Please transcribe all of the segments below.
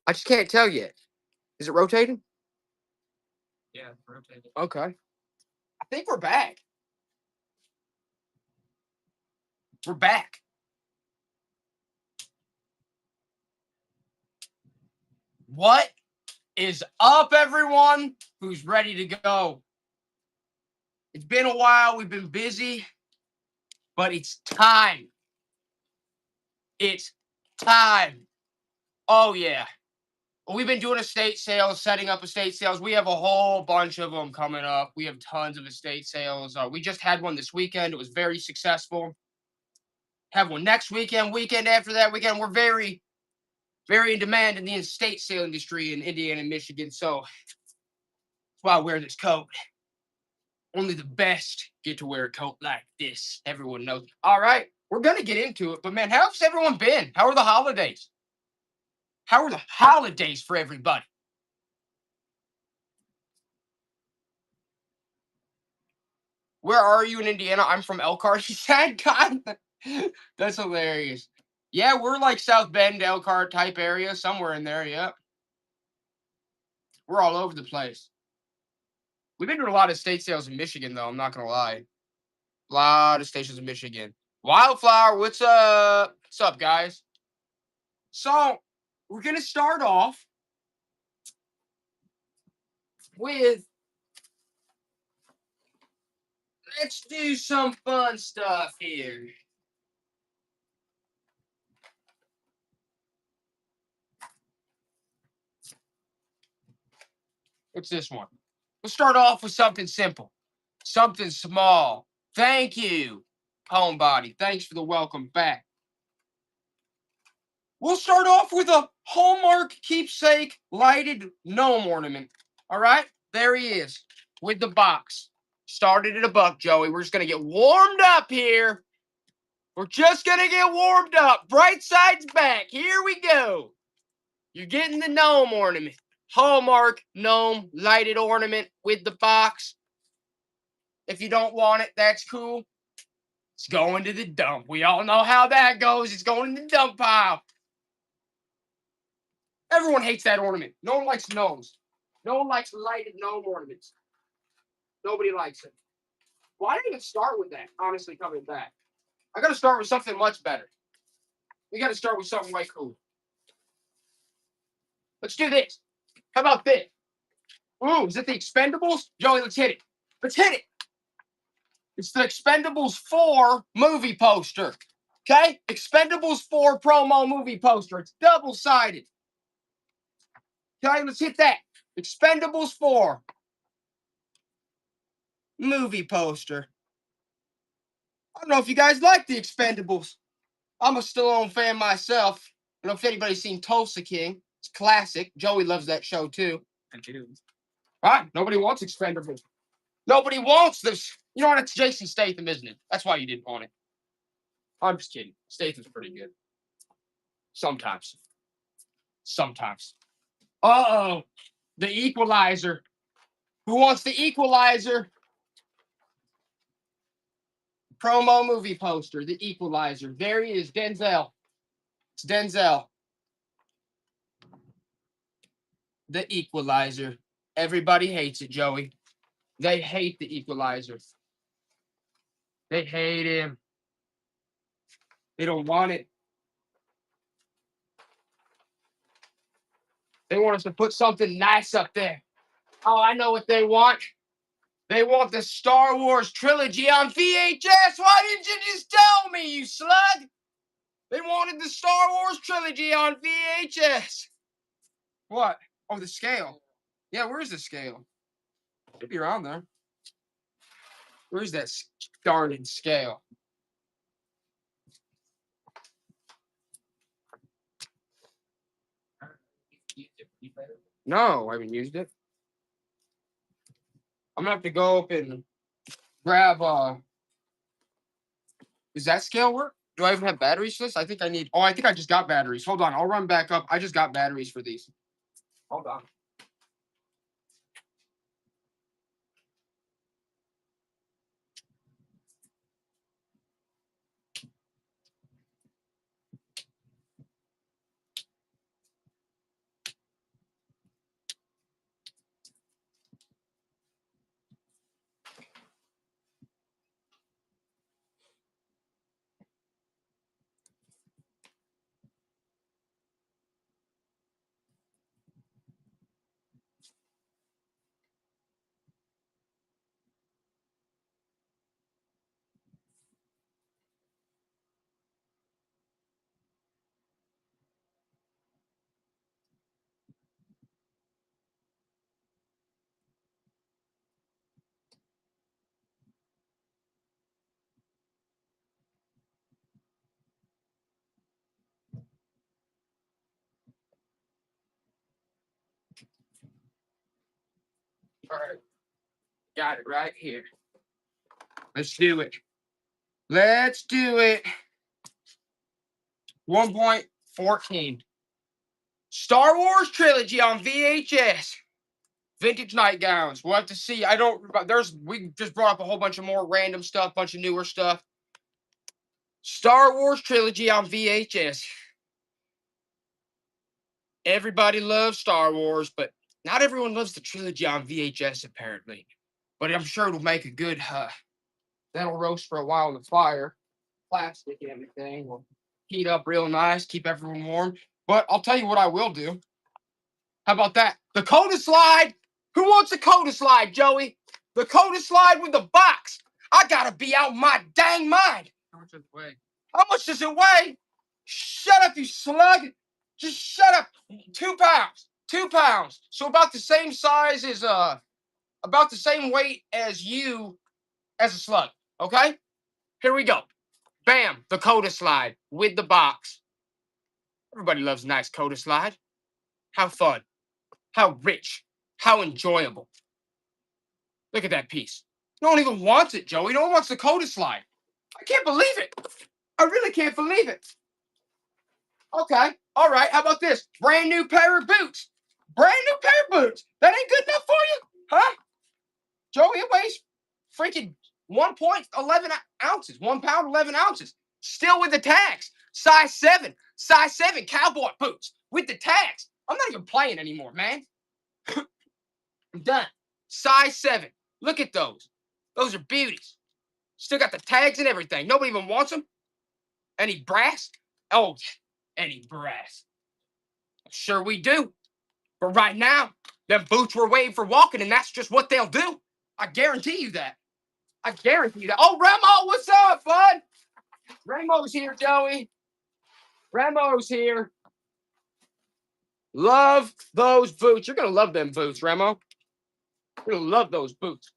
I just can't tell yet. Is it rotating? Yeah, rotating. Okay. I think we're back. We're back. What is up, everyone who's ready to go? It's been a while. We've been busy, but it's time. It's time. Oh, yeah. We've been doing estate sales, setting up estate sales. We have a whole bunch of them coming up. We have tons of estate sales. We just had one this weekend. It was very successful. Have one next weekend, weekend after that weekend. We're very, very in demand in the estate sale industry in Indiana and Michigan. So that's why I wear this coat. Only the best get to wear a coat like this. Everyone knows. All right, we're going to get into it. But, man, how's everyone been? How are the holidays? How are the holidays for everybody? Where are you in Indiana? I'm from Elkhart. He said, God, that's hilarious. Yeah, we're like South Bend, Elkhart type area, somewhere in there. Yep. We're all over the place. We've been doing a lot of estate sales in Michigan, though. I'm not going to lie. A lot of stations in Michigan. Wildflower, what's up? What's up, guys? So, we're going to start off with, let's do some fun stuff here. What's this one? We'll start off with something simple, something small. Thank you, Homebody. Thanks for the welcome back. We'll start off with a Hallmark keepsake lighted gnome ornament. All right, there he is with the box. Started at $1, Joey. We're just going to get warmed up here. We're just going to get warmed up. Bright side's back. Here we go. You're getting the gnome ornament. Hallmark gnome lighted ornament with the box. If you don't want it, that's cool. It's going to the dump. We all know how that goes. It's going in the dump pile. Everyone hates that ornament. No one likes gnomes. No one likes lighted gnome ornaments. Nobody likes it. Why didn't even start with that, honestly, coming back? I got to start with something much better. We got to start with something way cool. Let's do this. How about this? Ooh, is it the Expendables? Joey, let's hit it. Let's hit it. It's the Expendables 4 movie poster. Okay? Expendables 4 promo movie poster. It's double-sided. Okay, let's hit that. Expendables 4 movie poster. I don't know if you guys like the Expendables. I'm a Stallone fan myself. I don't know if anybody's seen Tulsa King. It's classic. Joey loves that show too. I do. Right? Nobody wants Expendables. Nobody wants this. You know what? It's Jason Statham, isn't it? That's why you didn't want it. I'm just kidding. Statham's pretty good. Sometimes. Sometimes. Uh-oh. The Equalizer. Who wants the Equalizer? Promo movie poster. The Equalizer. There he is. Denzel. It's Denzel. The Equalizer. Everybody hates it, Joey. They hate the Equalizer. They hate him. They don't want it. They want us to put something nice up there. Oh, I know what they want. They want the Star Wars trilogy on VHS. Why didn't you just tell me, you slug? They wanted the Star Wars trilogy on VHS. What? Oh, the scale. Yeah, where's the scale? Should be around there. Where's that darn scale? No, I haven't used it. I'm gonna have to go up and grab does that scale work? Do I even have batteries for this? I think I need I think I just got batteries. Hold on, I'll run back up. I just got batteries for these. Hold on. right. Got it right here. Let's do it. Let's do it. 1.14. Star Wars trilogy on VHS. Vintage nightgowns. We'll have to see. We just brought up a whole bunch of more random stuff, bunch of newer stuff. Star Wars trilogy on VHS. Everybody loves Star Wars, but not everyone loves the trilogy on VHS, apparently. But I'm sure it'll make a good, that'll roast for a while in the fire. Plastic and everything will heat up real nice, keep everyone warm. But I'll tell you what I will do. How about that? The Coda slide. Who wants a Coda slide, Joey? The Coda slide with the box. I gotta be out my dang mind. How much does it weigh? How much does it weigh? Shut up, you slug. Just shut up. 2 pounds. 2 pounds. So about the same size as about the same weight as you as a slug. Okay? Here we go. Bam, the Coda slide with the box. Everybody loves a nice Coda slide. How fun. How rich. How enjoyable. Look at that piece. No one even wants it, Joey. No one wants the Coda slide. I can't believe it. I really can't believe it. Okay. All right. How about this? Brand new pair of boots. Brand new pair of boots. That ain't good enough for you? Huh? Joey, it weighs freaking 1.11 ounces. 1 pound, 11 ounces. Still with the tags. Size 7. Size 7 cowboy boots with the tags. I'm not even playing anymore, man. I'm done. Size 7. Look at those. Those are beauties. Still got the tags and everything. Nobody even wants them. Any brass? Oh, any brass. Sure we do. But right now, them boots were waiting for walking, and that's just what they'll do. I guarantee you that. I guarantee you that. Oh, Remo, what's up, bud? Remo's here, Joey. Remo's here. Love those boots. You're going to love them boots, Remo. You're going to love those boots.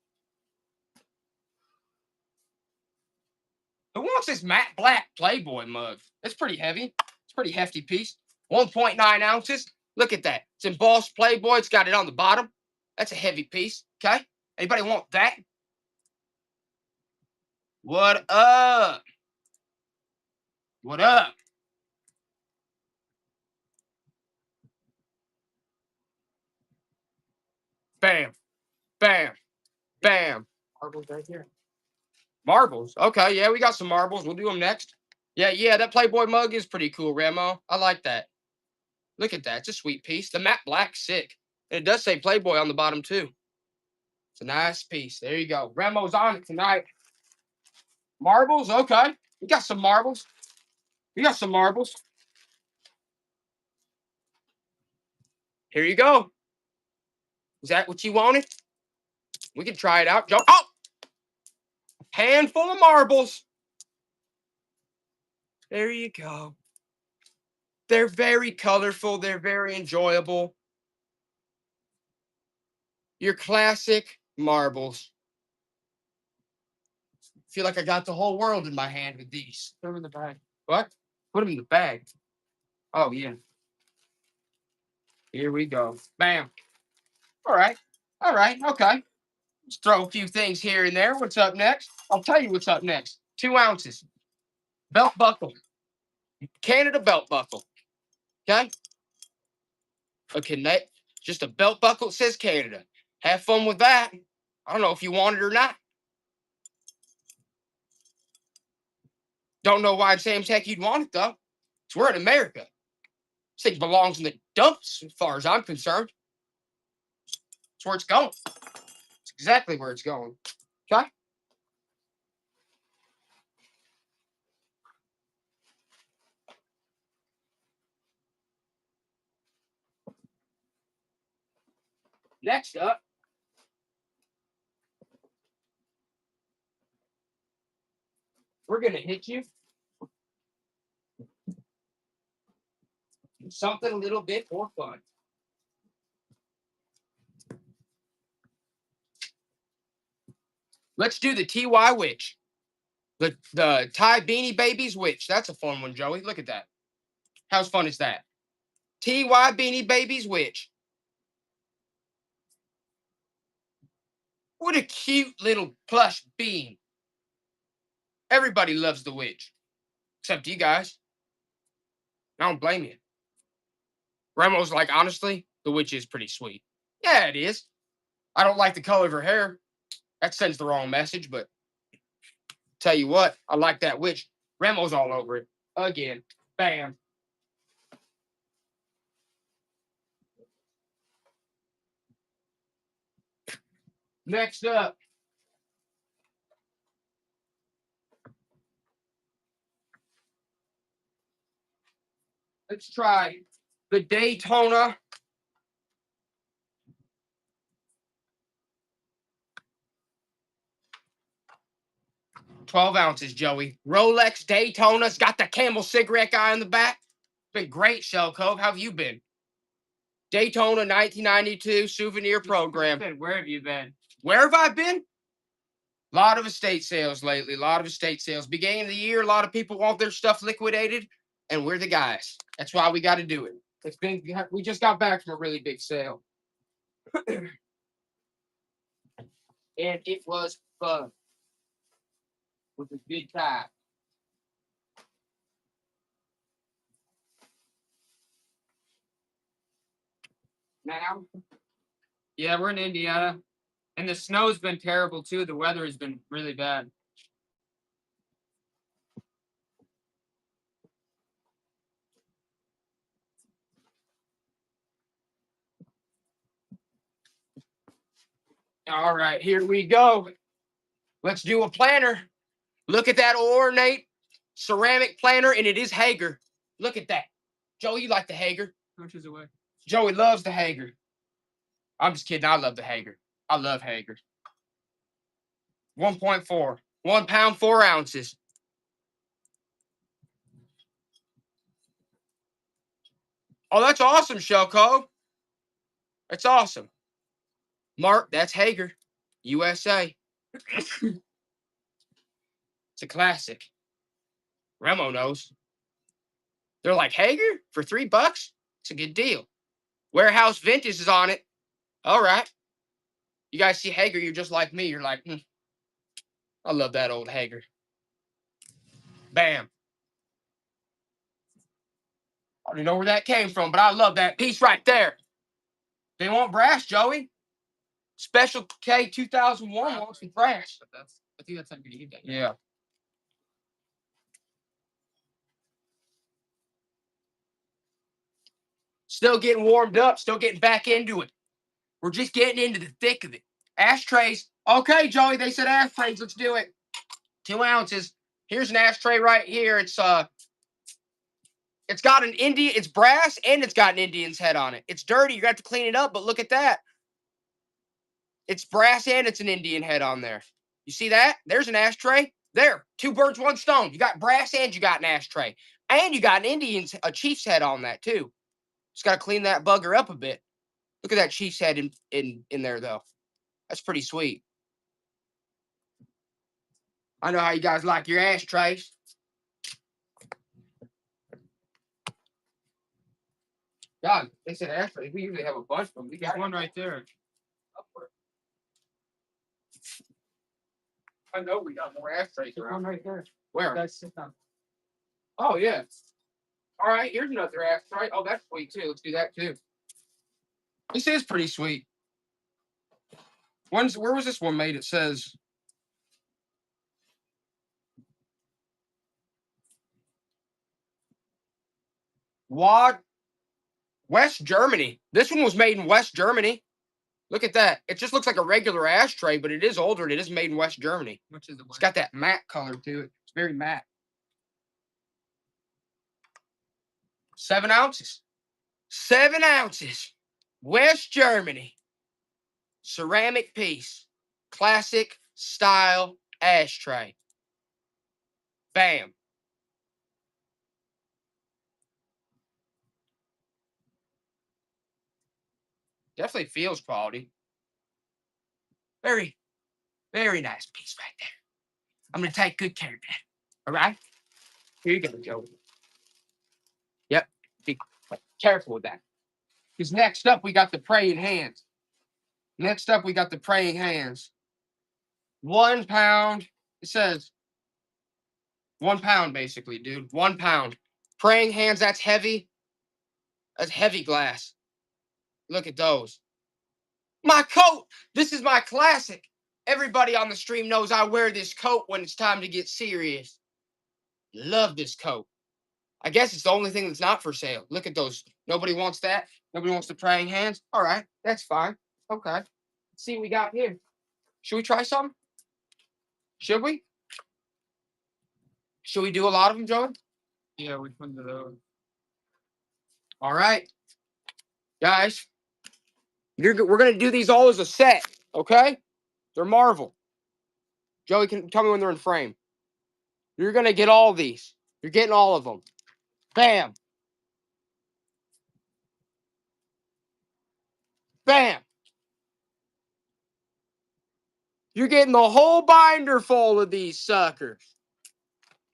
Who wants this matte black Playboy mug? It's pretty heavy. It's a pretty hefty piece. 1.9 ounces. Look at that. It's embossed Playboy. It's got it on the bottom. That's a heavy piece. Okay? Anybody want that? What up? What up? Bam. Bam. Bam. Marbles right here. Marbles. Okay, yeah, we got some marbles. We'll do them next. Yeah, that Playboy mug is pretty cool, Remo. I like that. Look at that. It's a sweet piece. The matte black's sick. And it does say Playboy on the bottom, too. It's a nice piece. There you go. Remo's on it tonight. Marbles? Okay. We got some marbles. We got some marbles. Here you go. Is that what you wanted? We can try it out. Oh! Handful of marbles. There you go. They're very colorful. They're very enjoyable. Your classic marbles. Feel like I got the whole world in my hand with these. Throw them in the bag. What? Put them in the bag. Oh, yeah. Here we go. Bam. All right. All right. Okay. Let's throw a few things here and there. What's up next? I'll tell you what's up next. 2 ounces. Belt buckle. Canada belt buckle. Okay? Okay, just a belt buckle. It says Canada. Have fun with that. I don't know if you want it or not. Don't know why in Sam's Tech you'd want it, though. It's we're in America. This thing belongs in the dumps, as far as I'm concerned. That's where it's going. It's exactly where it's going. Okay? Next up, we're going to hit you with something a little bit more fun. Let's do the TY Witch. The Ty Beanie Babies Witch. That's a fun one, Joey. Look at that. How fun is that? TY Beanie Babies Witch. What a cute little plush bean. Everybody loves the witch. Except you guys. I don't blame you. Remo's like, honestly, the witch is pretty sweet. Yeah, it is. I don't like the color of her hair. That sends the wrong message, but tell you what, I like that witch. Remo's all over it. Again. Bam. Next up. Let's try the Daytona. $12 ounces, Joey. Rolex Daytona's got the Camel cigarette guy in the back. Been great, Shell Cove. How have you been? Daytona 1992 souvenir program. Where have you been? Where have I been? A lot of estate sales lately. A lot of estate sales. Beginning of the year, a lot of people want their stuff liquidated, and we're the guys. That's why we got to do it. We just got back from a really big sale. And it was fun. It was a good time. Now, Yeah, we're in Indiana. And the snow's been terrible too. The weather has been really bad. all right, here we go. Let's do a planter. Look at that ornate ceramic planter, and it is Hager. Look at that. Joey, you like the Hager? How much is away? Joey loves the Hager. I'm just kidding. I love the Hager. I love Hager. 1.4. 1 pound, 4 ounces. Oh, that's awesome, Shelco. That's awesome. Mark, that's Hager. USA. It's a classic. Remo knows. They're like, Hager for $3? It's a good deal. Warehouse Vintage is on it. All right. You guys see Hager, you're just like me. You're like, I love that old Hager. Bam. I don't know where that came from, but I love that piece right there. They want brass, Joey. Special K 2001 wants some brass. But I think that's not good either. Yeah. Still getting warmed up, still getting back into it. We're just getting into the thick of it. Ashtrays. Okay, Joey, they said ashtrays. Let's do it. 2 ounces. Here's an ashtray right here. It's got an Indian, it's brass and it's got an Indian's head on it. It's dirty. You're gonna have to clean it up, but look at that. It's brass and it's an Indian head on there. You see that? There's an ashtray. There. 2 birds, 1 stone. You got brass and you got an ashtray. And you got a chief's head on that too. Just gotta clean that bugger up a bit. Look at that chief's head in there though. That's pretty sweet. I know how you guys like your ashtrays. God, they said ashtrays. We usually have a bunch of them. We There's got one right there. I know we got more ashtrays There's around. one right there. Where? Guys, sit down. Oh, yeah. All right, here's another ashtray. Oh, that's sweet, too. Let's do that, too. This is pretty sweet. Where was this one made? It says... West Germany. This one was made in West Germany. Look at that. It just looks like a regular ashtray, but it is older and it is made in West Germany. Which is the It's got that matte color to it. It's very matte. 7 ounces. 7 ounces. West Germany. Ceramic piece. Classic style ashtray. Bam. Definitely feels quality. Very, very nice piece right there. I'm going to take good care of that. All right? Here you go, Joey. Yep. Be careful with that. Because next up, we got the praying hands. Next up, we got the praying hands. 1 pound. It says 1 pound, basically, dude. 1 pound. Praying hands, that's heavy. That's heavy glass. Look at those. My coat. This is my classic. Everybody on the stream knows I wear this coat when it's time to get serious. Love this coat. I guess it's the only thing that's not for sale. Look at those. Nobody wants that. Nobody wants the praying hands. All right, that's fine. Okay. Let's see what we got here. Should we try some? Should we? Should we do a lot of them, Joey? Yeah, which ones are those? All right, guys. We're gonna do these all as a set, okay? They're Marvel. Joey, can tell me when they're in frame. You're gonna get all these. You're getting all of them. Bam. Bam. You're getting the whole binder full of these suckers.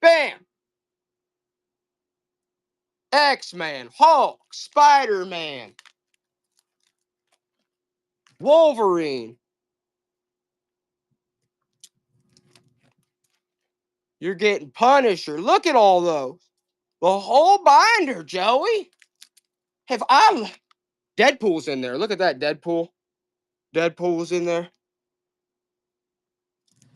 Bam. X-Man, Hulk, Spider-Man, Wolverine. You're getting Punisher. Look at all those. The whole binder, Joey. Deadpool's in there. Look at that, Deadpool. Deadpool's in there.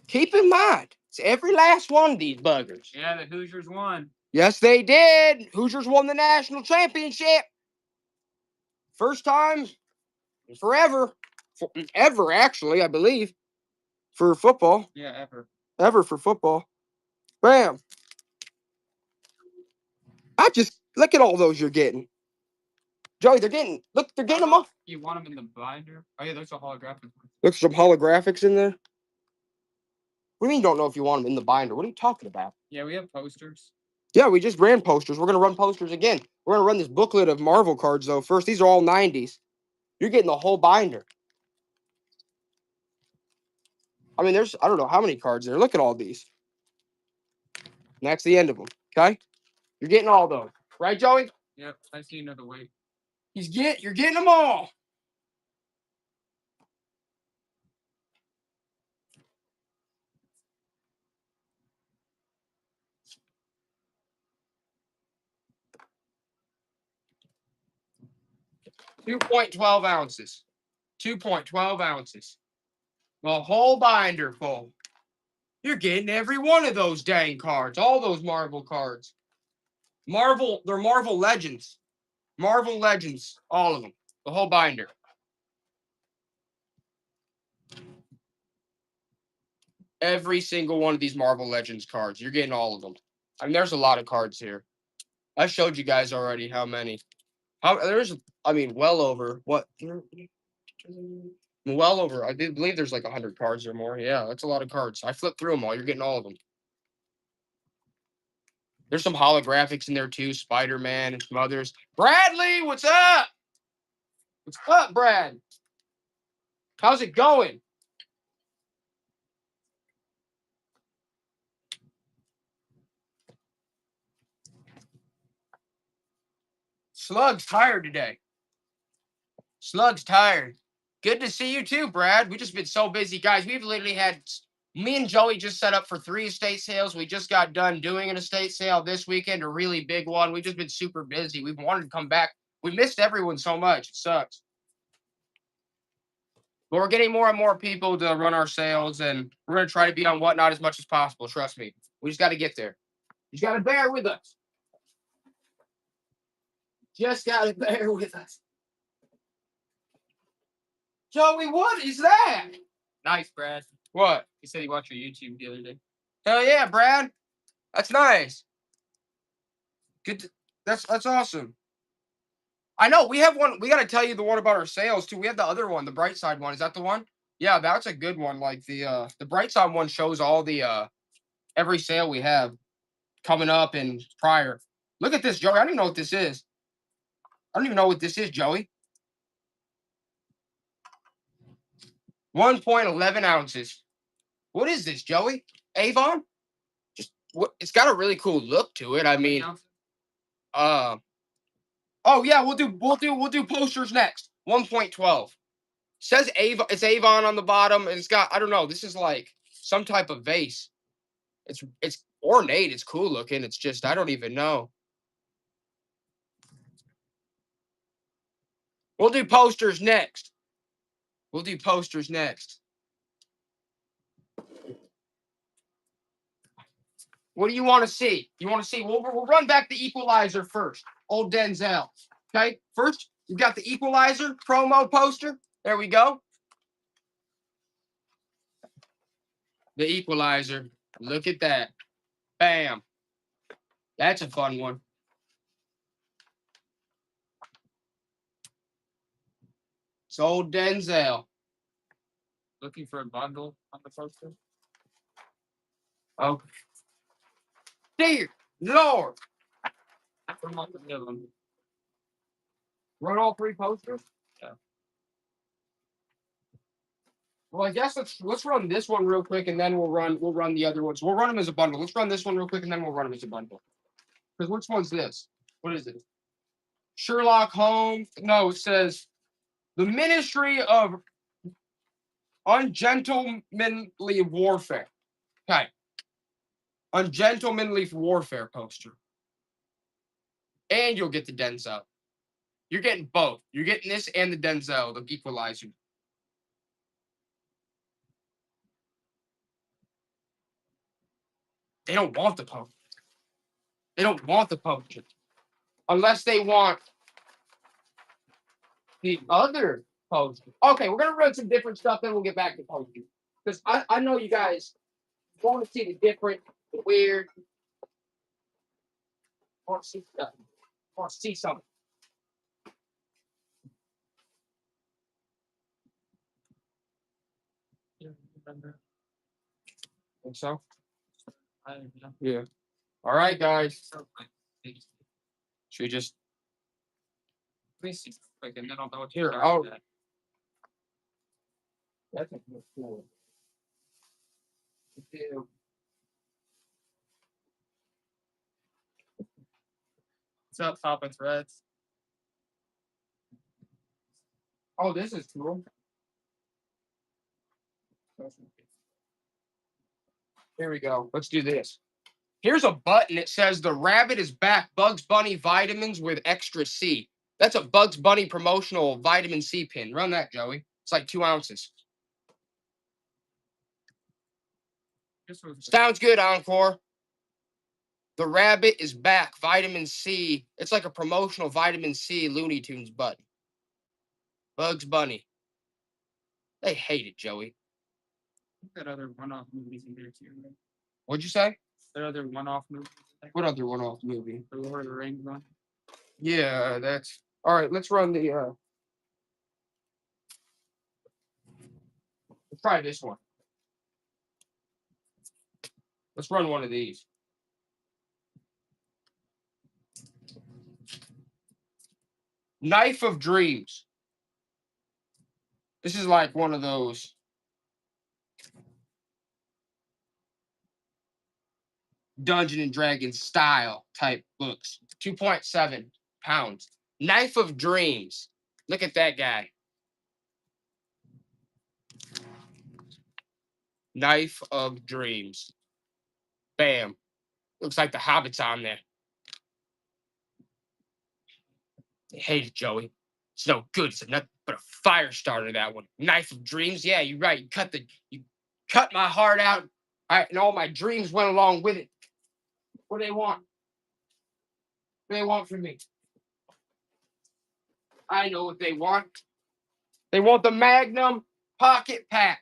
Keep in mind, it's every last one of these buggers. Yeah, the Hoosiers won. Yes, they did. Hoosiers won the national championship. First time in forever. Ever, actually, I believe. For football. Yeah, ever. Ever for football. Bam. Look at all those you're getting. Joey, they're getting them all. You want them in the binder? Oh, yeah, there's a holographic one. Look, some holographics in there. What do you mean you don't know if you want them in the binder? What are you talking about? Yeah, we have posters. Yeah, we just ran posters. We're going to run posters again. We're going to run this booklet of Marvel cards, though, first. These are all 90s. You're getting the whole binder. I mean, I don't know how many cards there. Look at all these. And that's the end of them, okay? You're getting all those. Right, Joey? Yep, I see another weight. You're getting them all. .12 ounces. 2.12 ounces. The whole binder full. You're getting every one of those dang cards. All those Marvel cards. They're Marvel Legends. Marvel Legends. All of them. The whole binder. Every single one of these Marvel Legends cards. You're getting all of them. I mean, there's a lot of cards here. I showed you guys already how many. Well over, what? Well over, I did believe there's like 100 cards or more. Yeah, that's a lot of cards. I flipped through them all. You're getting all of them. There's some holographics in there too. Spider-Man and some others. Bradley, what's up? What's up, Brad? How's it going? Slug's tired today. Slug's tired. Good to see you too, Brad. We've just been so busy. Guys, we've literally had... Me and Joey just set up for 3 estate sales. We just got done doing an estate sale this weekend, a really big one. We've just been super busy. We've wanted to come back. We missed everyone so much. It sucks. But we're getting more and more people to run our sales, and we're going to try to be on Whatnot as much as possible. Trust me. We just got to get there. You just got to bear with us. Just got to bear with us. Joey, what is that? Nice, Brad. What? He said he watched your YouTube the other day. Hell yeah, Brad. That's nice. Good. That's awesome. I know we have one. We got to tell you the one about our sales too. We have the other one, the Bright Side one. Is that the one? Yeah, that's a good one. Like the Bright Side one shows all the every sale we have coming up and prior. Look at this, Joey. I don't even know what this is. I don't even know what this is, Joey. 1.11 ounces. What is this, Joey? Avon? It's got a really cool look to it. I mean, oh yeah, we'll do posters next. 1.12. Says Avon. It's Avon on the bottom, and it's got, I don't know. This is like some type of vase. It's ornate. It's cool looking. It's just I don't even know. We'll do posters next. We'll do posters next. What do you want to see? You want to see? We'll run back the Equalizer first. Old Denzel. Okay. First, you've got the Equalizer promo poster. There we go. The Equalizer. Look at that. Bam. That's a fun one. It's old Denzel. Looking for a bundle on the poster. Oh, dear Lord. I'm not the middle one. Run all three posters? Yeah. Well, I guess let's run this one real quick, and then we'll run the other ones. We'll run them as a bundle. Let's run this one real quick, and then we'll run them as a bundle. Because which one's this? What is it? Sherlock Holmes. No, it says the Ministry of Ungentlemanly Warfare. Okay. Ungentlemanly Warfare poster. And you'll get the Denzel. You're getting both. You're getting this and the Denzel, the Equalizer. They don't want the poster. They don't want the poster. Unless they want the other poster. Okay, we're going to run some different stuff, then we'll get back to poster. Because I know you guys want to see the different, the weird. Want to see stuff. Want to see something. Think so? I don't know. Yeah. All right, guys. Should we just Please see quick, and then I'll know what Here, start I'll- with that. That's a good one. It's up top in threads. Oh, this is cool. Here we go. Let's do this. Here's a button that says the rabbit is back. Bugs Bunny vitamins with extra C. That's a Bugs Bunny promotional vitamin C pin. Run that, Joey. It's like 2 ounces. This was Sounds good, Encore. The rabbit is back. Vitamin C. It's like a promotional vitamin C Looney Tunes button. Bugs Bunny. They hate it, Joey. that other one-off movies in there too. Right? What'd you say? There are other one-off movies. In there. What other one-off movie? The Lord of the Rings one. Yeah, that's all right. Let's run the. Let's try this one. Let's run one of these. Knife of Dreams. This is like one of those. Dungeon and Dragons style type books. 2.7 pounds. Knife of Dreams. Look at that guy. Knife of Dreams. Bam. Looks like the Hobbit's on there. They hate it, Joey. It's no good. It's nothing but a fire starter, that one. Knife of Dreams. Yeah, you're right. You cut my heart out. All right, and all my dreams went along with it. What do they want? What do they want from me? I know what they want. They want the Magnum Pocket Pack.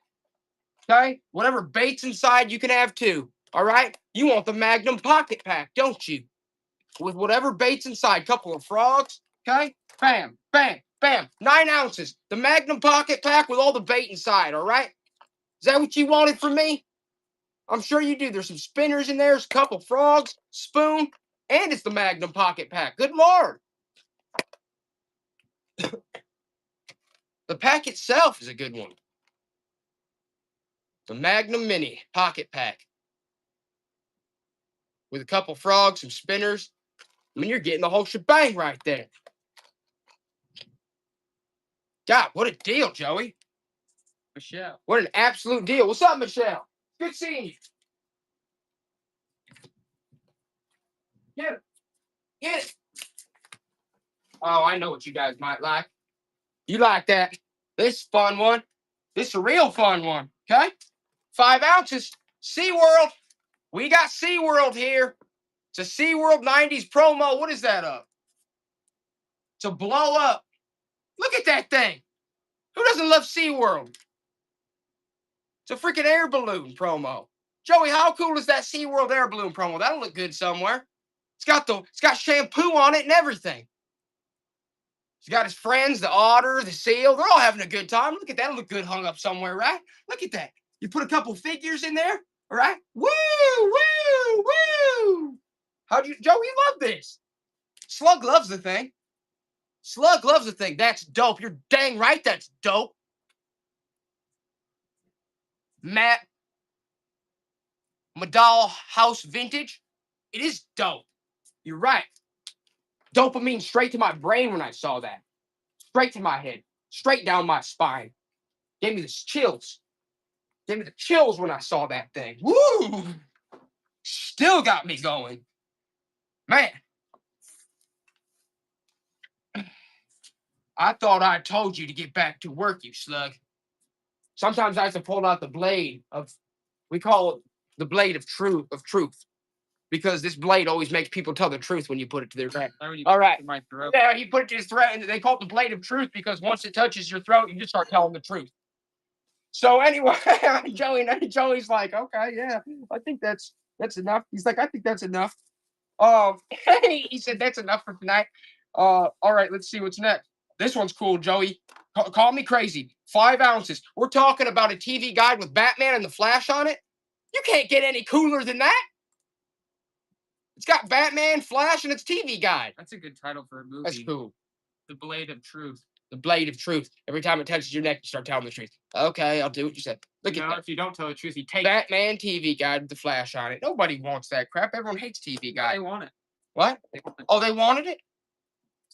Okay? Whatever bait's inside, you can have too. All right? You want the Magnum Pocket Pack, don't you? With whatever bait's inside. Couple of frogs. Okay? Bam, bam, bam. 9 ounces. The Magnum Pocket Pack with all the bait inside. All right? Is that what you wanted from me? I'm sure you do. There's some spinners in there. There's a couple frogs, spoon, and it's the Magnum Pocket Pack. Good Lord. The pack itself is a good one. The Magnum Mini Pocket Pack. With a couple frogs, some spinners. I mean, you're getting the whole shebang right there. God, what a deal, Joey. Michelle. What an absolute deal. What's up, Michelle? Good seeing you. Get it. Get it. Oh, I know what you guys might like. You like that. This fun one. This is a real fun one. Okay? 5 ounces. SeaWorld. We got SeaWorld here. It's a SeaWorld 90s promo. What is that up? To blow up. Look at that thing. Who doesn't love SeaWorld? It's a freaking air balloon promo. Joey, how cool is that SeaWorld air balloon promo? That'll look good somewhere. It's got shampoo on it and everything. He's got his friends, the otter, the seal. They're all having a good time. Look at that. It'll look good hung up somewhere, right? Look at that. You put a couple figures in there, all right? Woo, woo, woo. Joey, love this. Slug loves the thing. Slug loves the thing. That's dope. You're dang right that's dope. Matt Madal House Vintage. It is dope. You're right. Dopamine straight to my brain when I saw that. Straight to my head. Straight down my spine. Gave me the chills. Gave me the chills when I saw that thing. Woo! Still got me going. Man. I thought I told you to get back to work, you slug. Sometimes I have to pull out the blade of, we call it the blade of truth. Because this blade always makes people tell the truth when you put it to their throat. All right. My throat. Yeah, he put it to his throat, and they call it the blade of truth because once it touches your throat, you just start telling the truth. So anyway, Joey's like, okay, yeah, I think that's enough. He's like, I think that's enough. He said that's enough for tonight. All right, let's see what's next. This one's cool, Joey. Call me crazy. 5 ounces. We're talking about a TV guide with Batman and the Flash on it. You can't get any cooler than that. It's got Batman, Flash, and it's TV guide. That's a good title for a movie. That's cool. The Blade of Truth. The blade of truth. Every time it touches your neck, you start telling the truth. Okay, I'll do what you said. Look at that. If you don't tell the truth, you take Batman TV guide with the Flash on it. Nobody wants that crap. Everyone hates TV it. guide. They want it. What? They want it. Oh, they wanted it?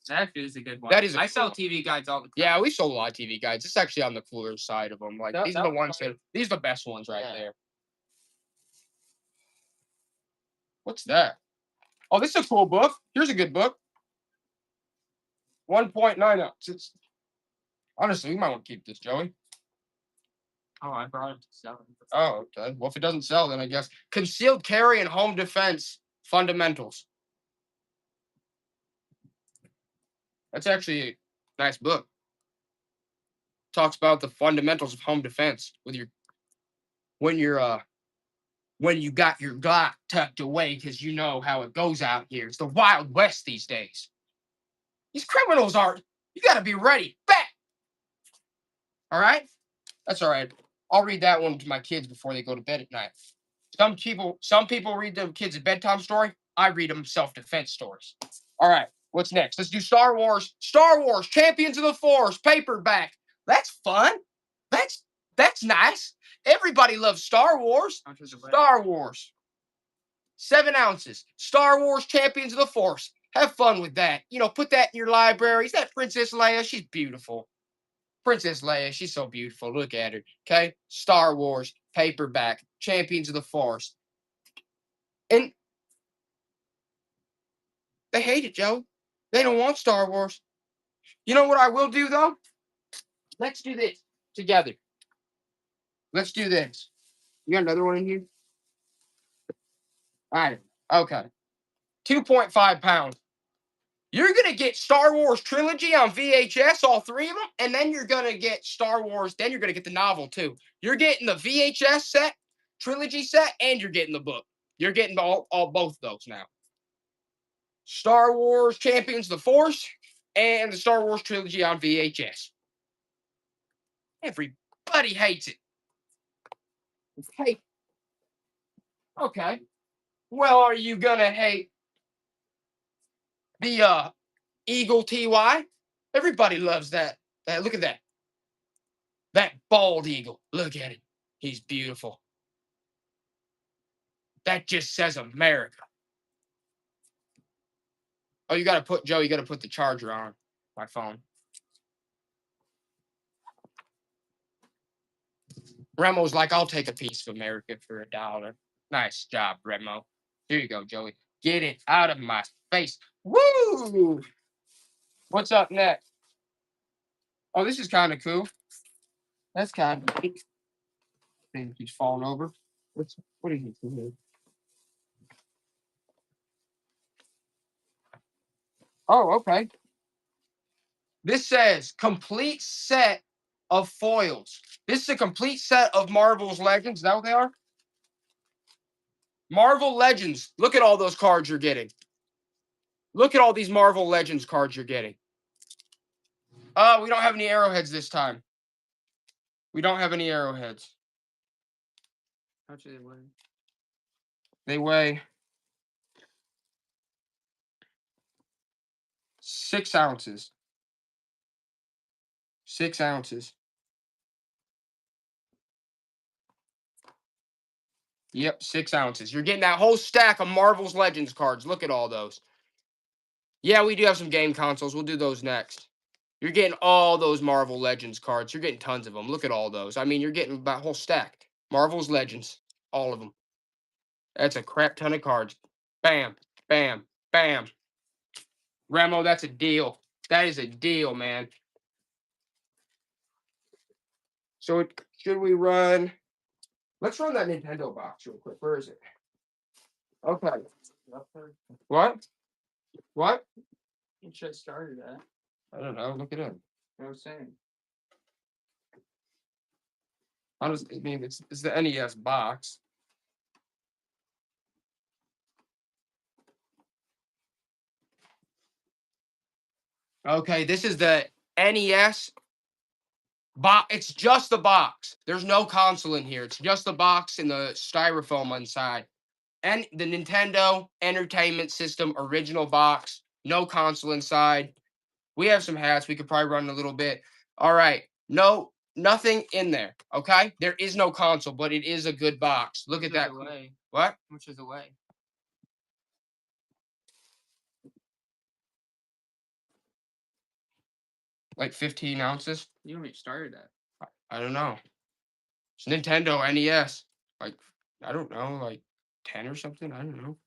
That is a good one. That is a I sell cool TV guides all the time. Yeah, we sold a lot of TV guides. It's actually on the cooler side of them. Like these are the ones that these are the best ones right there. What's that? Oh, this is a cool book. Here's a good book. 1.9 ounces. Honestly, we might want to keep this, Joey. Oh, I brought it to sell. Oh, okay. Well, if it doesn't sell, then I guess concealed carry and home defense fundamentals. That's actually a nice book. Talks about the fundamentals of home defense with your when you got your Glock tucked away because you know how it goes out here. It's the Wild West these days. These criminals are. You got to be ready. Back. All right. That's all right. I'll read that one to my kids before they go to bed at night. Some people read their kids a bedtime story. I read them self-defense stories. All right. What's next? Let's do Star Wars. Star Wars Champions of the Force paperback. That's fun. That's nice. Everybody loves Star Wars. Star Wars. 7 ounces. Star Wars Champions of the Force. Have fun with that. You know, put that in your library. Is that Princess Leia? She's beautiful. Princess Leia, she's so beautiful. Look at her. Okay? Star Wars paperback. Champions of the Force. And they hate it, Joe. They don't want Star Wars. You know what I will do, though? Let's do this together. Let's do this. You got another one in here? All right. Okay. 2.5 pounds. You're going to get Star Wars Trilogy on VHS, all 3 of them, and then you're going to get Star Wars, then you're going to get the novel, too. You're getting the VHS set, Trilogy set, and you're getting the book. You're getting both of those now. Star Wars Champions of the Force and the Star Wars Trilogy on VHS. Everybody hates it. Hey. Okay. Well, are you going to hate the Eagle TY? Everybody loves that. Look at that. That bald eagle. Look at it. He's beautiful. That just says America. Oh, you got to put the charger on my phone. Remo's like, I'll take a piece of America for $1. Nice job, Remo. Here you go, Joey. Get it out of my face. Woo! What's up next? Oh, this is kind of cool. That's kind of neat. Thing keeps falling over. What are you doing? Oh, okay. This says complete set of foils. This is a complete set of Marvel's Legends. Is that what they are? Marvel Legends. Look at all those cards you're getting. Look at all these Marvel Legends cards you're getting. We don't have any arrowheads this time. We don't have any arrowheads. How much do they weigh? They weigh 6 ounces. 6 ounces. Yep, 6 ounces. You're getting that whole stack of Marvel's Legends cards. Look at all those. Yeah, we do have some game consoles. We'll do those next. You're getting all those Marvel Legends cards. You're getting tons of them. Look at all those. I mean, you're getting about a whole stack. Marvel's Legends. All of them. That's a crap ton of cards. Bam, bam, bam. Remo, that's a deal. That is a deal, man. So should we run? Let's run that Nintendo box real quick. Where is it? Okay. What? What? You should have started that. I don't know. Look it up. I was saying. I mean, it's the NES box. Okay, this is the NES box. It's just the box. There's no console in here. It's just the box and the styrofoam inside. And the Nintendo Entertainment System original box. No console inside. We have some hats. We could probably run a little bit. All right. No, nothing in there. Okay. There is no console, but it is a good box. Look at that. Away. What? How much is away? Like 15 ounces. You haven't started that. I don't know. It's Nintendo NES. Like, I don't know, like 10 or something. I don't know.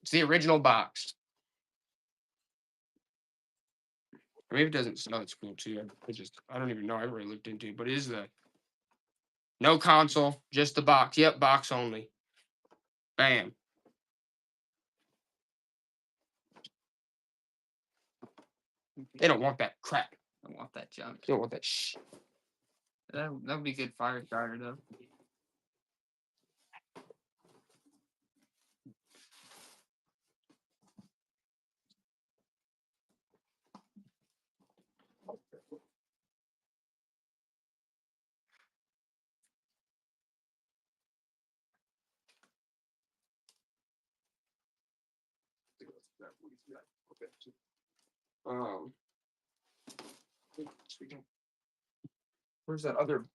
It's the original box. Maybe it doesn't smell. It's cool too. I don't even know. I haven't really looked into it, but it is the no console, just the box. Yep, box only. Bam. They don't want that crap. I don't want that junk. They don't want that shh. That would be a good fire starter though. Where's that other?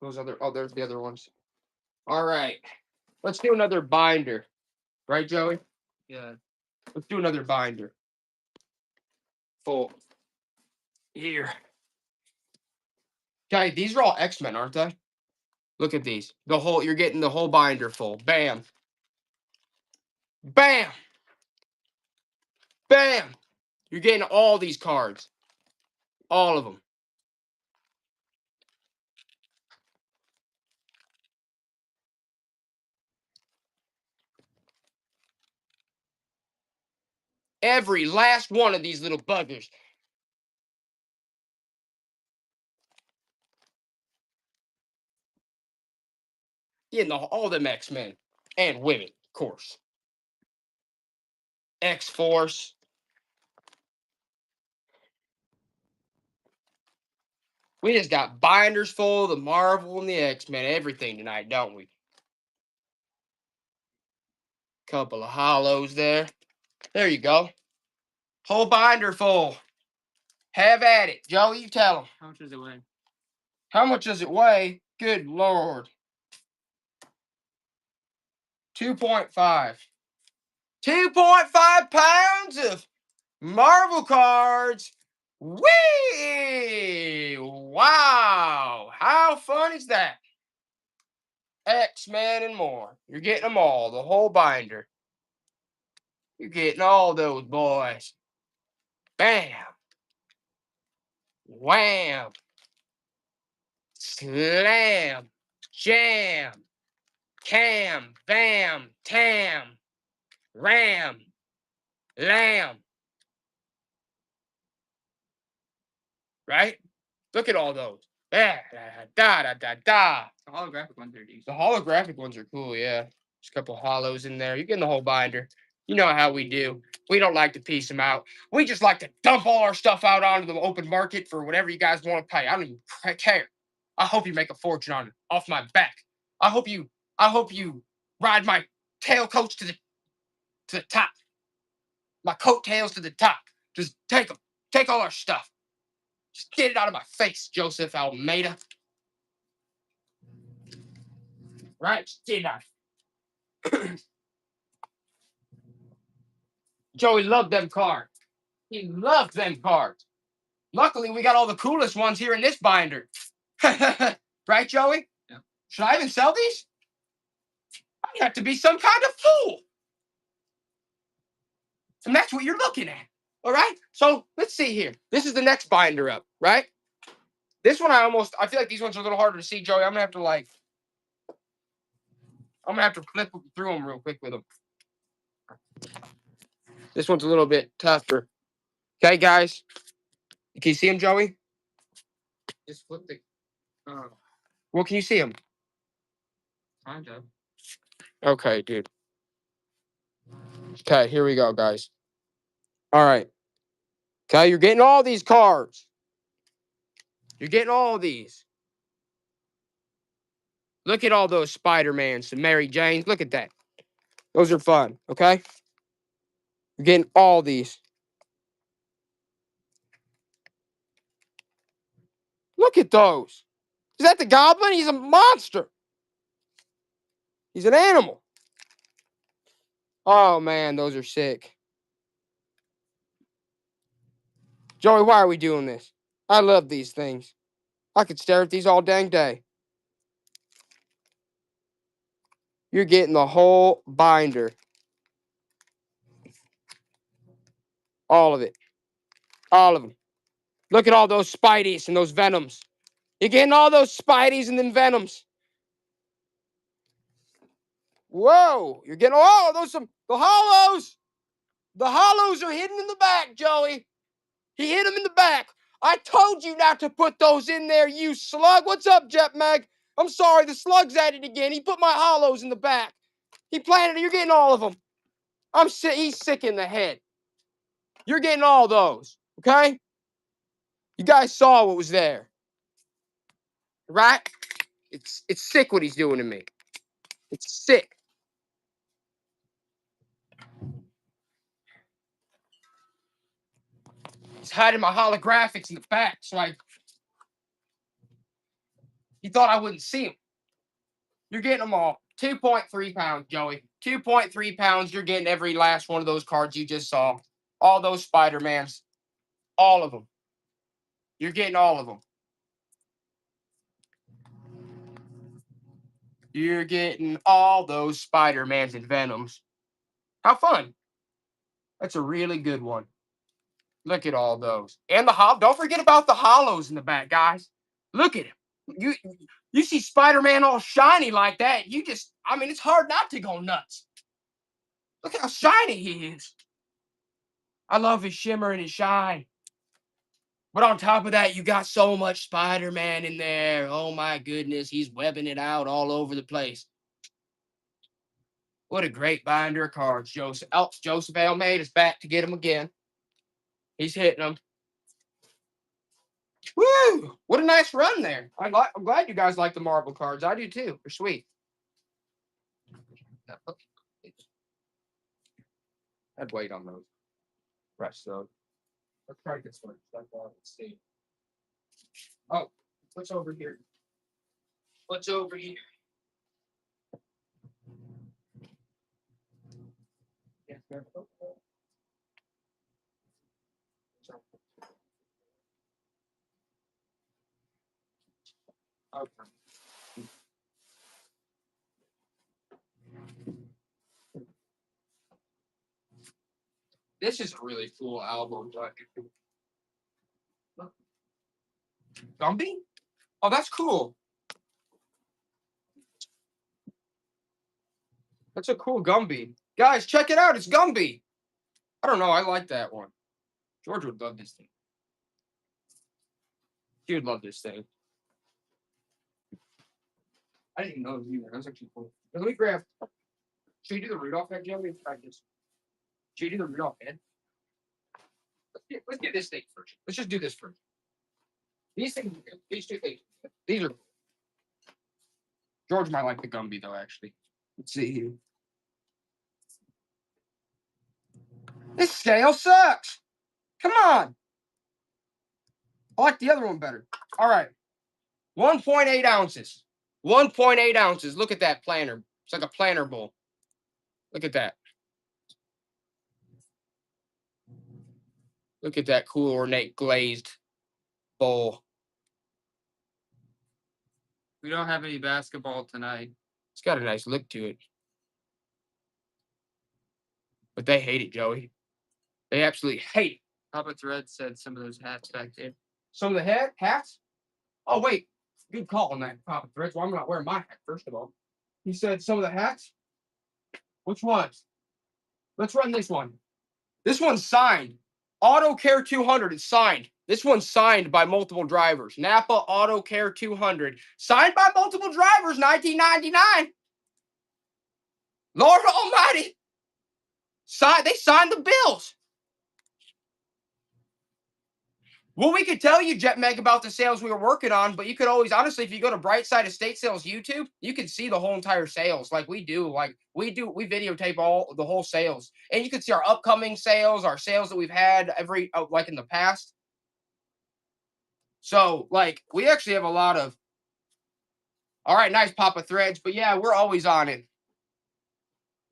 Oh, there's the other ones. All right, let's do another binder. Right, Joey? Yeah. Let's do another binder. Full. Here. Okay, these are all X-Men, aren't they? Look at these. You're getting the whole binder full. Bam. Bam. Bam. You're getting all these cards. All of them. Every last one of these little buggers. Getting all them X-Men. And women, of course. X-Force. We just got binders full of the Marvel and the X-Men, everything tonight, don't we? Couple of hollows there. There you go. Whole binder full. Have at it. Joey, you tell them. How much does it weigh? How much does it weigh? Good Lord. 2.5. 2.5 pounds of Marvel cards. Whee! Wow. How fun is that? X-Men, and more. You're getting them all, the whole binder. You're getting all those boys. Bam. Wham. Slam. Jam. Cam. Bam. Tam. Ram. Lamb. Right? Look at all those. Da, da, da, da, da. The holographic ones are decent. The holographic ones are cool, yeah. There's a couple hollows in there. You're getting the whole binder. You know how we do. We don't like to piece them out. We just like to dump all our stuff out onto the open market for whatever you guys want to pay. I don't even care. I hope you make a fortune on it off my back. I hope you ride my tailcoats to the top. My coattails to the top. Just take them. Take all our stuff. Just get it out of my face, Joseph Almeida. Right? Just get it out. Joey loved them cards. He loved them cards. Luckily, we got all the coolest ones here in this binder. Right, Joey? Yeah. Should I even sell these? I have to be some kind of fool. And that's what you're looking at. All right? So let's see here. This is the next binder up, right? This one I feel like these ones are a little harder to see, Joey. I'm gonna have to flip through them real quick with them. This one's a little bit tougher. Okay, guys? Can you see them, Joey? Just flip the. Well, can you see them? Kind of. Okay, dude. Okay, here we go, guys. All right. Okay, you're getting all these cards. You're getting all these. Look at all those Spider-Mans and Mary Janes. Look at that. Those are fun, okay? You're getting all these. Look at those. Is that the Goblin? He's a monster. He's an animal. Oh, man, those are sick. Joey, why are we doing this? I love these things. I could stare at these all dang day. You're getting the whole binder. All of it. All of them. Look at all those Spideys and those Venoms. You're getting all those Spideys and then Venoms. Whoa. You're getting all those the hollows. The hollows are hidden in the back, Joey. He hid them in the back. I told you not to put those in there, you slug. What's up, Jet Mag? I'm sorry, the slug's at it again. He put my hollows in the back. He planted it. You're getting all of them. He's sick in the head. You're getting all those, okay? You guys saw what was there. Right? It's sick what he's doing to me. It's sick. He's hiding my holographics in the back, so he thought I wouldn't see him. You're getting them all. 2.3 pounds, Joey. 2.3 pounds. You're getting every last one of those cards you just saw. All those Spider-Mans. All of them. You're getting all of them. You're getting all those Spider-Mans and Venoms. How fun. That's a really good one. Look at all those. And don't forget about the hollows in the back, guys. Look at him. You see Spider-Man all shiny like that, it's hard not to go nuts. Look how shiny he is. I love his shimmer and his shine. But on top of that, you got so much Spider-Man in there. Oh my goodness, he's webbing it out all over the place. What a great binder of cards. Joseph Almeida is back to get him again. He's hitting them. Woo! What a nice run there. I'm glad you guys like the marble cards. I do too. They're sweet. I'd wait on those. Rest those. Let's try this one. Let's see. Oh, what's over here? What's over here? Okay. This is a really cool album. But Gumby? Oh, that's cool. That's a cool Gumby. Guys, check it out. It's Gumby. I don't know. I like that one. George would love this thing. He would love this thing. I didn't even know it was either. That's actually cool. Let me grab. Should you do the Rudolph head, Joey? Try this. Should you do the Rudolph head? Let's get this thing first. Let's just do this first. These things, these two things, these are. George might like the Gumby though. Actually, let's see here. This scale sucks. Come on. I like the other one better. All right. 1.8 ounces. 1.8 ounces. Look at that planter. It's like a planter bowl. Look at that. Look at that cool, ornate, glazed bowl. We don't have any basketball tonight. It's got a nice look to it. But they hate it, Joey. They absolutely hate it. Papa Thread said some of those hats back there. Some of the hats? Oh, wait. Good call on that, Papa Threads. Well, I'm not wearing my hat, first of all. He said some of the hats? Which ones? Let's run this one. This one's signed. Auto Care 200 is signed. This one's signed by multiple drivers. Napa Auto Care 200. Signed by multiple drivers, 1999. Lord Almighty. They signed the bills. Well, we could tell you, Jet Meg, about the sales we were working on, but you could always, honestly, if you go to Brightside Estate Sales YouTube, you can see the whole entire sales like we do. We videotape all the whole sales. And you can see our upcoming sales, our sales that we've had like in the past. So, like, we actually have a lot of, all right, nice Papa Threads, but yeah, we're always on it.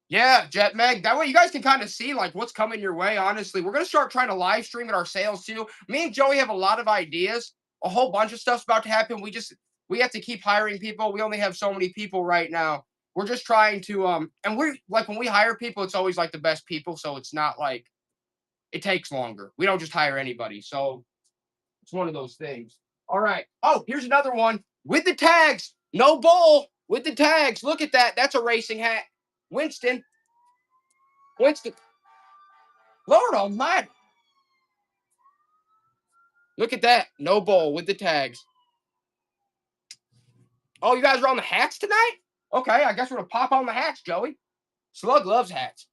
Yeah, Jet Meg. That way you guys can kind of see like what's coming your way. Honestly, we're gonna start trying to live stream at our sales too. Me and Joey have a lot of ideas. A whole bunch of stuff's about to happen. We have to keep hiring people. We only have so many people right now. We're just trying to and we're like when we hire people, it's always like the best people. So it's not like it takes longer. We don't just hire anybody. So it's one of those things. All right. Oh, here's another one with the tags. No bull with the tags. Look at that. That's a racing hat. Winston. Lord Almighty. Look at that. No bull with the tags. Oh, you guys are on the hats tonight? Okay, I guess we're going to pop on the hats, Joey. Slug loves hats.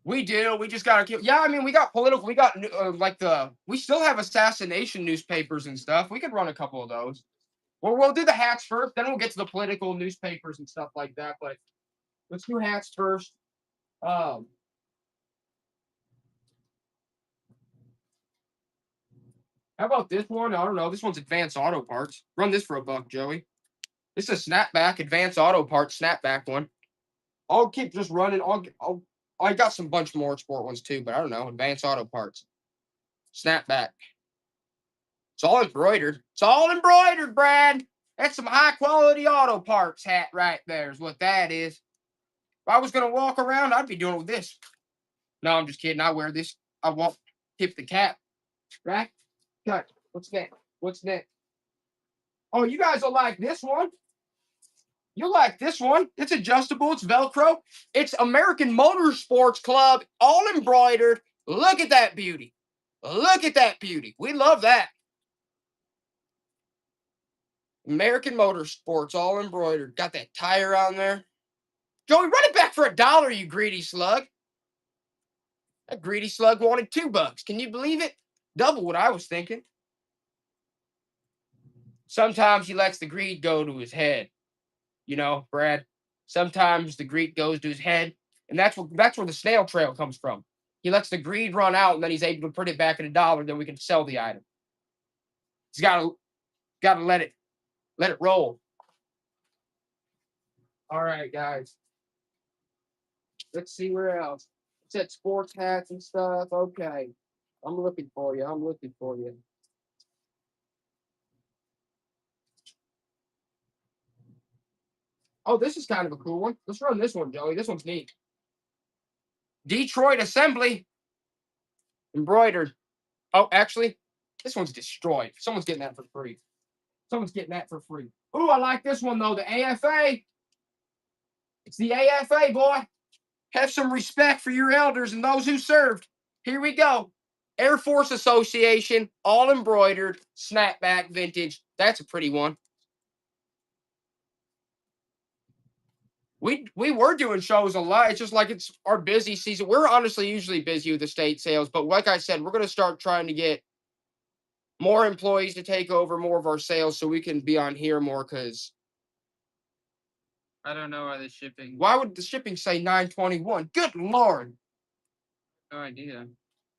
We do. We just got to keep. Yeah, I mean, we got political. We got we still have assassination newspapers and stuff. We could run a couple of those. Well, we'll do the hats first, then we'll get to the political newspapers and stuff like that. But let's do hats first. How about this one? I don't know. This one's Advanced Auto Parts. Run this for $1, Joey. This is a snapback, Advanced Auto Parts snapback one. I'll keep just running. I got some bunch more sport ones too, but I don't know. Advanced Auto Parts. Snapback. It's all embroidered. It's all embroidered, Brad. That's some high quality auto parts hat right there is what that is. If I was going to walk around, I'd be doing it with this. No, I'm just kidding. I wear this. I won't tip the cap. Right? Cut. What's next? What's next? Oh, you guys will like this one. You'll like this one. It's adjustable. It's Velcro. It's American Motorsports Club, all embroidered. Look at that beauty. Look at that beauty. We love that. American Motorsports, all embroidered. Got that tire on there. Joey, run it back for $1, you greedy slug. That greedy slug wanted $2. Can you believe it? Double what I was thinking. Sometimes he lets the greed go to his head. You know, Brad. Sometimes the greed goes to his head, and that's where the snail trail comes from. He lets the greed run out, and then he's able to put it back at $1. Then we can sell the item. He's got to let it roll. All right, guys. Let's see where else. It's at sports hats and stuff. Okay. I'm looking for you. Oh, this is kind of a cool one. Let's run this one, Joey. This one's neat. Detroit Assembly. Embroidered. Oh, actually, this one's destroyed. Someone's getting that for free. Someone's getting that for free. Ooh, I like this one, though. The AFA. It's the AFA, boy. Have some respect for your elders and those who served. Here we go. Air Force Association, all embroidered, snapback vintage. That's a pretty one. We were doing shows a lot. It's just like it's our busy season. We're honestly usually busy with estate sales, but like I said, we're going to start trying to get more employees to take over more of our sales so we can be on here more. Because I don't know why the shipping. why would the shipping say 921? Good Lord. No idea.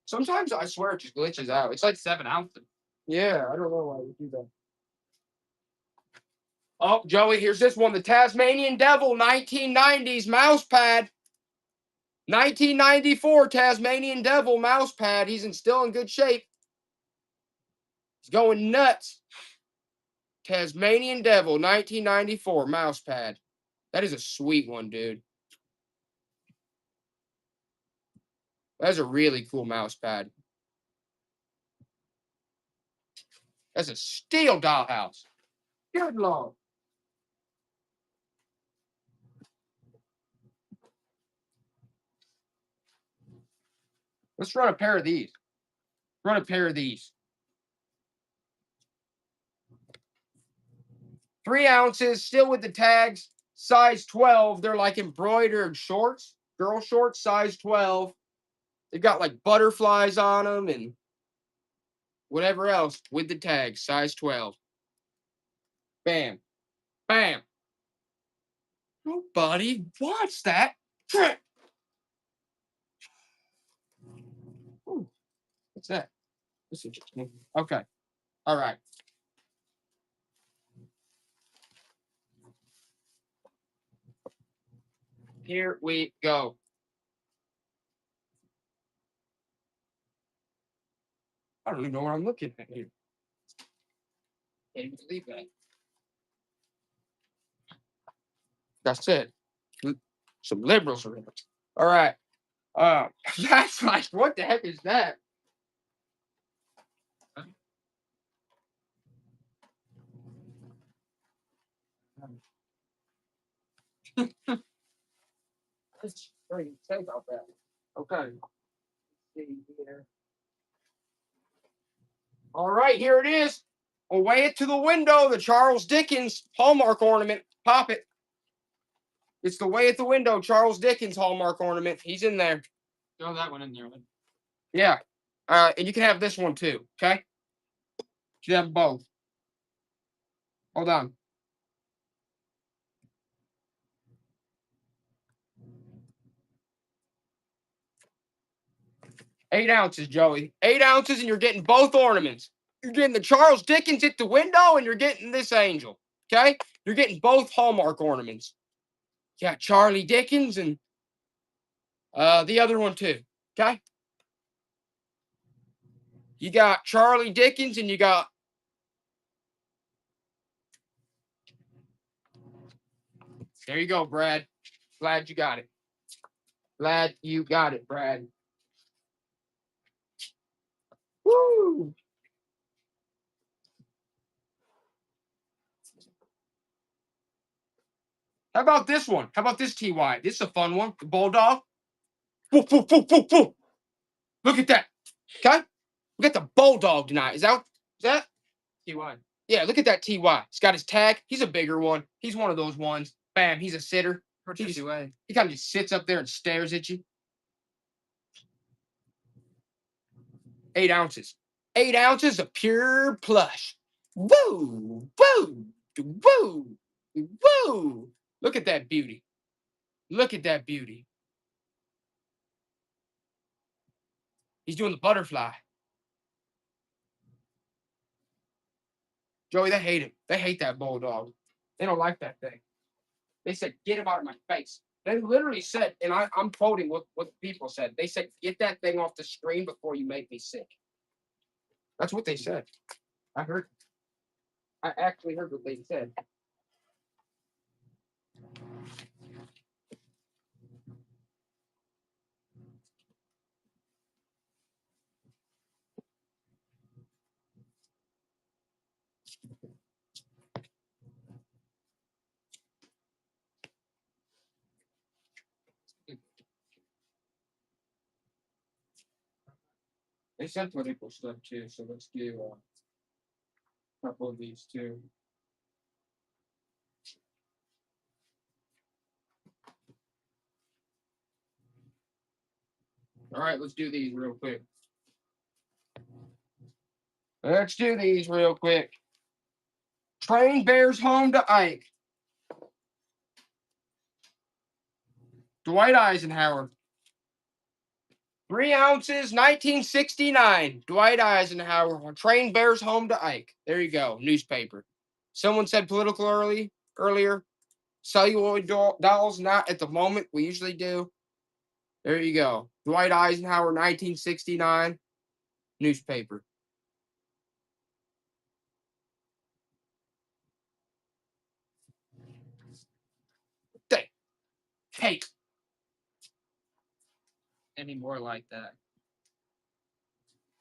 Sometimes I swear it just glitches out. It's like 7 ounces. Yeah, I don't know why we do that. Oh, Joey, here's this one. The Tasmanian Devil 1990s mouse pad. 1994 Tasmanian Devil mouse pad. He's still in good shape. He's going nuts. Tasmanian Devil 1994 mouse pad. That is a sweet one, dude. That's a really cool mouse pad. That's a steel dollhouse. Good Lord. Let's run a pair of these. Run a pair of these. 3 ounces, still with the tags, size 12. They're like embroidered shorts, girl shorts, size 12. They've got like butterflies on them and whatever else with the tags, size 12. Bam. Bam. Nobody wants that. Ooh, what's that? This is interesting. Okay. All right. Here we go. I don't even know what I'm looking at here. Can't even believe that. That's it. Some liberals are in it. All right. That's like, what the heck is that? Let's think about that. Okay. Let's see here. All right, here it is. Away it to the window, the Charles Dickens Hallmark ornament. Pop it. It's the way at the window, Charles Dickens Hallmark ornament. He's in there. Throw that one in there. Yeah. And you can have this one too, okay? You have both. Hold on. Eight ounces, Joey. 8 ounces, and you're getting both ornaments. You're getting the Charles Dickens at the window, and you're getting this angel. Okay? You're getting both Hallmark ornaments. You got Charlie Dickens and the other one too. Okay? You got Charlie Dickens and you got there you go, Brad. Glad you got it. Glad you got it, Brad. Woo! How about this one? How about this TY? This is a fun one. The Bulldog. Woo, woo, woo, woo, woo. Look at that. Okay? We got the Bulldog tonight. Is that? TY. Yeah, look at that TY. He's got his tag. He's a bigger one. He's one of those ones. Bam, he's a sitter. He kind of just sits up there and stares at you. 8 ounces. 8 ounces of pure plush. Woo! Woo! Woo! Woo! Look at that beauty. Look at that beauty. He's doing the butterfly. Joey, they hate him. They hate that Bulldog. They don't like that thing. They said, get him out of my face. They literally said, and I'm quoting what people said. They said, get that thing off the screen before you make me sick. That's what they said. I heard. I actually heard what they said. They sent political stuff too, so let's do a couple of these too. All right, let's do these real quick. Let's do these real quick. Train bears home to Ike. Dwight Eisenhower. 3 ounces, 1969. Dwight Eisenhower. Train bears home to Ike. There you go. Newspaper. Someone said political earlier. Celluloid dolls, not at the moment. We usually do. There you go. Dwight Eisenhower, 1969. Newspaper. Hey. Any more like that?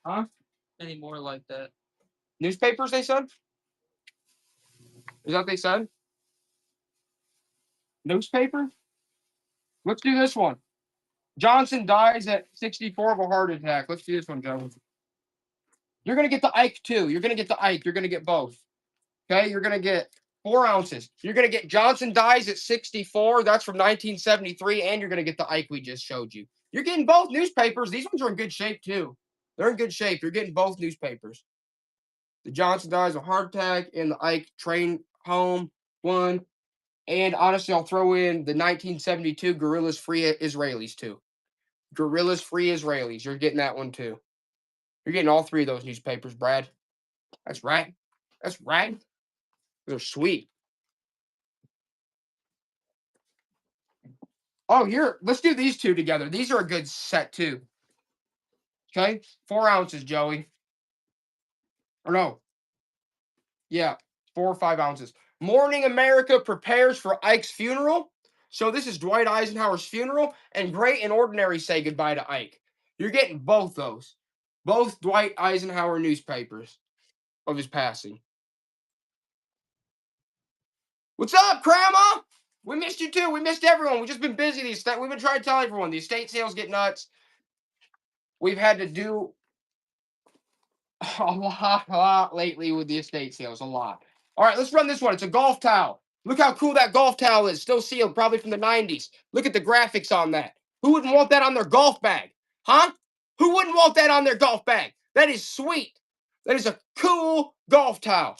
Huh? Any more like that? Newspapers, they said? Is that what they said? Newspaper? Let's do this one. Johnson dies at 64 of a heart attack. Let's do this one, Joe. You're going to get the Ike too. You're going to get the Ike. You're going to get both. Okay? You're going to get 4 ounces. You're going to get Johnson dies at 64. That's from 1973. And you're going to get the Ike we just showed you. You're getting both newspapers. These ones are in good shape too. They're in good shape. You're getting both newspapers. The Johnson dies of a heart attack and the Ike train home one. And honestly, I'll throw in the 1972 Guerrillas Free Israelis too. Guerrillas Free Israelis. You're getting that one too. You're getting all 3 of those newspapers, Brad. That's right. That's right. They're sweet. Oh, here. Let's do these 2 together. These are a good set too. Okay? 4 ounces, Joey. Or no. Yeah. 4 or 5 ounces. Morning America prepares for Ike's funeral. So this is Dwight Eisenhower's funeral, and Great and Ordinary say goodbye to Ike. You're getting both those. Both Dwight Eisenhower newspapers of his passing. What's up, Grandma? We missed you too. We missed everyone. We've just been busy. We've been trying to tell everyone. The estate sales get nuts. We've had to do a lot lately with the estate sales. A lot. All right, let's run this one. It's a golf towel. Look how cool that golf towel is. Still sealed, probably from the 90s. Look at the graphics on that. Who wouldn't want that on their golf bag? Huh? Who wouldn't want that on their golf bag? That is sweet. That is a cool golf towel.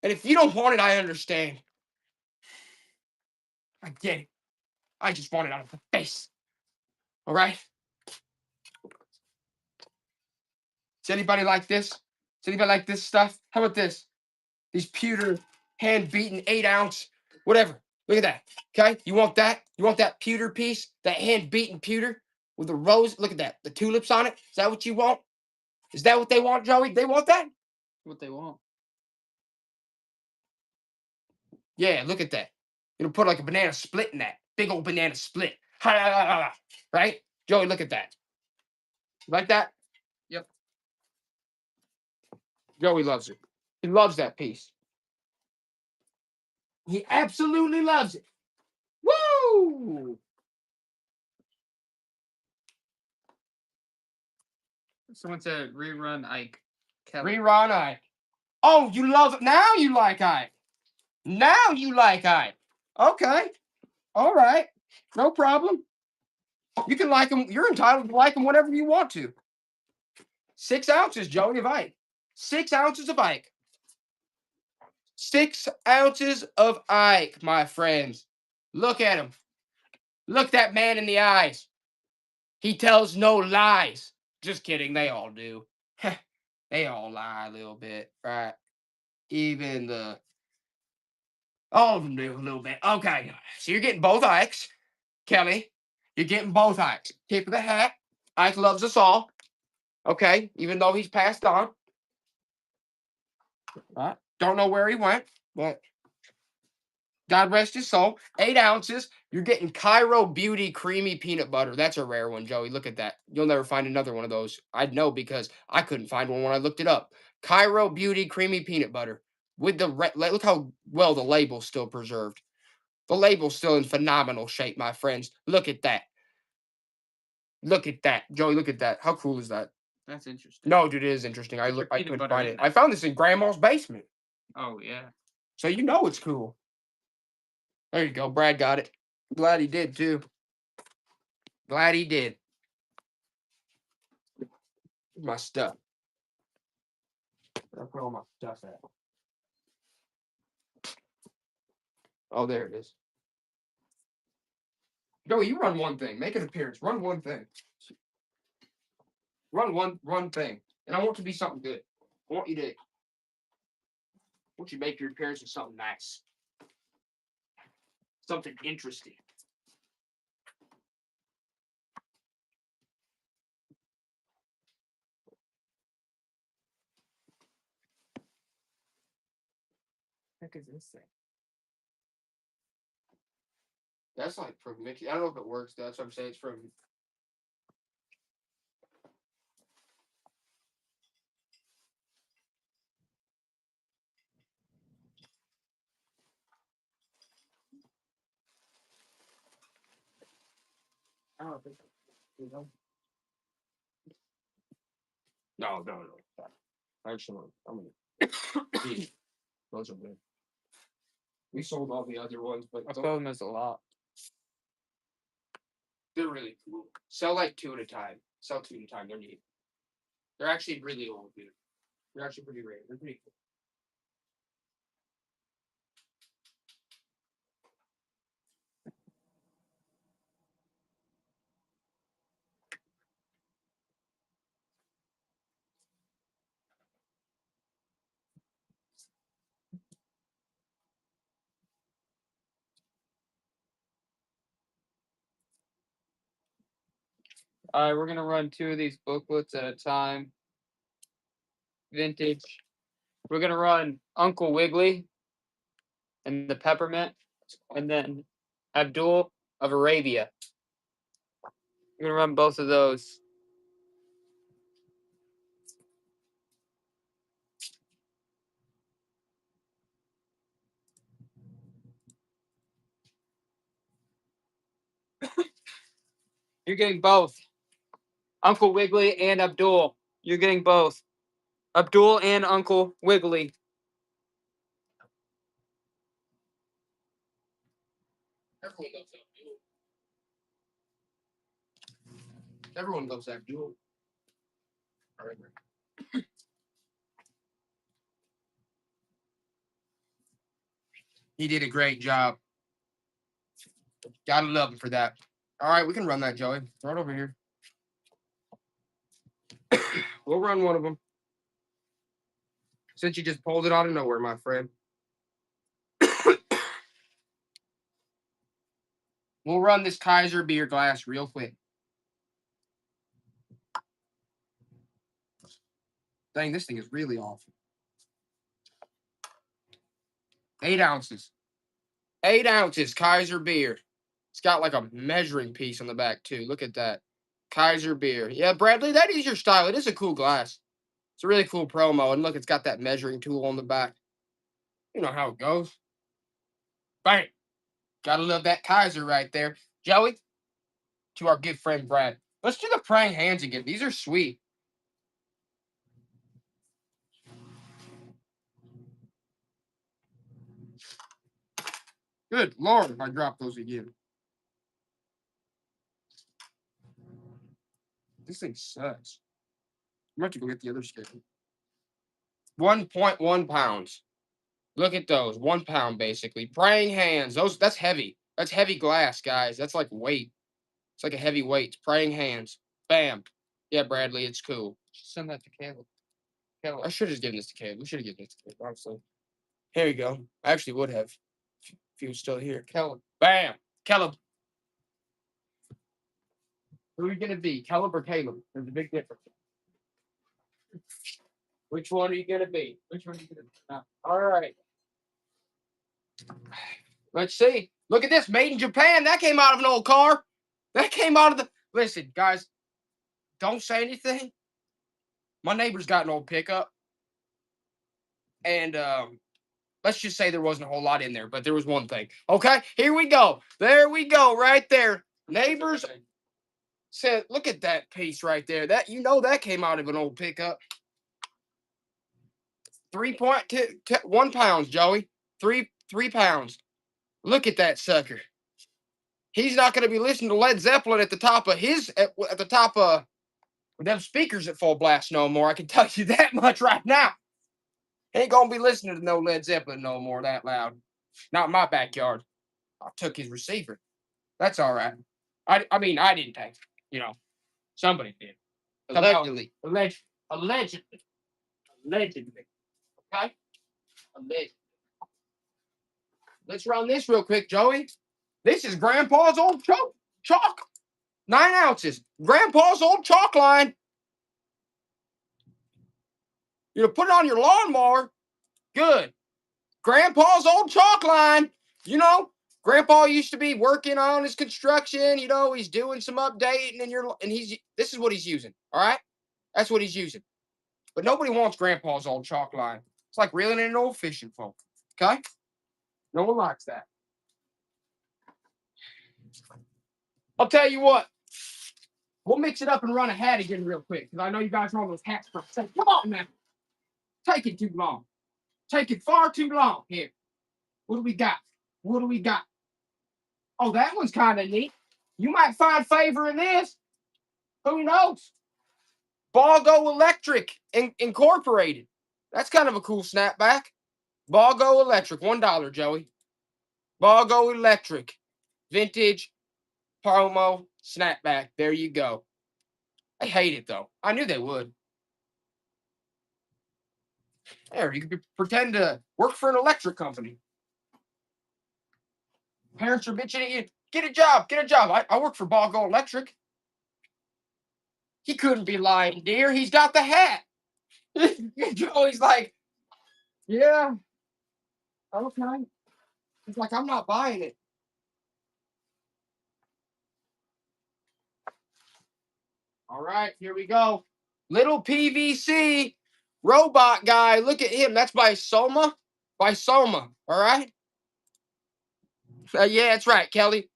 And if you don't want it, I understand. I get it. I just want it out of the face. All right? Does anybody like this? Does anybody like this stuff? How about this? These pewter, hand-beaten 8-ounce, whatever. Look at that. Okay? You want that? You want that pewter piece? That hand-beaten pewter with the rose? Look at that. The tulips on it? Is that what you want? Is that what they want, Joey? They want that? What they want? Yeah, look at that. It'll put like a banana split in that. Big old banana split. Right? Joey, look at that. You like that? Yep. Joey loves it. He loves that piece. He absolutely loves it. Woo! Someone said rerun Ike. Kelly. Rerun Ike. Oh, you love it. Now you like Ike. Now you like Ike. Okay. All right. No problem. You can like him. You're entitled to like him whenever you want to. 6 ounces, Joey, of Ike. 6 ounces of Ike. 6 ounces of Ike, my friends. Look at him. Look that man in the eyes. He tells no lies. Just kidding. They all do. They all lie a little bit, right? Even all of them do a little bit. Okay. So you're getting both Ikes. Kelly, you're getting both Ikes. Tip of the hat. Ike loves us all. Okay. Even though he's passed on. Right. Don't know where he went, but God rest his soul. 8 ounces. You're getting Cairo Beauty Creamy Peanut Butter. That's a rare one, Joey. Look at that. You'll never find another one of those. I'd know because I couldn't find one when I looked it up. Cairo Beauty Creamy Peanut Butter. With the look how well the label's still preserved. The label's still in phenomenal shape, my friends. Look at that. Look at that, Joey. Look at that. How cool is that? That's interesting. No, dude, it is interesting. I Put I peanut couldn't butter find in it. there. I found this in Grandma's basement, Oh yeah. so you know it's cool. There you go. Brad got it. Glad he did too. Glad he did. Where's my stuff? Where I put all my stuff at? Oh, there it is. Joey, you run one thing. Make an appearance. Run one thing. Run one thing. And I want it to be something good. I want you to make your appearance with something nice. Something interesting. What the heck is this thing? That's like from Mickey. I don't know if it works. That's what I'm saying. It's from. I don't think you know. No. Actually, I'm gonna. Those are good. We sold all the other ones, but I feel them as a lot. they're really cool. Sell like 2 at a time. Sell 2 at a time. They're neat. They're actually really old, dude. They're actually pretty rare. They're pretty cool. All right, we're gonna run 2 of these booklets at a time. Vintage. We're gonna run Uncle Wiggily and the Peppermint, and then Abdul of Arabia. We're gonna run both of those. You're getting both. Uncle Wiggily and Abdul. You're getting both. Abdul and Uncle Wiggily. Everyone loves Abdul. All right. He did a great job. Gotta love him for that. All right, we can run that, Joey. Throw it over here. We'll run one of them. Since you just pulled it out of nowhere, my friend. We'll run this Kaiser beer glass real quick. Dang, this thing is really off. 8 ounces. 8 ounces Kaiser beer. It's got like a measuring piece on the back too. Look at that. Kaiser beer. Yeah, Bradley, that is your style. It is a cool glass. It's a really cool promo. And look, it's got that measuring tool on the back. You know how it goes. Bang. Gotta love that Kaiser right there. Joey, to our good friend Brad. Let's do the praying hands again. These are sweet. Good Lord, if I drop those again. This thing sucks. I'm going to go get the other scale. 1.1 pounds. Look at those. 1 pound, basically. Praying hands. That's heavy. That's heavy glass, guys. That's like weight. It's like a heavy weight. It's praying hands. Bam. Yeah, Bradley, it's cool. Send that to Caleb. Caleb. I should have given this to Caleb. We should have given this to Caleb, honestly. Here you go. I actually would have if he was still here. Caleb. Bam. Caleb. Who are you going to be? Caleb or Caleb? There's a big difference. Which one are you going to be? Which one are you gonna do now? All right. Let's see. Look at this. Made in Japan. That came out of an old car. That came out of the... Listen, guys. Don't say anything. My neighbor's got an old pickup. And let's just say there wasn't a whole lot in there, but there was one thing. Okay, here we go. There we go, right there. Neighbors Said, look at that piece right there. That that came out of an old pickup. 3.1 pounds, Joey. 3 pounds. Look at that sucker. He's not going to be listening to Led Zeppelin at the top of at the top of them speakers at full blast no more. I can tell you that much right now. He ain't going to be listening to no Led Zeppelin no more that loud. Not in my backyard. I took his receiver. That's all right. I mean, I didn't take it. Somebody did. Allegedly. Allegedly. Okay? Allegedly. Let's run this real quick, Joey. This is Grandpa's old chalk. 9 ounces. Grandpa's old chalk line. Put it on your lawnmower. Good. Grandpa's old chalk line. Grandpa used to be working on his construction. He's doing some updating, and this is what he's using. All right, that's what he's using. But nobody wants Grandpa's old chalk line. It's like reeling in an old fishing pole. Okay, no one likes that. I'll tell you what. We'll mix it up and run a hat again real quick because I know you guys want those hats for a second. Come on, man. Take it too long. Take it far too long. Here. What do we got? What do we got? Oh, that one's kind of neat. You might find favor in this. Who knows? Ballgo Electric Incorporated. That's kind of a cool snapback. Ballgo Electric, $1, Joey. Ballgo Electric. Vintage promo snapback. There you go. I hate it, though. I knew they would. There, you could pretend to work for an electric company. Parents are bitching at you. Get a job. Get a job. I work for Ballgo Electric. He couldn't be lying, dear. He's got the hat. Joey's like, yeah. Okay. He's like, I'm not buying it. All right, here we go. Little PVC robot guy. Look at him. That's by Soma. By Soma. All right. Yeah, that's right, Kelly.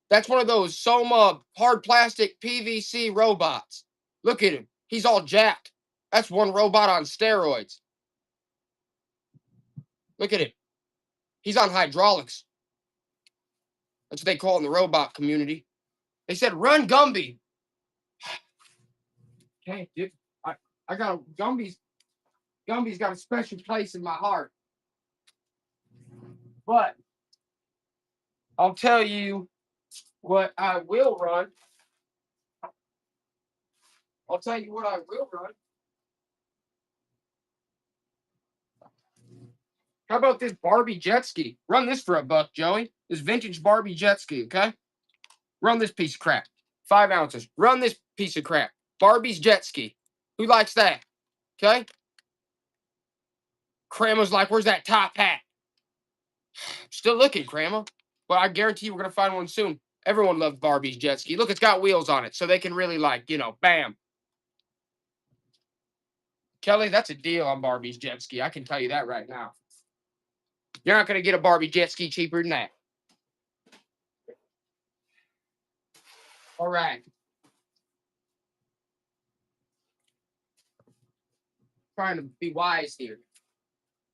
That's one of those Soma hard plastic PVC robots. Look at him. He's all jacked. That's one robot on steroids. Look at him. He's on hydraulics. That's what they call it in the robot community. They said, run Gumby. Okay, dude. I got Gumby's got a special place in my heart. But I'll tell you what I will run. I'll tell you what I will run. How about this Barbie jet ski? Run this for $1, Joey. This vintage Barbie jet ski, okay? Run this piece of crap. 5 ounces. Run this piece of crap. Barbie's jet ski. Who likes that? Okay? Grandma's like, where's that top hat? Still looking, Grandma. But I guarantee you we're going to find one soon. Everyone loves Barbie's jet ski. Look, it's got wheels on it, so they can really, bam. Kelly, that's a deal on Barbie's jet ski. I can tell you that right now. You're not going to get a Barbie jet ski cheaper than that. All right. Trying to be wise here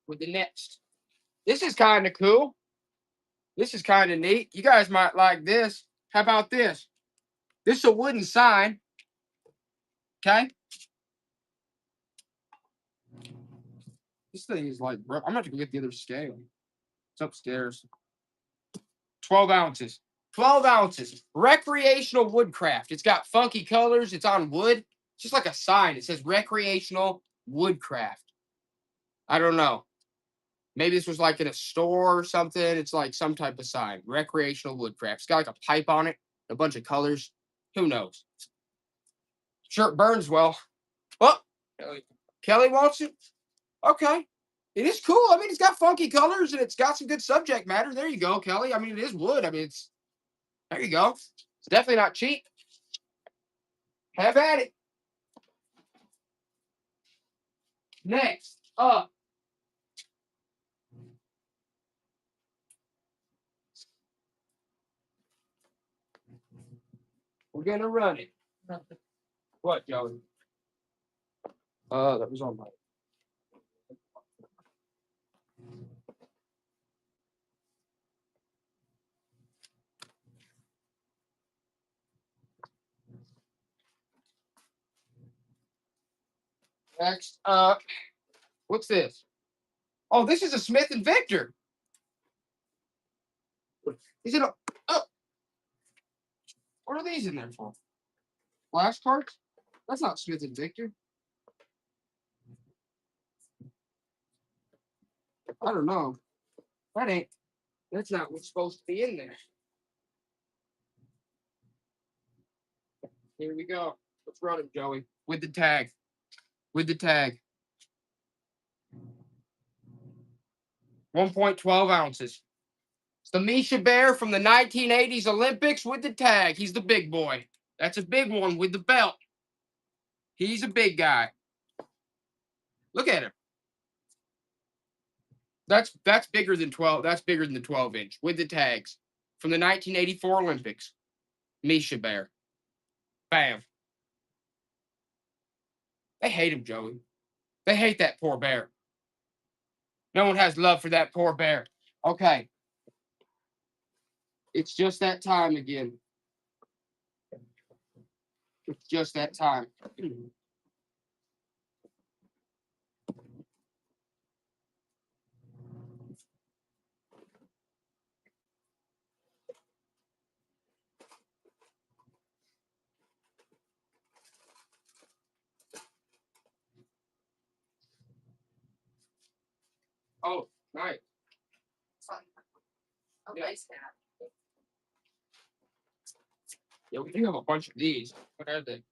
with the next. This is kind of cool. This is kind of neat. You guys might like this. How about this? This is a wooden sign. Okay. This thing is like, bro, I'm going to have to go get the other scale. It's upstairs. 12 ounces. 12 ounces. Recreational woodcraft. It's got funky colors. It's on wood. It's just like a sign. It says recreational woodcraft. I don't know. Maybe this was like in a store or something. It's like some type of sign. Recreational woodcraft. It's got like a pipe on it. A bunch of colors. Who knows? Sure, it burns well. Oh, Kelly wants it? Okay. It is cool. I mean, it's got funky colors and it's got some good subject matter. There you go, Kelly. I mean, it is wood. I mean, there you go. It's definitely not cheap. Have at it. Next up. We're gonna run it. What, Joey? That was on my. Next up, what's this? Oh, this is a Smith and Victor. Is it a? Oh, what are these in there for? Flashcards? That's not Smith and Victor. I don't know. That ain't. That's not what's supposed to be in there. Here we go. Let's run it, Joey. With the tag. With the tag. 1.12 ounces. It's the Misha Bear from the 1980s Olympics with the tag. He's the big boy. That's a big one with the belt. He's a big guy. Look at him. That's bigger than 12. That's bigger than the 12-inch with the tags from the 1984 Olympics. Misha Bear. Bam. They hate him, Joey. They hate that poor bear. No one has love for that poor bear. Okay. It's just that time again. It's just that time. Oh, nice. Oh, Yeah. nice hat. Yeah, we do have a bunch of these. What are they?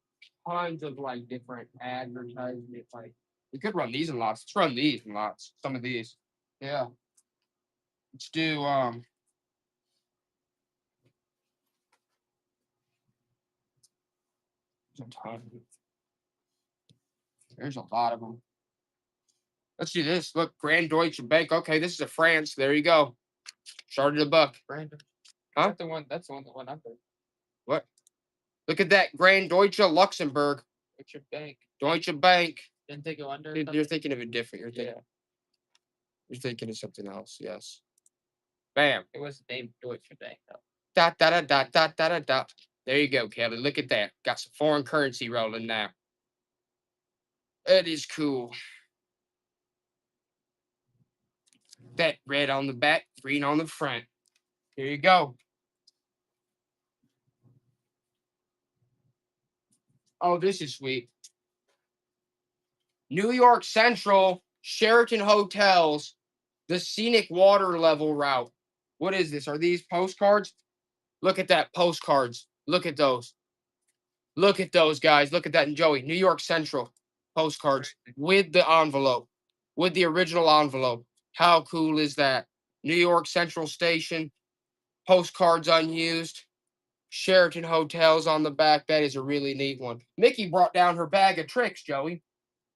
Tons of like different advertisements. Like we could run these in lots. Let's run these in lots. Some of these. Yeah. Let's do there's a ton. There's a lot of them. Let's do this. Look, Grand Deutsche Bank. Okay, this is a France. There you go. Started a buck. Brandon. Huh? That's the one. That's the one that went under. What? Look at that. Grand Deutsche Luxembourg. Deutsche Bank. Deutsche Bank. Didn't they go under? You're thinking of it different. You're thinking of something else. Yes. Bam. It was named Deutsche Bank though. Dot, dot, dot, dot, dot, dot, dot. There you go, Kelly. Look at that. Got some foreign currency rolling now. That is cool. That red on the back, green on the front. Here you go. Oh, this is sweet. New York Central, Sheraton Hotels, the scenic water level route. What is this? Are these postcards? Look at that, postcards. Look at those. Look at those, guys. Look at that. And Joey, New York Central postcards with the envelope, with the original envelope. How cool is that? New York Central Station, postcards unused, Sheraton Hotels on the back. That is a really neat one. Mickey brought down her bag of tricks, Joey.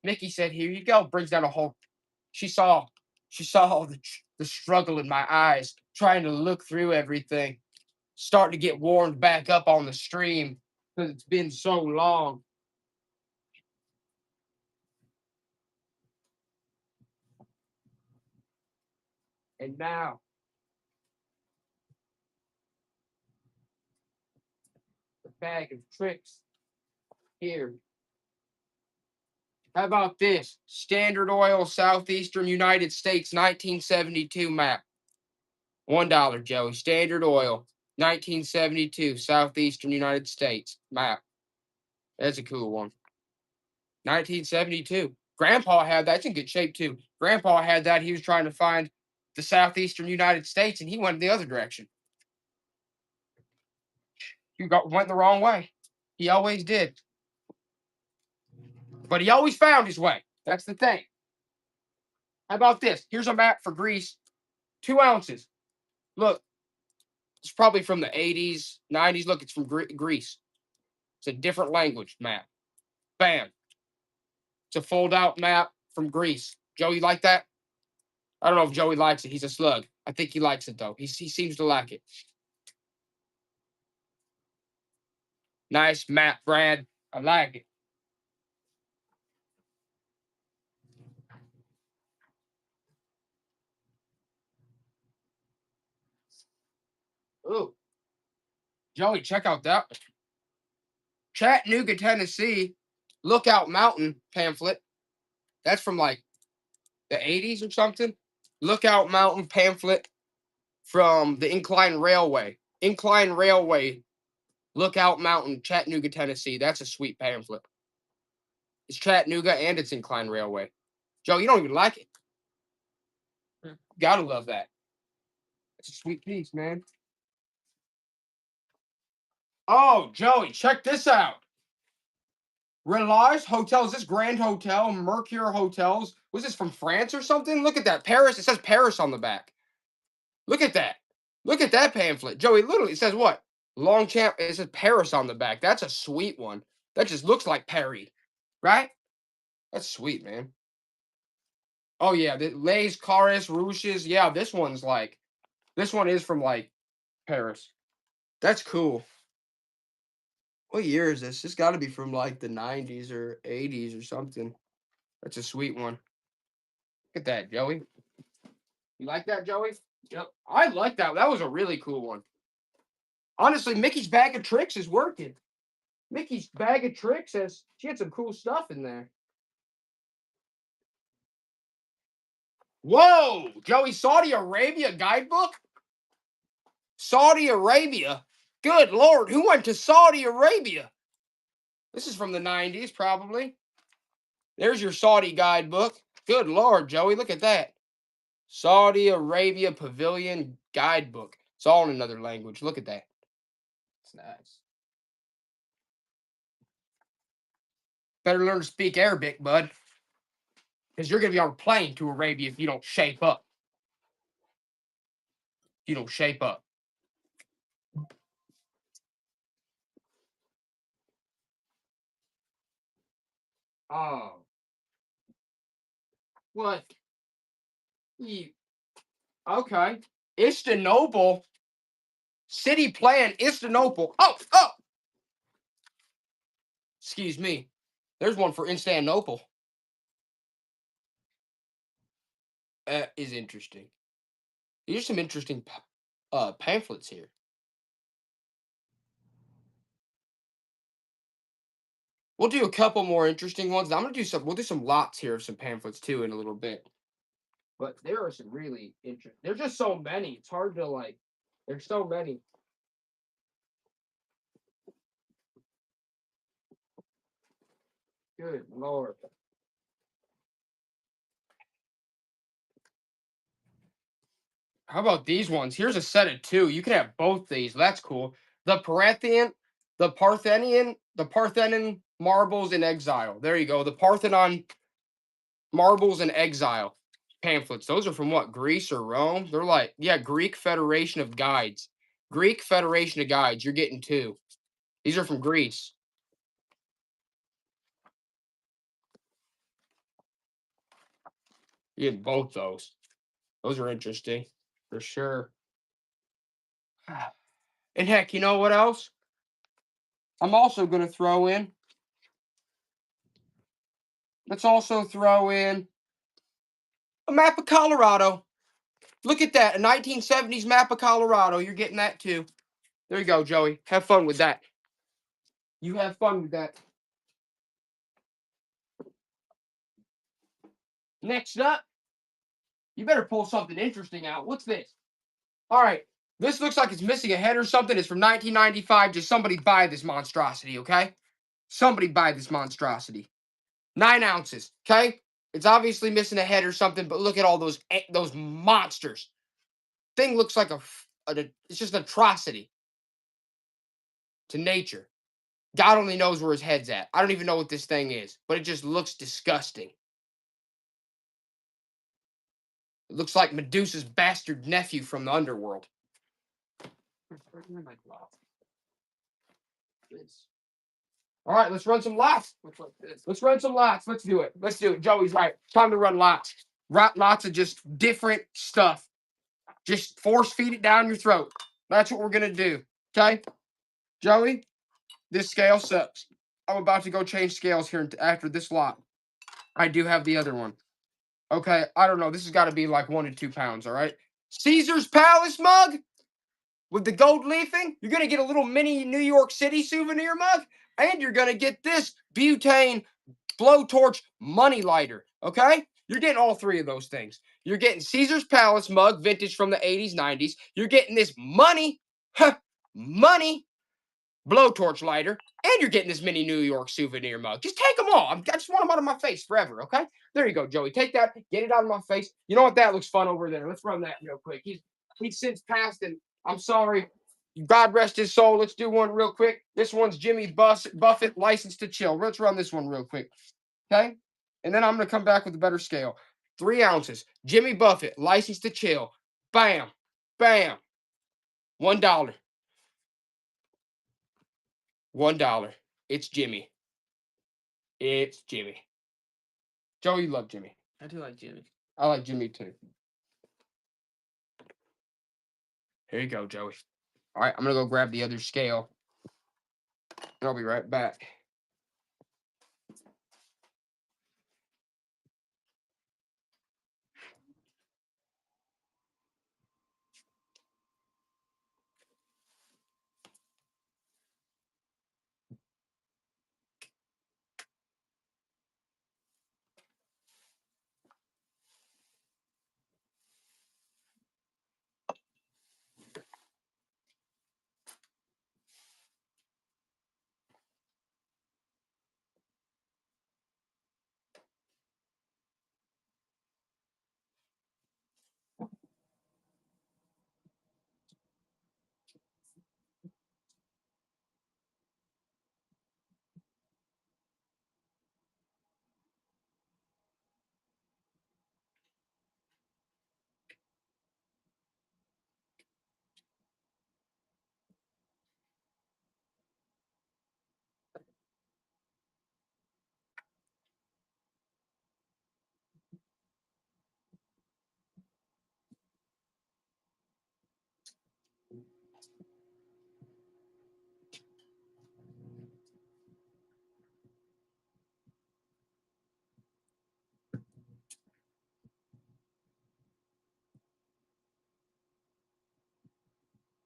Mickey said, "Here you go." Brings down a whole. She saw all the struggle in my eyes, trying to look through everything. Starting to get warmed back up on the stream because it's been so long. And now, the bag of tricks here. How about this? Standard Oil, Southeastern United States, 1972 map. $1, Joey. Standard Oil, 1972, Southeastern United States map. That's a cool one. 1972. Grandpa had that. It's in good shape, too. Grandpa had that. He was trying to find the Southeastern United States, and he went the other direction. He went the wrong way. He always did. But he always found his way. That's the thing. How about this? Here's a map for Greece. 2 ounces. Look. It's probably from the 80s, 90s. Look, it's from Greece. It's a different language map. Bam. It's a fold-out map from Greece. Joey, like that? I don't know if Joey likes it. He's a slug. I think he likes it, though. He seems to like it. Nice matte brand. I like it. Ooh. Joey, check out that. Chattanooga, Tennessee, Lookout Mountain pamphlet. That's from like the 80s or something. Lookout Mountain pamphlet from the Incline Railway. Incline Railway, Lookout Mountain, Chattanooga, Tennessee. That's a sweet pamphlet. It's Chattanooga and it's Incline Railway. Joe, you don't even like it. Gotta love that. It's a sweet piece, man. Oh, Joey, check this out. Relage Hotels, this Grand Hotel, Mercure Hotels. Was this from France or something? Look at that. Paris. It says Paris on the back. Look at that. Look at that pamphlet. Joey, literally, it says what? Longchamp. It says Paris on the back. That's a sweet one. That just looks like Paris, right? That's sweet, man. Oh, yeah. The Les Caris Rouges. Yeah, this one is from like Paris. That's cool. What year is this? This got to be from like the 90s or 80s or something. That's a sweet one. Look at that, Joey. You like that, Joey? Yep. I like that. That was a really cool one. Honestly, Mickey's Bag of Tricks is working. Mickey's Bag of Tricks she had some cool stuff in there. Whoa, Joey, Saudi Arabia guidebook? Saudi Arabia? Good Lord, who went to Saudi Arabia? This is from the 90s, probably. There's your Saudi guidebook. Good Lord, Joey, look at that. Saudi Arabia Pavilion Guidebook. It's all in another language. Look at that. It's nice. Better learn to speak Arabic, bud. Because you're going to be on a plane to Arabia if you don't shape up. You don't shape up. Oh. What? Okay. Istanbul. City plan, Istanbul. Oh. Excuse me. There's one for Istanbul. Is interesting. These are some interesting pamphlets here. We'll do a couple more interesting ones. I'm gonna do some. We'll do some lots here of some pamphlets too in a little bit. But there are some really interesting. There's just so many. It's hard to like. There's so many. Good Lord. How about these ones? Here's a set of two. You can have both these. That's cool. The Parthenian marbles in exile. There you go. The Parthenon marbles in exile pamphlets. Those are from what? Greece or Rome? They're like, yeah, Greek Federation of Guides. Greek Federation of Guides. You're getting two. These are from Greece. You get both those. Those are interesting. For sure. And heck, you know what else? I'm also going to throw in. Let's also throw in a map of Colorado. Look at that. A 1970s map of Colorado. You're getting that too. There you go, Joey. Have fun with that. You have fun with that. Next up, you better pull something interesting out. What's this? All right. This looks like it's missing a head or something. It's from 1995. Just somebody buy this monstrosity, okay? Somebody buy this monstrosity. 9 ounces, okay? It's obviously missing a head or something, but look at all those monsters. Thing looks like it's just an atrocity to nature. God only knows where his head's at. I don't even know what this thing is, but it just looks disgusting. It looks like Medusa's bastard nephew from the underworld. All right, let's run some lots. Let's run some lots. Let's do it. Let's do it. Joey's right. Time to run lots. Lots of just different stuff. Just force feed it down your throat. That's what we're going to do. Okay? Joey, This scale sucks. I'm about to go change scales here after this lot. I do have the other one. Okay, I don't know. This has got to be like 1 to 2 pounds, all right? Caesar's Palace mug with the gold leafing. You're going to get a little mini New York City souvenir mug, and you're going to get this butane blowtorch money lighter, okay? You're getting all three of those things. You're getting Caesar's Palace mug, vintage from the 80s, 90s. You're getting this money blowtorch lighter, and you're getting this mini New York souvenir mug. Just take them all. I just want them out of my face forever, okay? There you go, Joey. Take that, get it out of my face. You know what? That looks fun over there. Let's run that real quick. He's since passed, and I'm sorry. God rest his soul. Let's do one real quick. This one's Jimmy Buffett, License to Chill. Let's run this one real quick, okay? And then I'm going to come back with a better scale. 3 ounces. Jimmy Buffett, License to Chill. Bam. Bam. $1. $1. It's Jimmy. It's Jimmy. Joe, you love Jimmy. I do like Jimmy. I like Jimmy too. Here you go, Joey. All right, I'm going to go grab the other scale. And I'll be right back.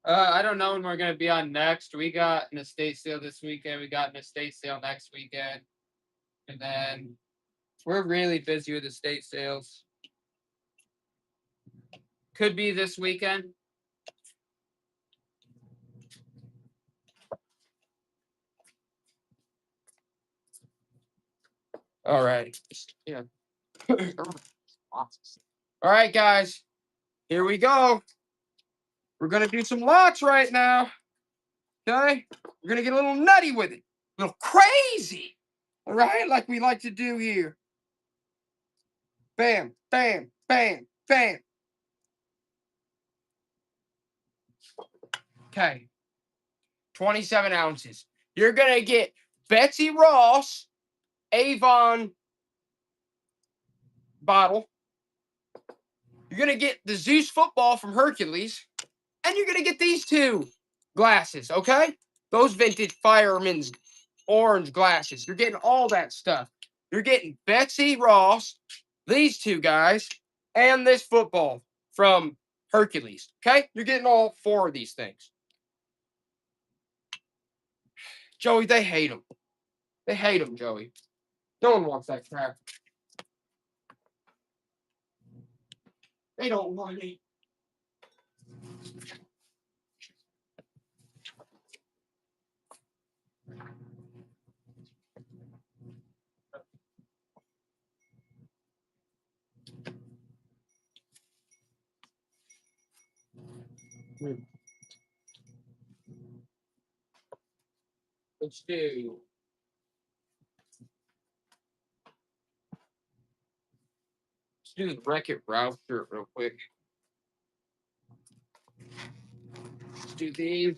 I don't know when we're gonna be on next. We got an estate sale this weekend. We got an estate sale next weekend, and then we're really busy with estate sales. Could be this weekend. All right. Yeah. All right, guys. Here we go. We're going to do some lots right now. Okay? We're going to get a little nutty with it. A little crazy. All right? Like we like to do here. Bam, bam, bam, bam. Okay. 27 ounces. You're going to get Betsy Ross Avon bottle. You're going to get the Zeus football from Hercules. And you're going to get these 2 glasses, okay? Those vintage Fireman's orange glasses. You're getting all that stuff. You're getting Betsy Ross, these 2 guys, and this football from Hercules, okay? You're getting all 4 of these things. Joey, they hate them. They hate them, Joey. No one wants that crap. They don't want it. Let's do. Let's do the Wreck-It Ralph shirt real quick. Let's do these.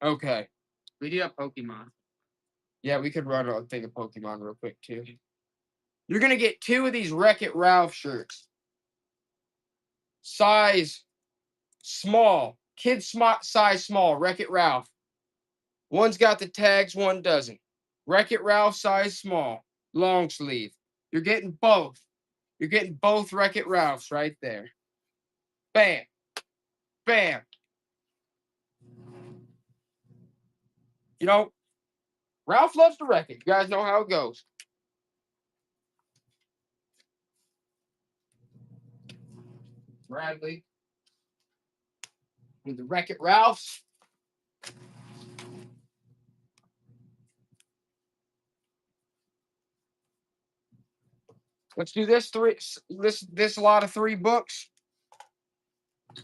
Okay. We do have Pokemon. Yeah, we could run a thing of Pokemon real quick too. You're gonna get 2 of these Wreck-It Ralph shirts. size small. Size small. Wreck-It Ralph. One's got the tags, one doesn't. Wreck-It Ralph size small. Long sleeve. You're getting both. You're getting both Wreck-It Ralphs right there. Bam. Bam. You know, Ralph loves to wreck it. You guys know how it goes. Bradley. With the Wreck-It Ralphs. Let's do this this lot of 3 books.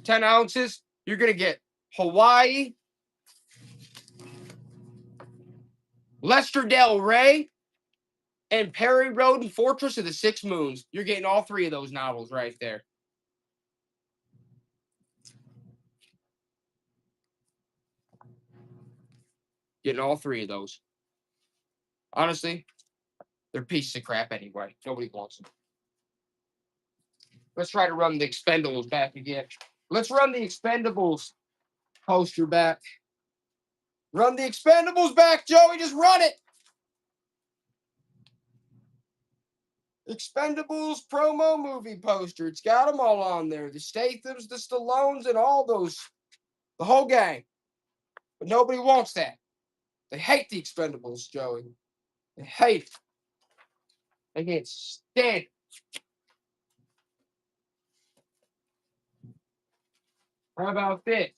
10 ounces. You're gonna get Hawaii, Lester Del Rey, and Perry Road and Fortress of the 6 Moons. You're getting all 3 of those novels right there. Getting all 3 of those. Honestly, they're pieces of crap anyway. Nobody wants them. Let's try to run the Expendables back again. Let's run the Expendables poster back. Run the Expendables back, Joey. Just run it. Expendables promo movie poster. It's got them all on there. The Stathams, the Stallones, and all those. The whole gang. But nobody wants that. They hate the Expendables, Joey. They hate it. They can't stand it. How about this?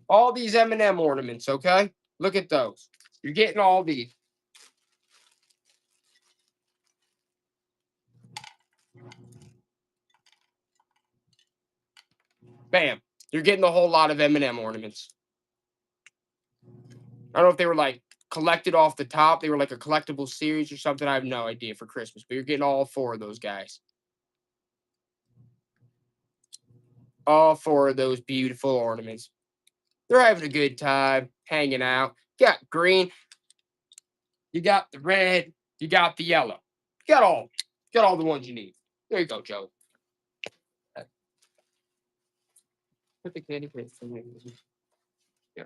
All these M&M ornaments, okay? Look at those. You're getting all these. Bam. You're getting a whole lot of M&M ornaments. I don't know if they were like collected off the top. They were like a collectible series or something. I have no idea for Christmas. But you're getting all 4 of those guys. All 4 of those beautiful ornaments. They're having a good time, hanging out. You got green. You got the red. You got the yellow. You got all the ones you need. There you go, Joe. Put the candy cane in there. Yeah.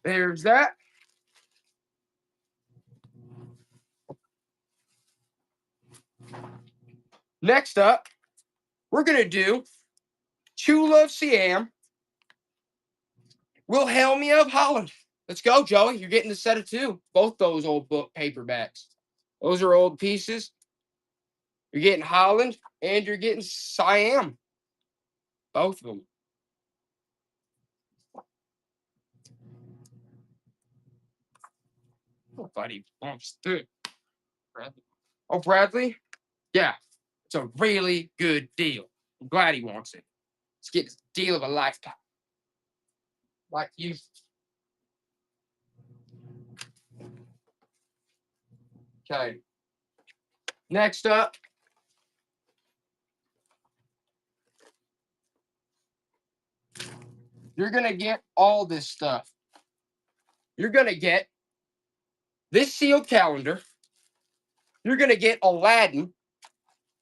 There's that. Next up, we're going to do Chula of Siam, Wilhelmia of Holland. Let's go, Joey. You're getting the set of 2. Both those old book paperbacks. Those are old pieces. You're getting Holland and you're getting Siam. Both of them. Nobody wants to. Bradley. Oh, Bradley? Yeah. It's a really good deal. I'm glad he wants it. Let's get this deal of a lifetime. Like you. Okay. Next up. You're going to get all this stuff. You're going to get this sealed calendar. You're going to get Aladdin.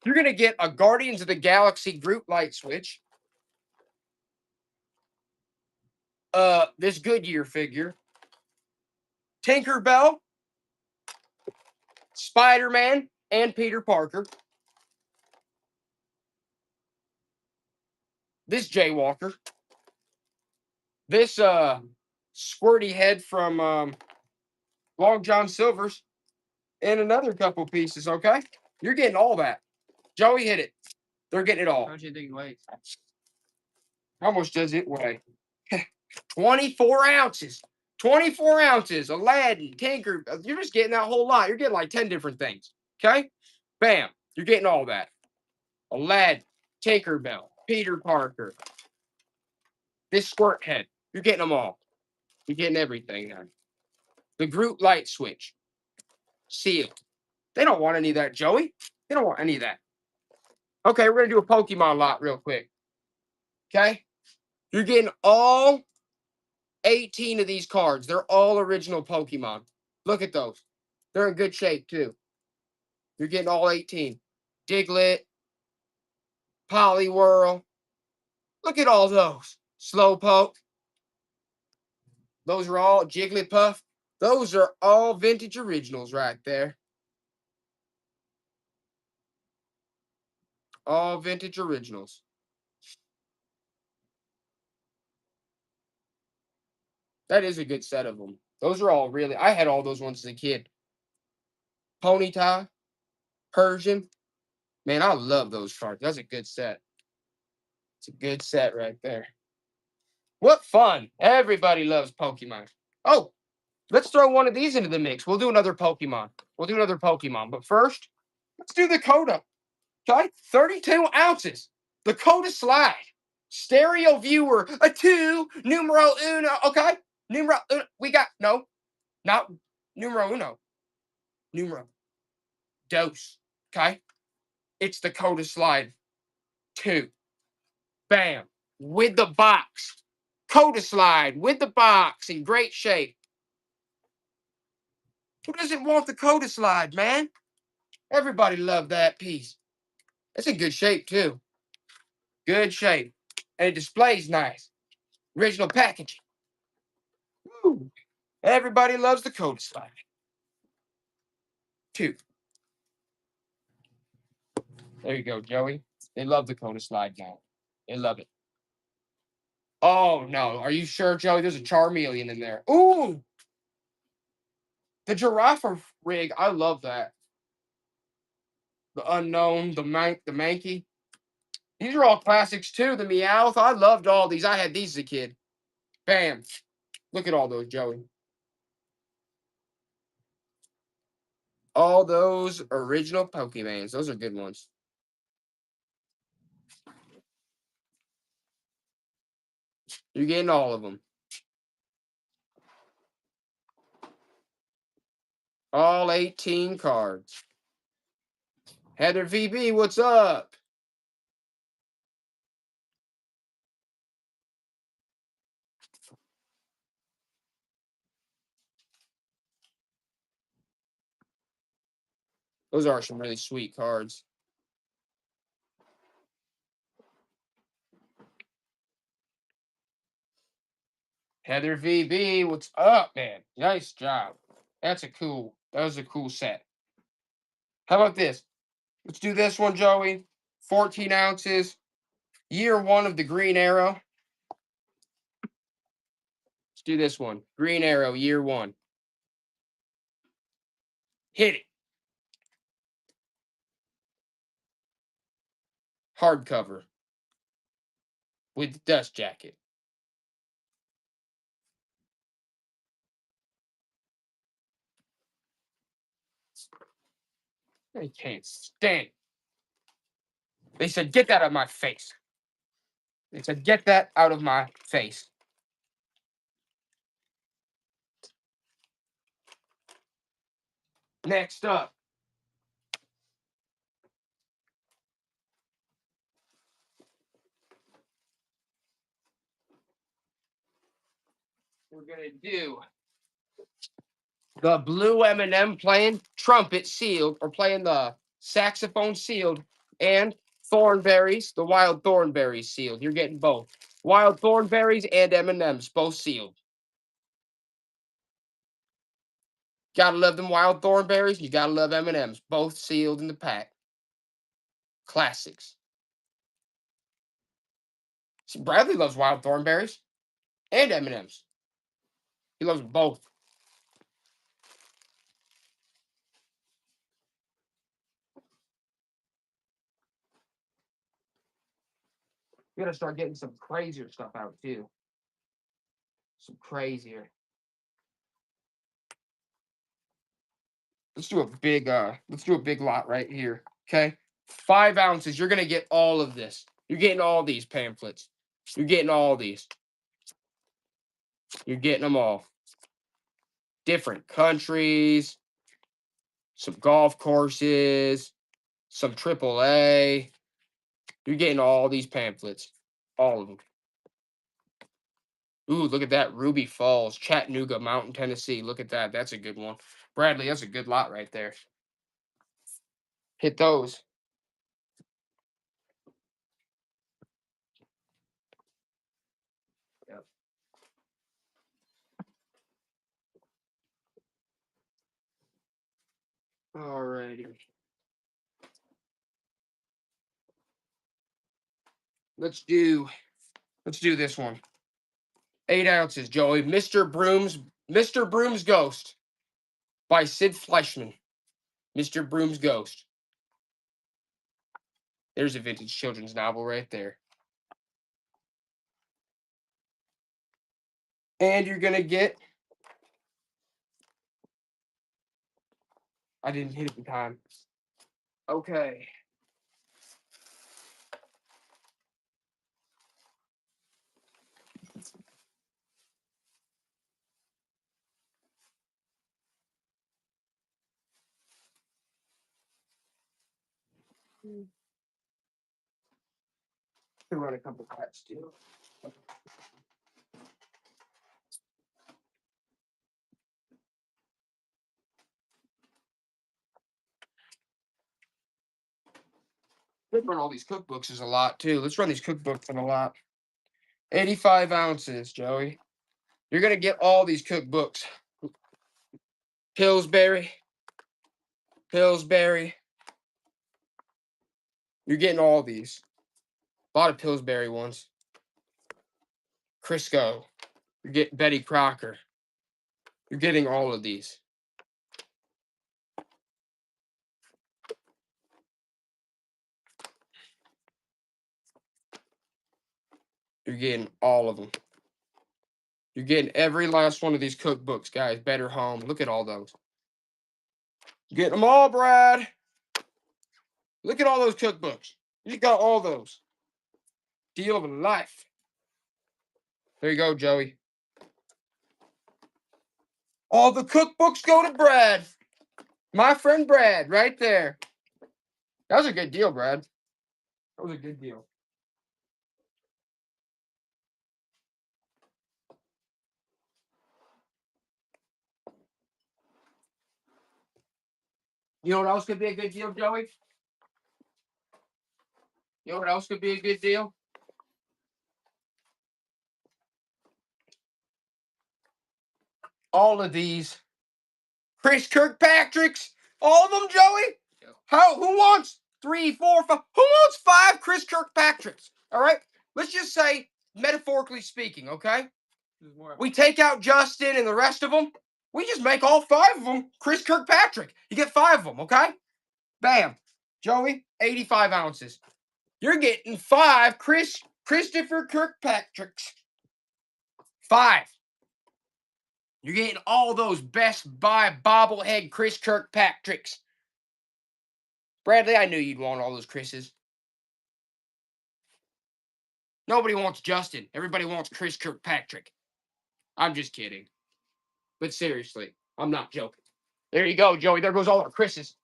You're going to get a Guardians of the Galaxy group light switch. This Goodyear figure. Tinkerbell. Spider-Man and Peter Parker. This Jaywalker. This squirty head from Long John Silver's. And another couple pieces, okay? You're getting all that. Joey hit it. They're getting it all. How much do you think it weighs? How much does it weigh? 24 ounces. 24 ounces. Aladdin, Tinker. You're just getting that whole lot. You're getting like 10 different things. Okay? Bam. You're getting all that. Aladdin, Tinkerbell, Peter Parker. This squirt head. You're getting them all. You're getting everything now. The Groot light switch. Sealed. They don't want any of that, Joey. They don't want any of that. Okay, we're going to do a Pokemon lot real quick. Okay? You're getting all 18 of these cards. They're all original Pokemon. Look at those. They're in good shape, too. You're getting all 18. Diglett, Poliwhirl. Look at all those. Slowpoke. Those are all Jigglypuff. Those are all vintage originals right there. All vintage originals. That is a good set of them. Those are all really. I had all those ones as a kid. Ponyta, Persian. Man, I love those cards. That's a good set. It's a good set right there. What fun. Everybody loves Pokemon. Oh, let's throw one of these into the mix. We'll do another Pokemon. But first, let's do the Coda. Okay? 32 ounces. The Coda Slide. Stereo viewer. A 2. Numero uno. Okay? Numero uno. We got, no. Not numero uno. Numero dos. Okay? It's the Coda Slide 2. Bam. With the box. Coda Slide with the box in great shape. Who doesn't want the Coda Slide, man? Everybody loved that piece. It's in good shape, too. Good shape. And it displays nice. Original packaging. Woo. Everybody loves the Coda Slide. 2. There you go, Joey. They love the Coda Slide now. They love it. Oh, no. Are you sure, Joey? There's a Charmeleon in there. Ooh! The Giraffe rig. I love that. The Unknown, the Mankey. These are all classics, too. The Meowth. I loved all these. I had these as a kid. Bam. Look at all those, Joey. All those original Pokemans. Those are good ones. You're getting all of them. All 18 cards. Heather VB, what's up? Those are some really sweet cards. Heather VB, what's up, man? Nice job. That was a cool set. How about this? Let's do this one, Joey. 14 ounces. Year 1 of the Green Arrow. Let's do this one. Green Arrow, year 1. Hit it. Hardcover. With the dust jacket. I can't stand it. They said, get that out of my face. They said, get that out of my face. Next up. We're going to do the blue M&M playing trumpet sealed, or playing the saxophone sealed, and Thornberries, the wild Thornberries sealed. You're getting both. Wild Thornberries and M&Ms, both sealed. Gotta love them wild Thornberries. You gotta love M&Ms, both sealed in the pack. Classics. See, Bradley loves wild Thornberries and M&Ms. He loves them both. We gotta start getting some crazier stuff out too. Some crazier. Let's do a big lot right here. Okay. 5 ounces. You're gonna get all of this. You're getting all these pamphlets. You're getting all these. You're getting them all. Different countries, some golf courses, some AAA. You're getting all these pamphlets. All of them. Ooh, look at that. Ruby Falls, Chattanooga, Mountain, Tennessee. Look at that. That's a good one. Bradley, that's a good lot right there. Hit those. Yep. Alrighty. Let's do this one. 8 ounces, Joey. Mr. Broom's Ghost by Sid Fleischman. Mr. Broom's Ghost. There's a vintage children's novel right there. And you're gonna get. I didn't hit it in time. Okay. Can run a couple packs too. Let's run all these cookbooks is a lot too. Let's run these cookbooks in a lot. 85 ounces, Joey. You're gonna get all these cookbooks. Pillsbury. You're getting all these. A lot of Pillsbury ones. Crisco. You're getting Betty Crocker. You're getting all of these. You're getting all of them. You're getting every last one of these cookbooks, guys. Better Home. Look at all those. You're getting them all, Brad. Look at all those cookbooks. You got all those. Deal of a life. There you go, Joey. All the cookbooks go to Brad. My friend Brad, right there. That was a good deal, Brad. That was a good deal. You know what else could be a good deal, Joey? You know what else could be a good deal? All of these. Chris Kirkpatrick's. All of them, Joey? Who wants 3, 4, 5? Who wants 5 Chris Kirkpatrick's? All right? Let's just say, metaphorically speaking, okay? We take out Justin and the rest of them. We just make all 5 of them Chris Kirkpatrick. You get 5 of them, okay? Bam. Joey, 85 ounces. You're getting 5 Christopher Kirkpatricks. 5. You're getting all those Best Buy bobblehead Chris Kirkpatricks. Bradley, I knew you'd want all those Chris's. Nobody wants Justin. Everybody wants Chris Kirkpatrick. I'm just kidding. But seriously, I'm not joking. There you go, Joey. There goes all our Chris's.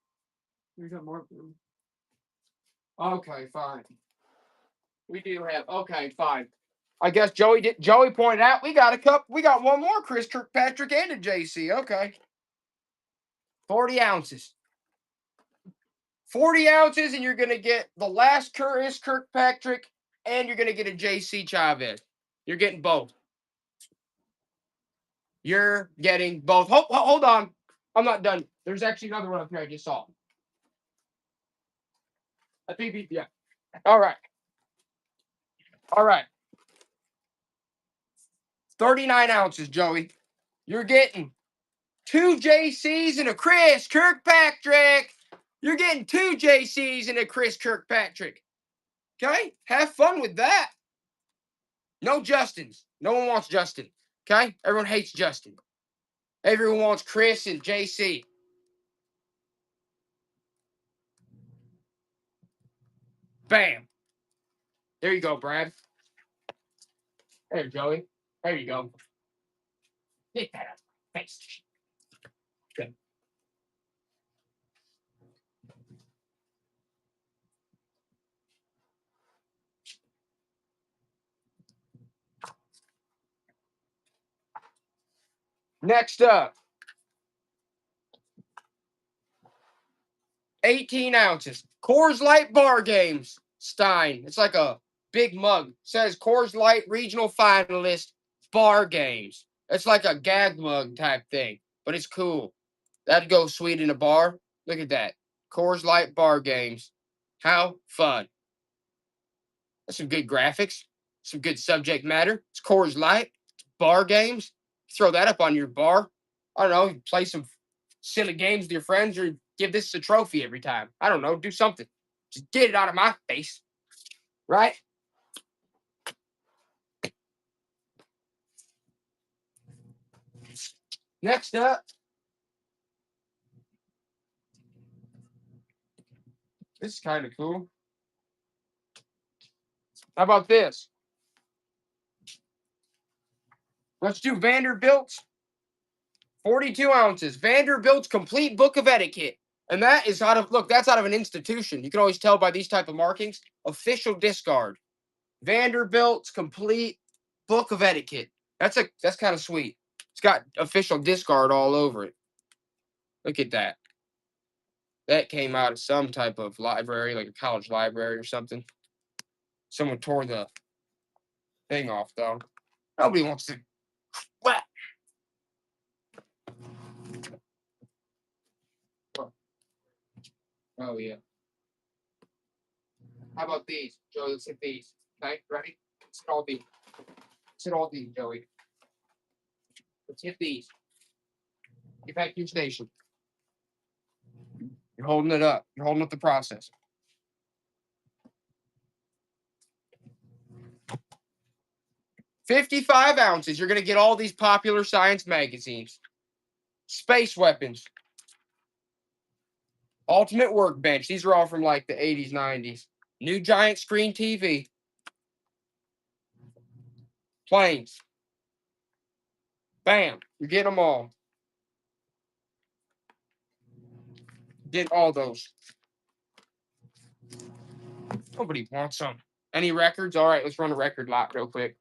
We got more. Okay, fine. We do have. Okay, fine. I guess Joey pointed out we got a cup. We got one more Chris Kirkpatrick and a JC. Okay. 40 ounces. 40 ounces, and you're going to get the last Chris Kirkpatrick, and you're going to get a JC Chavez. You're getting both. You're getting both. Hold on. I'm not done. There's actually another one up here I just saw. I think, yeah. All right. 39 ounces, Joey. You're getting 2 JCs and a Chris Kirkpatrick. You're getting 2 JCs and a Chris Kirkpatrick. Okay? Have fun with that. No Justins. No one wants Justin. Okay? Everyone hates Justin. Everyone wants Chris and JC. Bam. There you go, Brad. There, Joey. There you go. Get that out of my face. Good. Next up. 18 ounces. Coors Light Bar Games. Stein. It's like a big mug. Says Coors Light Regional Finalist Bar Games. It's like a gag mug type thing, but it's cool. That'd go sweet in a bar. Look at that. Coors Light Bar Games. How fun. That's some good graphics. Some good subject matter. It's Coors Light. Bar games. Throw that up on your bar. I don't know. Play some silly games with your friends or give this a trophy every time. I don't know. Do something. Just get it out of my face. Right? Next up. This is kind of cool. How about this? Let's do Vanderbilt's 42 ounces. Vanderbilt's Complete Book of Etiquette. And that is out of, look, that's out of an institution. You can always tell by these type of markings. Official discard. Vanderbilt's Complete Book of Etiquette. That's kind of sweet. It's got official discard all over it. Look at that. That came out of some type of library, like a college library or something. Someone tore the thing off, though. Nobody wants to. What? Oh, yeah. How about these? Joey, let's hit these. Okay, ready? Let's hit all these. Let's hit all these, Joey. Let's hit these. Get back to your station. You're holding it up. You're holding up the process. $55 ounces. You're going to get all these popular science magazines. Space weapons. Ultimate Workbench. These are all from like the 80s, 90s. New giant screen TV. Planes. Bam. You're getting them all. Get all those. Nobody wants them. Any records? All right, let's run a record lot real quick.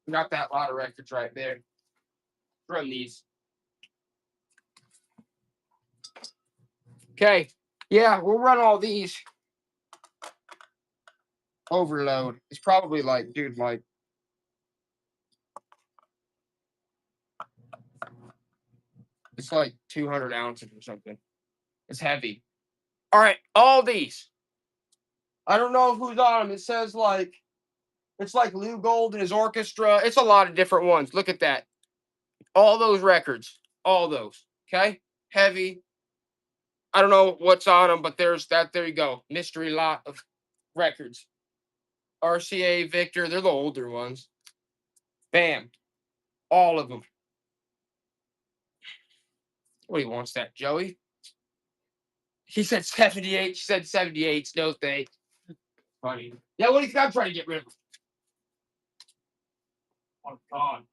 We got that lot of records right there. Run these. Okay. Yeah, we'll run all these. Overload. It's probably like, dude, like. It's like 200 ounces or something. It's heavy. All right, all these. I don't know who's on them. It says like, it's like Lou Gold and his orchestra. It's a lot of different ones. Look at that. All those records. All those. Okay? Heavy. I don't know what's on them, but there's that. There you go. Mystery lot of records. RCA, Victor. They're the older ones. Bam. All of them. What do you wants that, Joey? He said 78. She said 78. No thanks. Funny. Yeah, what he's got trying to get rid of them. Oh, God.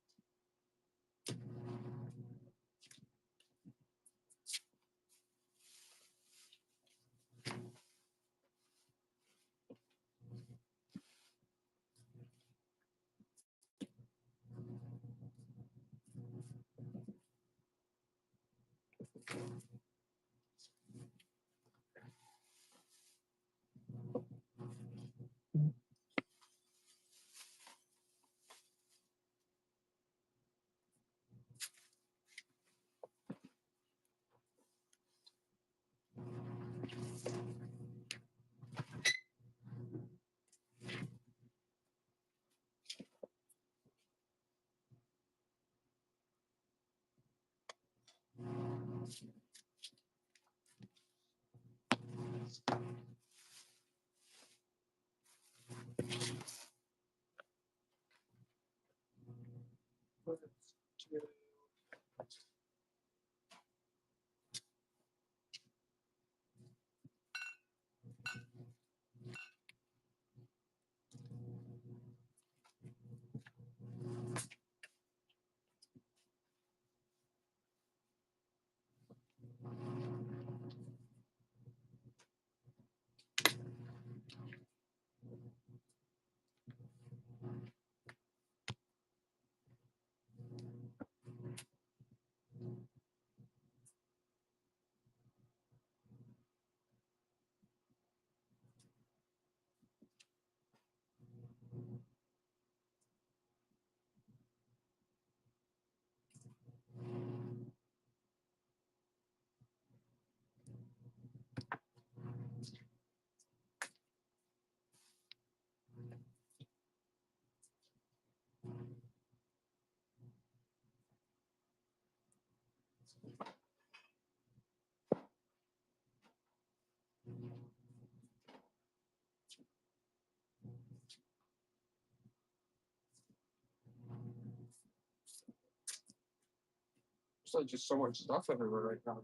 There's like just so much stuff everywhere right now.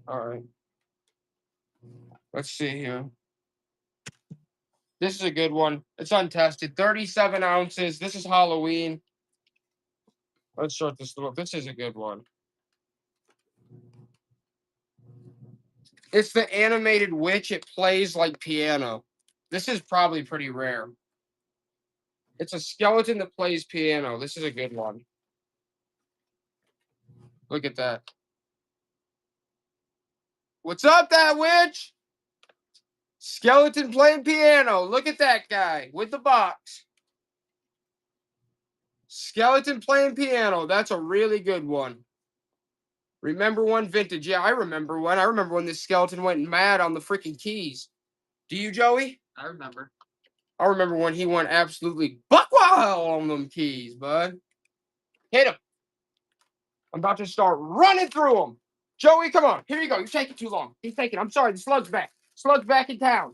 All right. Let's see here. This is a good one. It's untested. 37 ounces. This is Halloween. Let's start this little. This is a good one. It's the animated witch. It plays like piano. This is probably pretty rare. It's a skeleton that plays piano. This is a good one. Look at that. What's up, that witch? Skeleton playing piano. Look at that guy with the box. Skeleton playing piano. That's a really good one. Remember one vintage? Yeah, I remember one. I remember when this skeleton went mad on the freaking keys. Do you, Joey? I remember. I remember when he went absolutely buck wild on them keys, bud. Hit him. I'm about to start running through them. Joey, come on. Here you go. You're taking too long. He's taking. I'm sorry. The slug's back. Slug's back in town.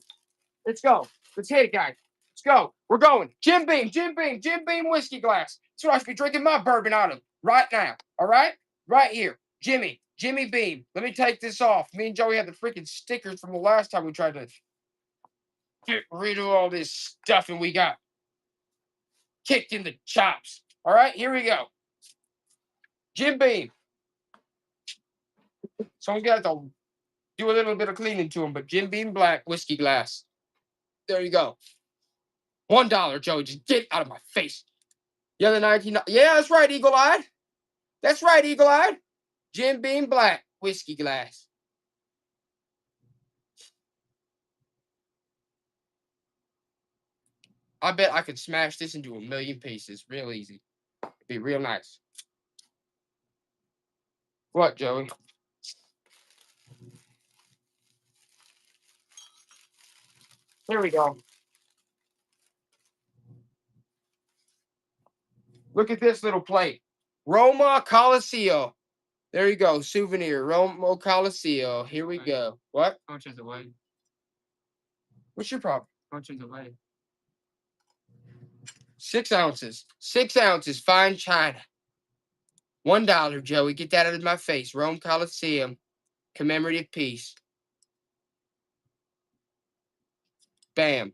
Let's go. Let's hit it, guys. Let's go. We're going. Jim Beam, Jim Beam, Jim Beam whiskey glass. That's what I should be drinking my bourbon out of right now. All right? Right here. Jimmy Beam. Let me take this off. Me and Joey had the freaking stickers from the last time we tried to get rid of all this stuff, and we got kicked in the chops. All right? Here we go. Jim Beam. Someone's got to do a little bit of cleaning to him, but Jim Beam Black whiskey glass. There you go. $1, Joey. Just get out of my face. Yeah, the 19. Yeah, that's right, Eagle Eyed. That's right, Eagle Eyed. Jim Beam Black whiskey glass. I bet I could smash this into a million pieces real easy. It'd be real nice. What, Joey? Here we go. Look at this little plate. Roma Coliseum. There you go. Souvenir. Roma Coliseum. Here we go. What? How much is it weigh? What's your problem? How much is it weigh? 6 ounces. 6 ounces. Fine china. $1, Joey. Get that out of my face. Rome Coliseum. Commemorative piece. Bam.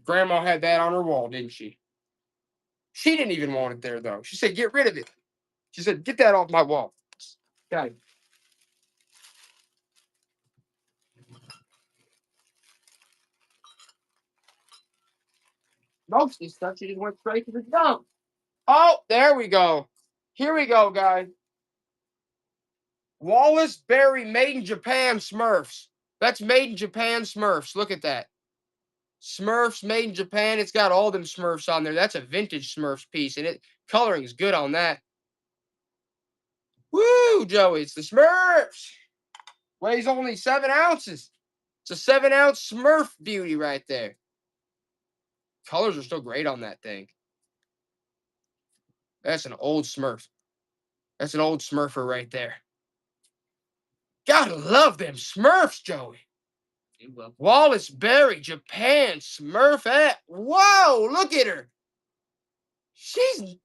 Grandma had that on her wall, didn't she? She didn't even want it there, though. She said, get rid of it. She said, get that off my wall. Okay. Most of this stuff, she just went straight to the dump. Oh, there we go. Here we go, guys. Wallace Berry Made in Japan Smurfs. That's Made in Japan Smurfs. Look at that. Smurfs Made in Japan. It's got all them Smurfs on there. That's a vintage Smurfs piece, and coloring is good on that. Woo, Joey, it's the Smurfs. Weighs only 7 ounces. It's a 7-ounce Smurf beauty right there. Colors are still great on that thing. That's an old Smurf. That's an old Smurfer right there. Gotta love them Smurfs, Joey. Wallace Berry, Japan, Smurfette. Whoa, look at her. She's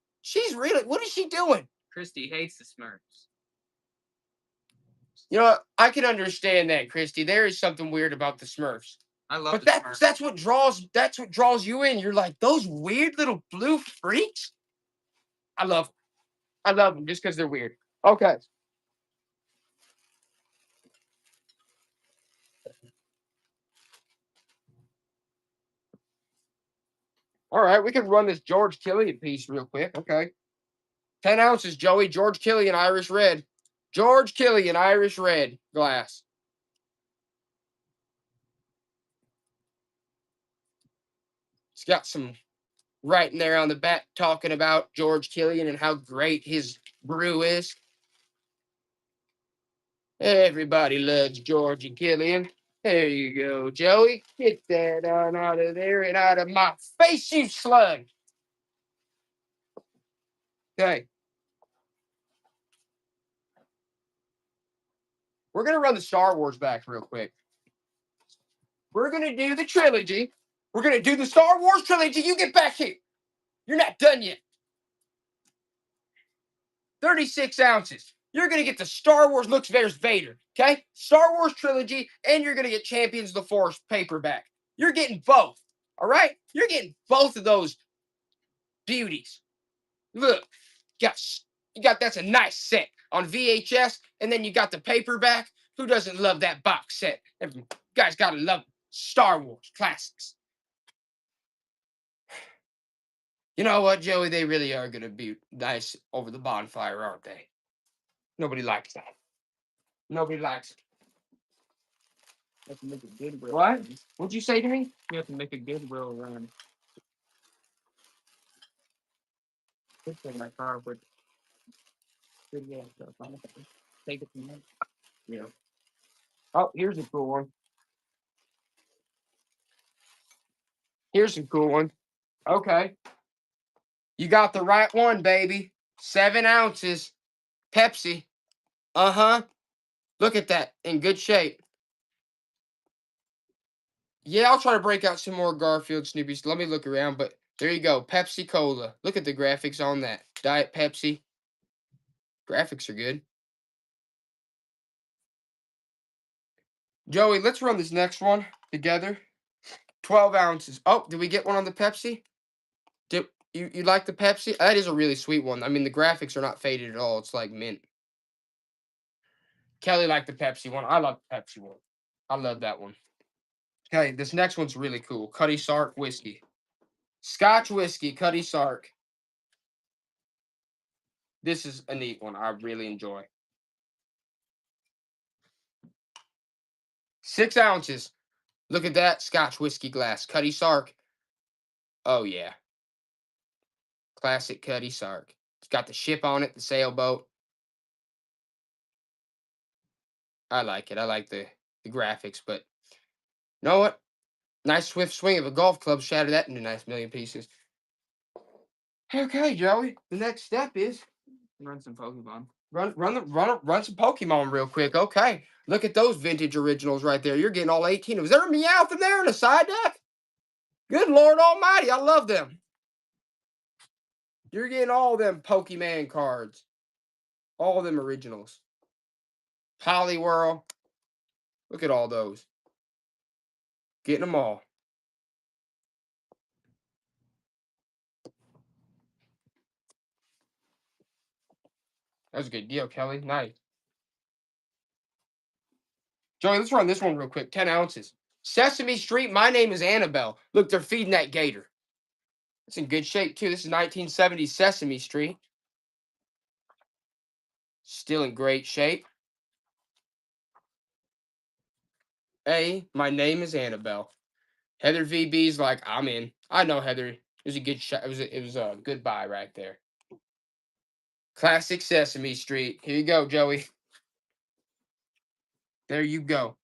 really, what is she doing? Christy hates the Smurfs. You know, I can understand that, Christy. There is something weird about the Smurfs. I love But the Smurfs. that's what draws you in. You're like, those weird little blue freaks. I love them just because they're weird. Okay. All right, we can run this George Killian piece real quick. Okay. 10 ounces, Joey. George Killian, Irish Red. George Killian, Irish Red glass. It's got some writing there on the back talking about George Killian and how great his brew is. Everybody loves George Killian. There you go, Joey. Get that on out of there and out of my face, you slug. Okay. We're going to run the Star Wars back real quick. We're going to do the trilogy. We're going to do the Star Wars trilogy. You get back here. You're not done yet. 36 ounces. You're going to get the Star Wars Looks There's Vader. Okay? Star Wars trilogy, and you're going to get Champions of the Force paperback. You're getting both. All right? You're getting both of those beauties. Look, you got that's a nice set on VHS, and then you got the paperback. Who doesn't love that box set? Every guy's got to love Star Wars classics. You know what, Joey? They really are going to be nice over the bonfire, aren't they? Nobody likes that. Nobody likes it. You have to make a Goodwill. What? What'd you say to me? You have to make a Goodwill run. Just in my car with Goodwill stuff on it. Take it from there. Yeah. Oh, here's a cool one. Here's a cool one. Okay. You got the right one, baby. 7 ounces. Pepsi. Uh-huh. Look at that. In good shape. Yeah, I'll try to break out some more Garfield Snoopy's. Let me look around, but there you go. Pepsi Cola. Look at the graphics on that. Diet Pepsi. Graphics are good. Joey, let's run this next one together. 12 ounces. Oh, did we get one on the Pepsi? Did you like the Pepsi? That is a really sweet one. I mean, the graphics are not faded at all. It's like mint. Kelly liked the Pepsi one. I love the Pepsi one. I love that one. Okay, this next one's really cool. Cutty Sark whiskey. Scotch whiskey, Cutty Sark. This is a neat one. I really enjoy. 6 ounces. Look at that Scotch whiskey glass. Cutty Sark. Oh, yeah. Classic Cutty Sark. It's got the ship on it, the sailboat. I like it. I like the graphics, but you know what? Nice swift swing of a golf club shattered that into nice million pieces. Okay, Joey. The next step is Run some Pokemon. run some Pokemon real quick. Okay. Look at those vintage originals right there. You're getting all 18. Was there a Meowth in there in a side deck? Good Lord Almighty. I love them. You're getting all them Pokemon cards. All them originals. Poliwhirl. Look at all those. Getting them all. That was a good deal, Kelly. Nice. Joey, let's run this one real quick. 10 ounces. Sesame Street, My Name is Annabelle. Look, they're feeding that gator. It's in good shape, too. This is 1970 Sesame Street. Still in great shape. Hey, my name is Annabelle. Heather VB's like, I'm in. I know Heather. It was a good shot. It was a good buy right there. Classic Sesame Street. Here you go, Joey. There you go.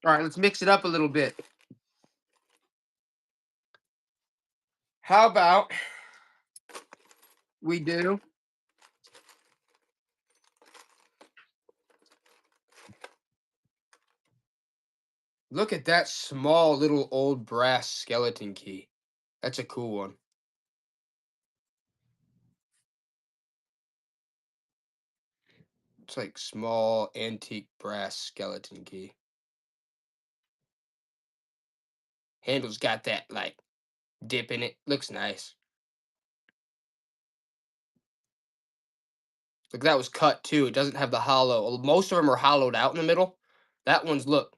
All right, let's mix it up a little bit. How about we do look at that small little old brass skeleton key. That's a cool one. It's like small antique brass skeleton key. Handle's got that like dip in it. Looks nice. Look, that was cut too. It doesn't have the hollow. Most of them are hollowed out in the middle. That one's look.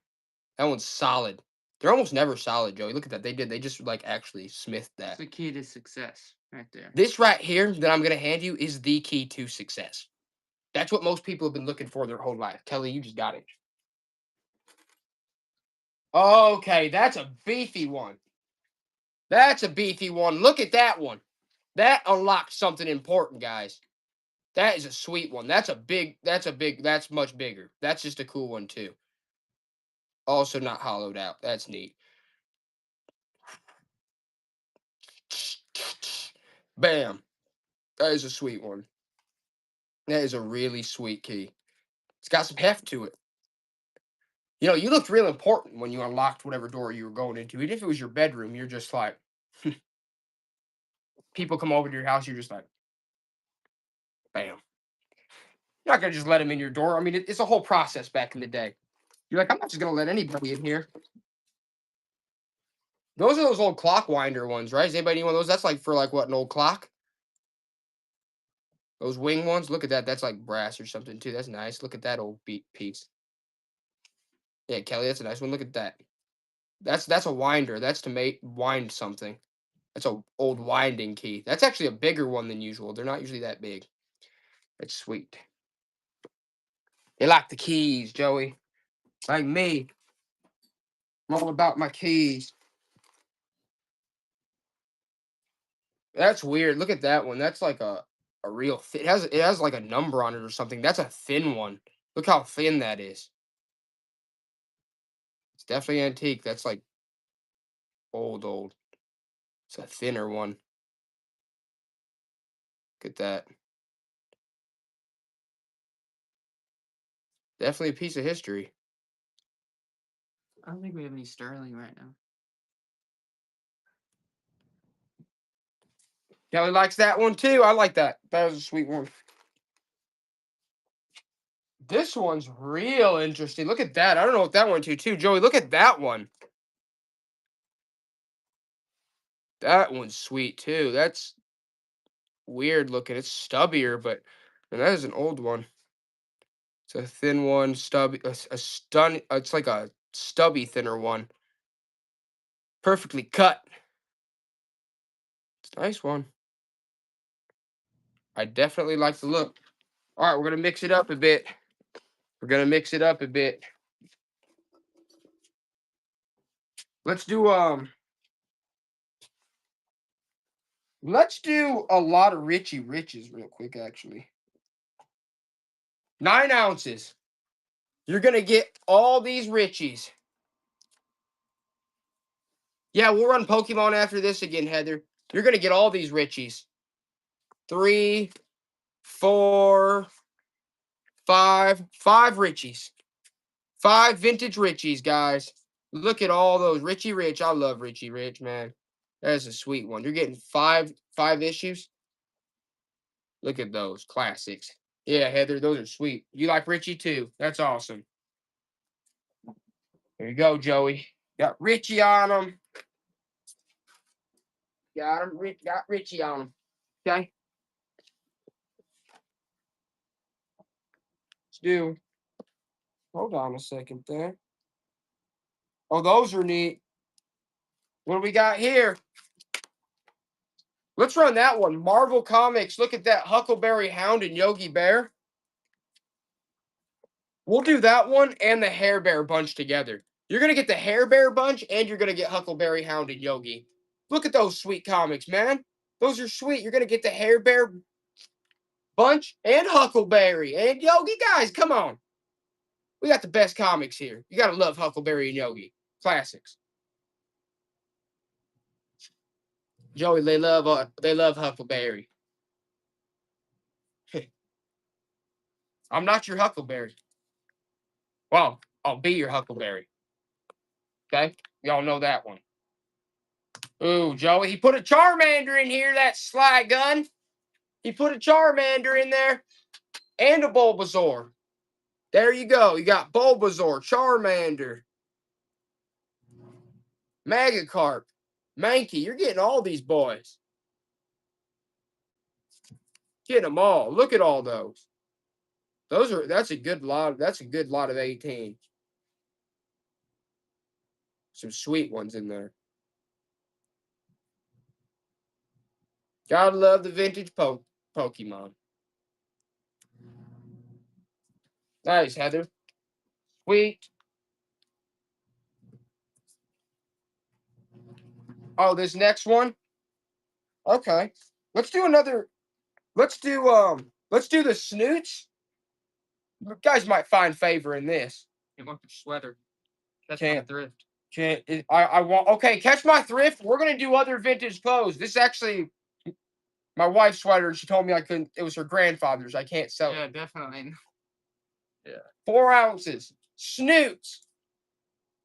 That one's solid. They're almost never solid, Joey. Look at that. They just like actually smithed that. That's the key to success right there. This right here that I'm gonna hand you is the key to success. That's what most people have been looking for their whole life. Kelly, you just got it. Okay, that's a beefy one. That's a beefy one. Look at that one. That unlocked something important, guys. That is a sweet one. That's much bigger. That's just a cool one, too. Also not hollowed out. That's neat. Bam. That is a sweet one. That is a really sweet key. It's got some heft to it. You know, you looked real important when you unlocked whatever door you were going into. Even if it was your bedroom, you're just like, people come over to your house, you're just like, bam. You're not going to just let them in your door. I mean, it's a whole process back in the day. You're like, I'm not just going to let anybody in here. Those are those old clock winder ones, right? Does anybody need one of those? That's like for like what, an old clock? Those wing ones. Look at that. That's like brass or something too. That's nice. Look at that old piece. Yeah, Kelly, that's a nice one. Look at that. That's a winder. That's to wind something. That's a old winding key. That's actually a bigger one than usual. They're not usually that big. It's sweet. They like the keys, Joey. Like me. I'm all about my keys. That's weird. Look at that one. That's like a real it has like a number on it or something. That's a thin one. Look how thin that is. It's definitely antique. That's like old. It's a thinner one. Look at that. Definitely a piece of history. I don't think we have any sterling right now. Kelly likes that one too. I like that. That was a sweet one. This one's real interesting. Look at that. I don't know what that one too. Joey, look at that one. That one's sweet too. That's weird looking. It's stubbier, but and that is an old one. It's a thin one, stubby, a stun. It's like a stubby, thinner one. Perfectly cut. It's a nice one. I definitely like the look. All right, we're gonna mix it up a bit. Let's do Let's do a lot of Richie Riches real quick. Actually, 9 ounces. You're gonna get all these Richies. Yeah, we'll run Pokemon after this again, Heather. You're gonna get all these Richies. 3, 4, 5 Richies. 5 vintage Richies, guys. Look at all those. Richie Rich. I love Richie Rich, man. That is a sweet one. You're getting five issues. Look at those classics. Yeah, Heather, those are sweet. You like Richie too. That's awesome. There you go, Joey. Got Richie on them. Got him. Got Richie on them. Okay. Let's do. Hold on a second there. Oh, those are neat. What do we got here? Let's run that one. Marvel Comics. Look at that Huckleberry Hound and Yogi Bear. We'll do that one and the Hair Bear bunch together. You're going to get the Hair Bear bunch and you're going to get Huckleberry Hound and Yogi. Look at those sweet comics, man. Those are sweet. You're going to get the Hair Bear bunch and Huckleberry and Yogi. Guys, come on. We got the best comics here. You got to love Huckleberry and Yogi. Classics. Joey, they love Huckleberry. I'm not your Huckleberry. Well, I'll be your Huckleberry. Okay? Y'all know that one. Ooh, Joey, he put a Charmander in here, that sly gun. He put a Charmander in there and a Bulbasaur. There you go. You got Bulbasaur, Charmander, Magikarp, Mankey. You're getting all these boys. Getting them all. Look at all those. That's a good lot. That's a good lot of 18. Some sweet ones in there. Gotta love the vintage Pokemon. Nice, Heather. Sweet. Oh, this next one? Okay. Let's do another. Let's do the snoots. You guys might find favor in this. You want the sweater? That's Can't. thrift. I want okay, catch my thrift. We're gonna do other vintage clothes. This is actually my wife's sweater. She told me I couldn't, it was her grandfather's. I can't sell Yeah, it. definitely. 4 ounces. Snoots.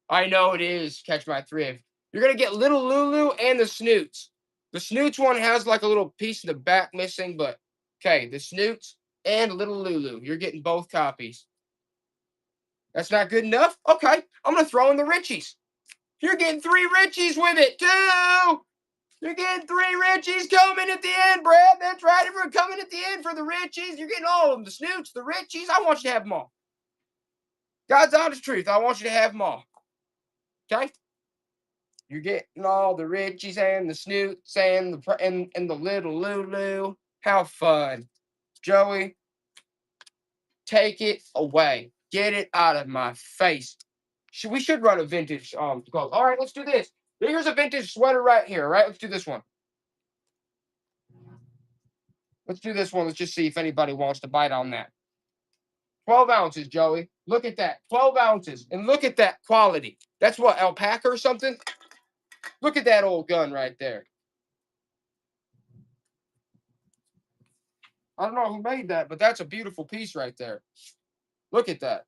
I know it is. Catch my thrift. You're gonna get Little Lulu and the snoots. The snoots one has like a little piece in the back missing, but okay, the snoots and Little Lulu. You're getting both copies. That's not good enough? Okay, I'm gonna throw in the Richies. You're getting 3 Richies with it too. You're getting 3 Richies coming at the end, Brad. That's right. If we're coming at the end for the Richies, you're getting all of them. The snoots, the Richies. I want you to have them all. God's honest truth. I want you to have them all. Okay? You're getting all the Richies and the snoots and the Little Lulu. How fun. Joey, take it away. Get it out of my face. We should run a vintage clothes. All right, let's do this. Here's a vintage sweater right here. All right, let's do this one. Let's do this one. Let's just see if anybody wants to bite on that. 12 ounces, Joey. Look at that. 12 ounces. And look at that quality. That's what, alpaca or something? Look at that old gun right there. I don't know who made that, but that's a beautiful piece right there. Look at that.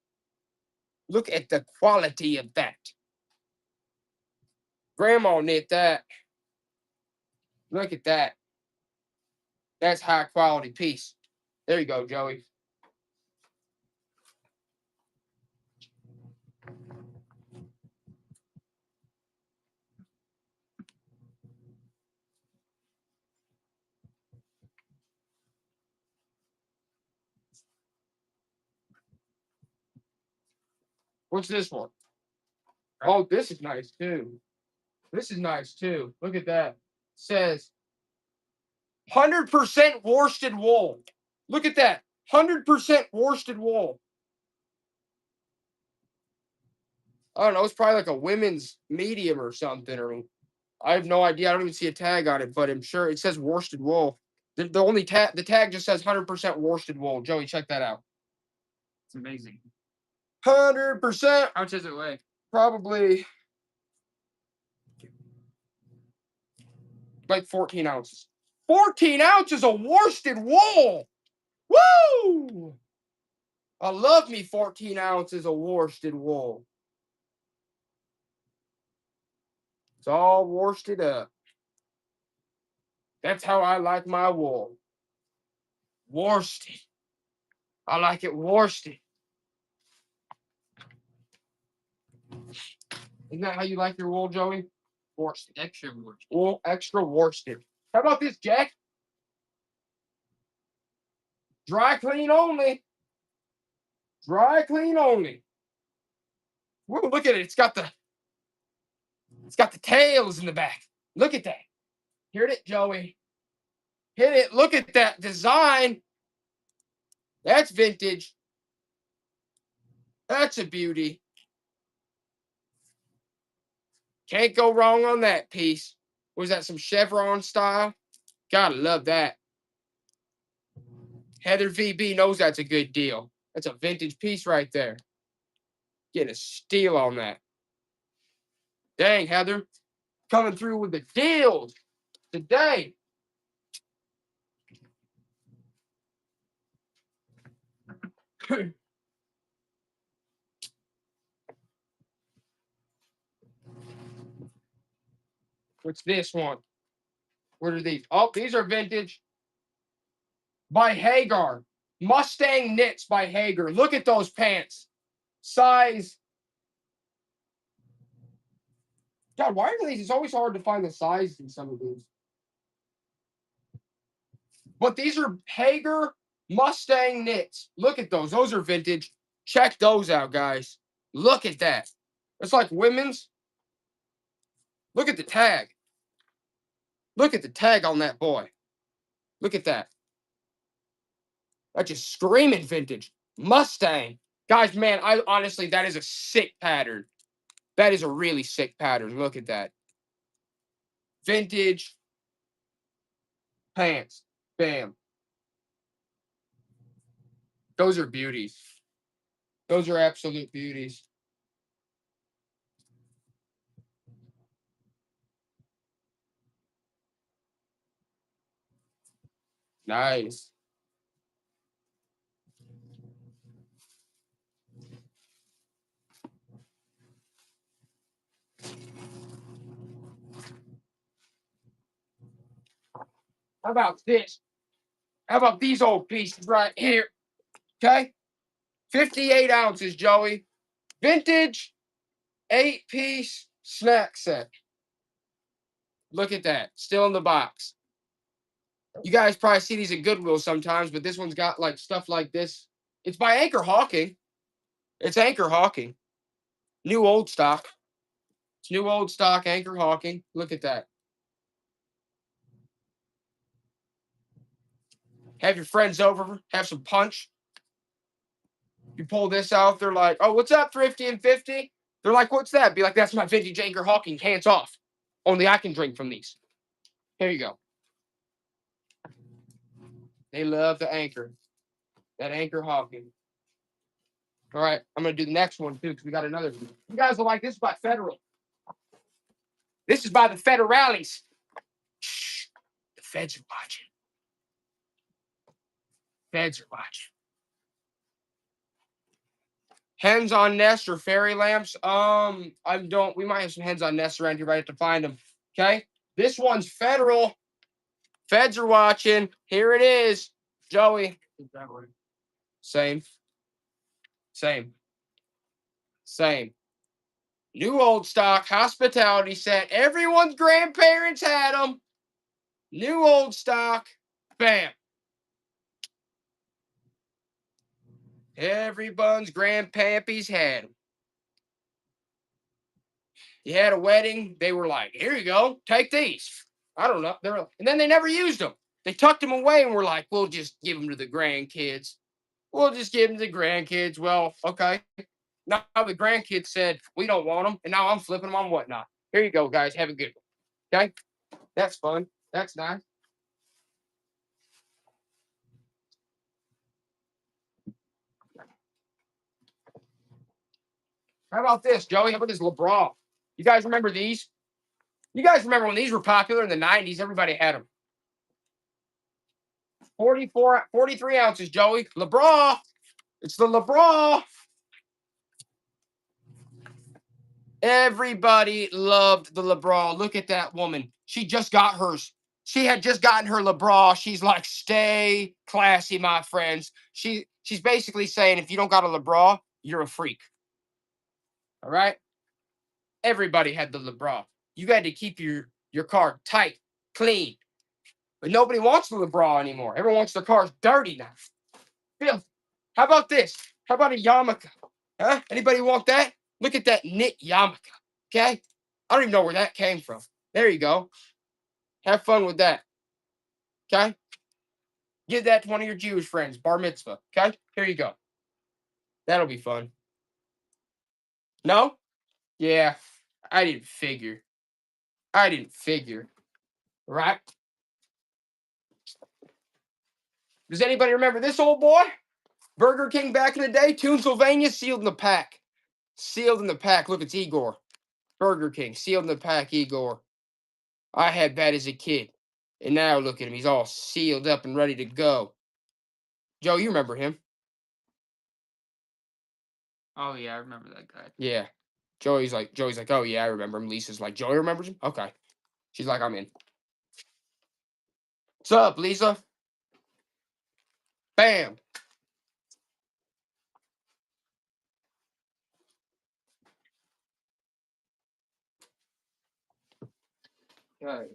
Look at the quality of that. Grandma knit that. Look at that. That's high quality piece. There you go, Joey. What's this one? Oh, this is nice too. This is nice too. Look at that. It says 100% worsted wool. Look at that. 100% worsted wool. I don't know. It's probably like a women's medium or something. Or I have no idea. I don't even see a tag on it, but I'm sure it says worsted wool. The only tag, the tag just says 100% worsted wool. Joey, check that out. It's amazing. 100%. How much does it weigh? Probably like 14 ounces. 14 ounces of worsted wool. Woo! I love me 14 ounces of worsted wool. It's all worsted up. That's how I like my wool. Worsted. I like it worsted. Isn't that how you like your wool, Joey? Worsted. Extra worsted. Wool, extra worsted. How about this, Jack? Dry clean only. Dry clean only. Woo, look at it. It's got the tails in the back. Look at that. Hear it, Joey. Hit it. Look at that design. That's vintage. That's a beauty. Can't go wrong on that piece. Was that some chevron style? Gotta love that. Heather VB knows that's a good deal. That's a vintage piece right there. Getting a steal on that. Dang, Heather. Coming through with the deals today. What's this one? What are these? Oh, these are vintage. By Hagar. Mustang Knits by Hagar. Look at those pants. Size. God, why are these? It's always hard to find the size in some of these. But these are Hagar Mustang Knits. Look at those. Those are vintage. Check those out, guys. Look at that. It's like women's. Look at the tag. Look at the tag on that boy. Look at that. That's just screaming vintage. Mustang. Guys, man, I honestly, that is a sick pattern. That is a really sick pattern. Look at that. vintage pants. Bam. Those are beauties. Those are absolute beauties. Nice. How about this? How about these old pieces right here? Okay. 58 ounces, Joey. Vintage 8-piece snack set. Look at that. Still in the box. You guys probably see these at Goodwill sometimes, but this one's got like stuff like this. It's by Anchor Hawking. It's Anchor Hawking. New old stock. It's new old stock, Anchor Hawking. Look at that. Have your friends over, have some punch. You pull this out, they're like, oh, what's up, Thrifty and 50? They're like, what's that? Be like, that's my vintage Anchor Hawking, hands off. Only I can drink from these. Here you go. They love the Anchor. That Anchor Hawking. All right, I'm going to do the next one, too, because we got another. You guys will like this by Federal. This is by the Federales. Shh. The feds are watching. Feds are watching. Hens on Nest or fairy lamps? We might have some hens on Nest around here, but I have to find them. Okay? This one's Federal. Feds are watching. Here it is. Joey. Same. Same. Same. New old stock, hospitality set. Everyone's grandparents had them. New old stock. Bam. Everyone's grandpappies had them. You had a wedding, they were like, here you go, take these. I don't know. And then they never used them. They tucked them away and were like, we'll just give them to the grandkids. We'll just give them to the grandkids. Well, okay. Now the grandkids said, we don't want them. And now I'm flipping them on whatnot. Here you go, guys. Have a good one. Okay? That's fun. That's nice. How about this, Joey? How about this LeBron? You guys remember these? You guys remember when these were popular in the 90s? Everybody had them. 43 ounces, Joey. LeBron. It's the LeBron. Everybody loved the LeBron. Look at that woman. She just got hers. She had just gotten her LeBron. She's like, stay classy, my friends. She's basically saying, if you don't got a LeBron, you're a freak. All right? Everybody had the LeBron. You had to keep your car tight, clean. But nobody wants the LeBron anymore. Everyone wants their cars dirty now. Filthy. How about this? How about a yarmulke? Huh? Anybody want that? Look at that knit yarmulke. Okay? I don't even know where that came from. There you go. Have fun with that. Okay? Give that to one of your Jewish friends. Bar mitzvah. Okay? Here you go. That'll be fun. No? Yeah. I didn't figure. Right? Does anybody remember this old boy? Burger King back in the day, Toonsylvania, sealed in the pack. Sealed in the pack. Look, it's Igor. Burger King, sealed in the pack, Igor. I had that as a kid. And now look at him. He's all sealed up and ready to go. Joe, you remember him? Oh yeah, I remember that guy. Yeah. Joey's like, oh yeah, I remember him. Lisa's like, Joey remembers him? Okay. She's like, I'm in. What's up, Lisa? Bam. Okay.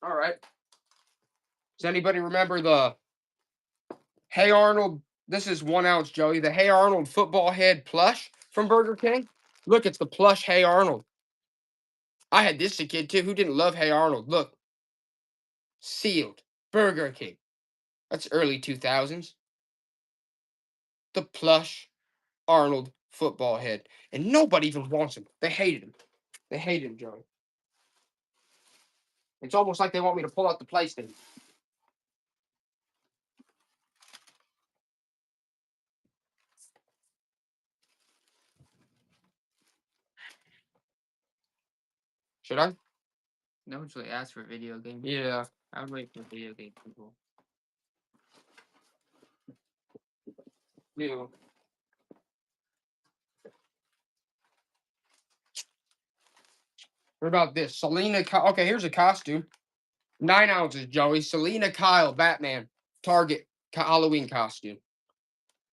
All right. Does anybody remember the Hey Arnold? This is 1 ounce, Joey. The Hey Arnold football head plush from Burger King. Look, it's the plush Hey Arnold. I had this as a kid too. Who didn't love Hey Arnold? Look. Sealed. Burger King. That's early 2000s. The plush Arnold football head. And nobody even wants him. They hated him. They hated him, Joey. It's almost like they want me to pull out the PlayStation. Should I? No one's really asked for a video game. Yeah. I would wait for video game people. Yeah. What about this? Selena Kyle. Okay, here's a costume. 9 ounces, Joey. Selena Kyle, Batman. Target Halloween costume.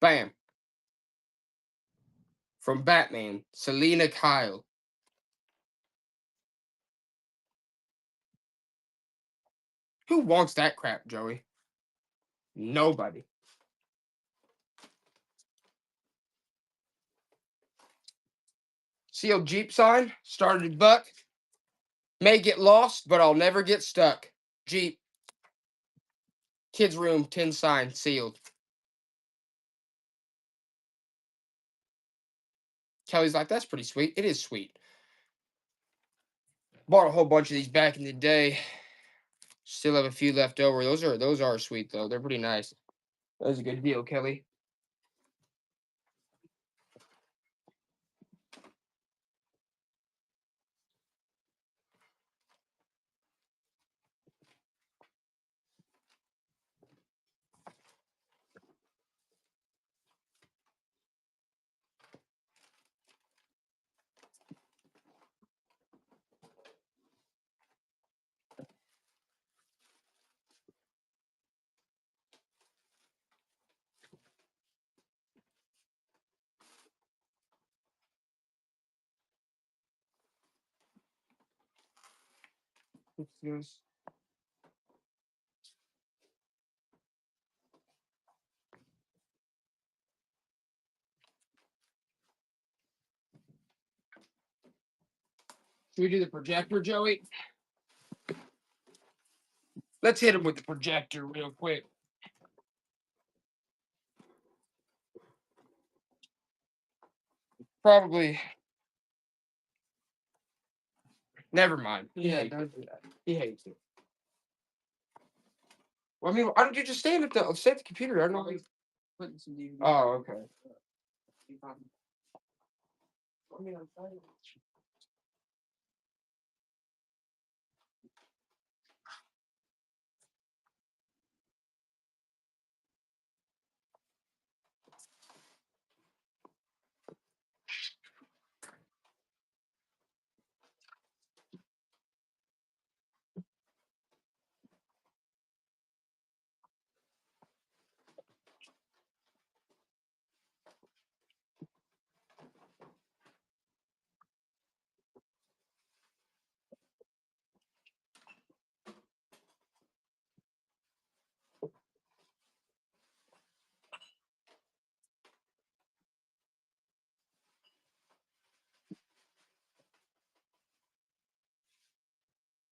Bam. From Batman. Selena Kyle. Who wants that crap, Joey? Nobody. Sealed Jeep sign. Started buck. May get lost, but I'll never get stuck. Jeep. Kids room, 10 sign, sealed. Kelly's like, that's pretty sweet. It is sweet. Bought a whole bunch of these back in the day. Still have a few left over. Those are sweet though. They're pretty nice. That was a good deal, Kelly. What's this? Should we do the projector, Joey? Let's hit him with the projector real quick. Probably. Never mind. Yeah, don't do that. He hates it. Well, I mean, why don't you just stand at the computer? I don't know. Putting some DVD. Oh, okay. I mean, I'm trying.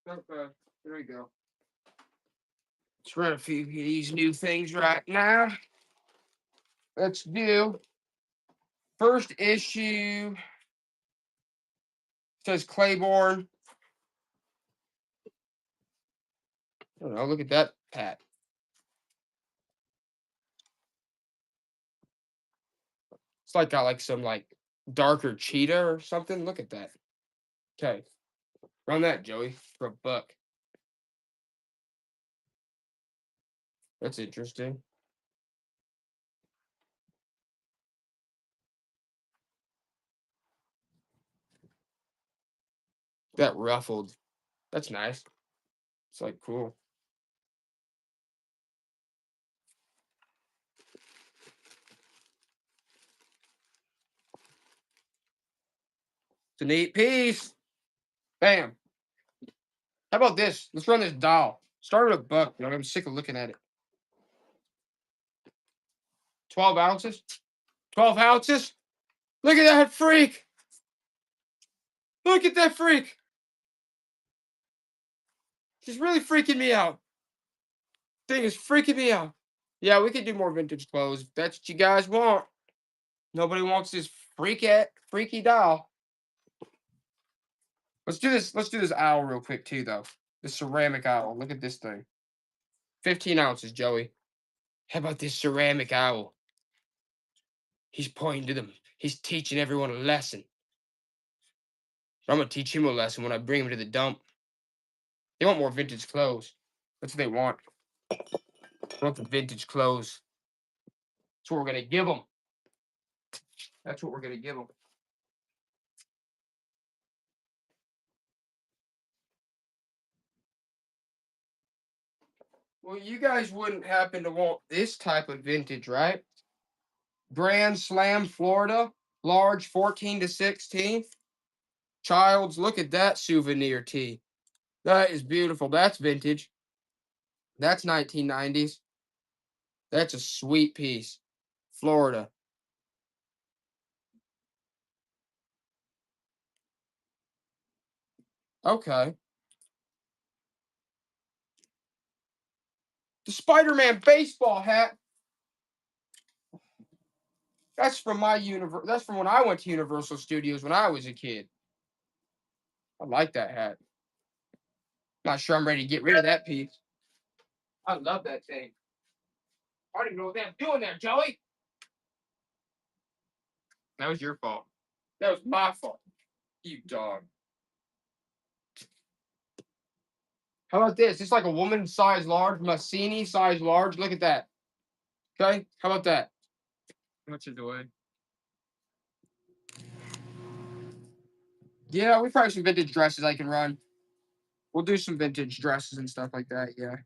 Okay, there we go. Let's run a few of these new things right now. Let's do first issue. Says Claiborne. I don't know. Look at that, Pat. It's like got like some like darker cheetah or something. Look at that. Okay, run that, Joey, for $1. That's interesting. That ruffled. That's nice. It's like cool. It's a neat piece. Bam. How about this? Let's run this doll. Start with $1. You know, I'm sick of looking at it. 12 ounces. 12 ounces. Look at that freak. Look at that freak. She's really freaking me out. Thing is freaking me out. Yeah, we could do more vintage clothes. If that's what you guys want. Nobody wants this freaky doll. Let's do this. Let's do this owl real quick too, though. The ceramic owl. Look at this thing. 15 ounces, Joey. How about this ceramic owl? He's pointing to them. He's teaching everyone a lesson. I'm gonna teach him a lesson when I bring him to the dump. They want more vintage clothes. That's what they want. They want the vintage clothes. That's what we're gonna give them. That's what we're gonna give them. Well, you guys wouldn't happen to want this type of vintage, right? Grand Slam, Florida, large 14 to 16. Childs, look at that souvenir tee. That is beautiful. That's vintage. That's 1990s. That's a sweet piece. Florida. Okay. The Spider-Man baseball hat. That's from my That's from when I went to Universal Studios when I was a kid. I like that hat. Not sure I'm ready to get rid of that piece. I love that thing. I don't even know what I'm doing there, Joey. That was your fault. That was my fault. You dog. How about this? It's like a woman size large, Massini size large. Look at that. Okay? How about that? How much is the way? Yeah, we probably some vintage dresses I can run. We'll do some vintage dresses and stuff like that, yeah.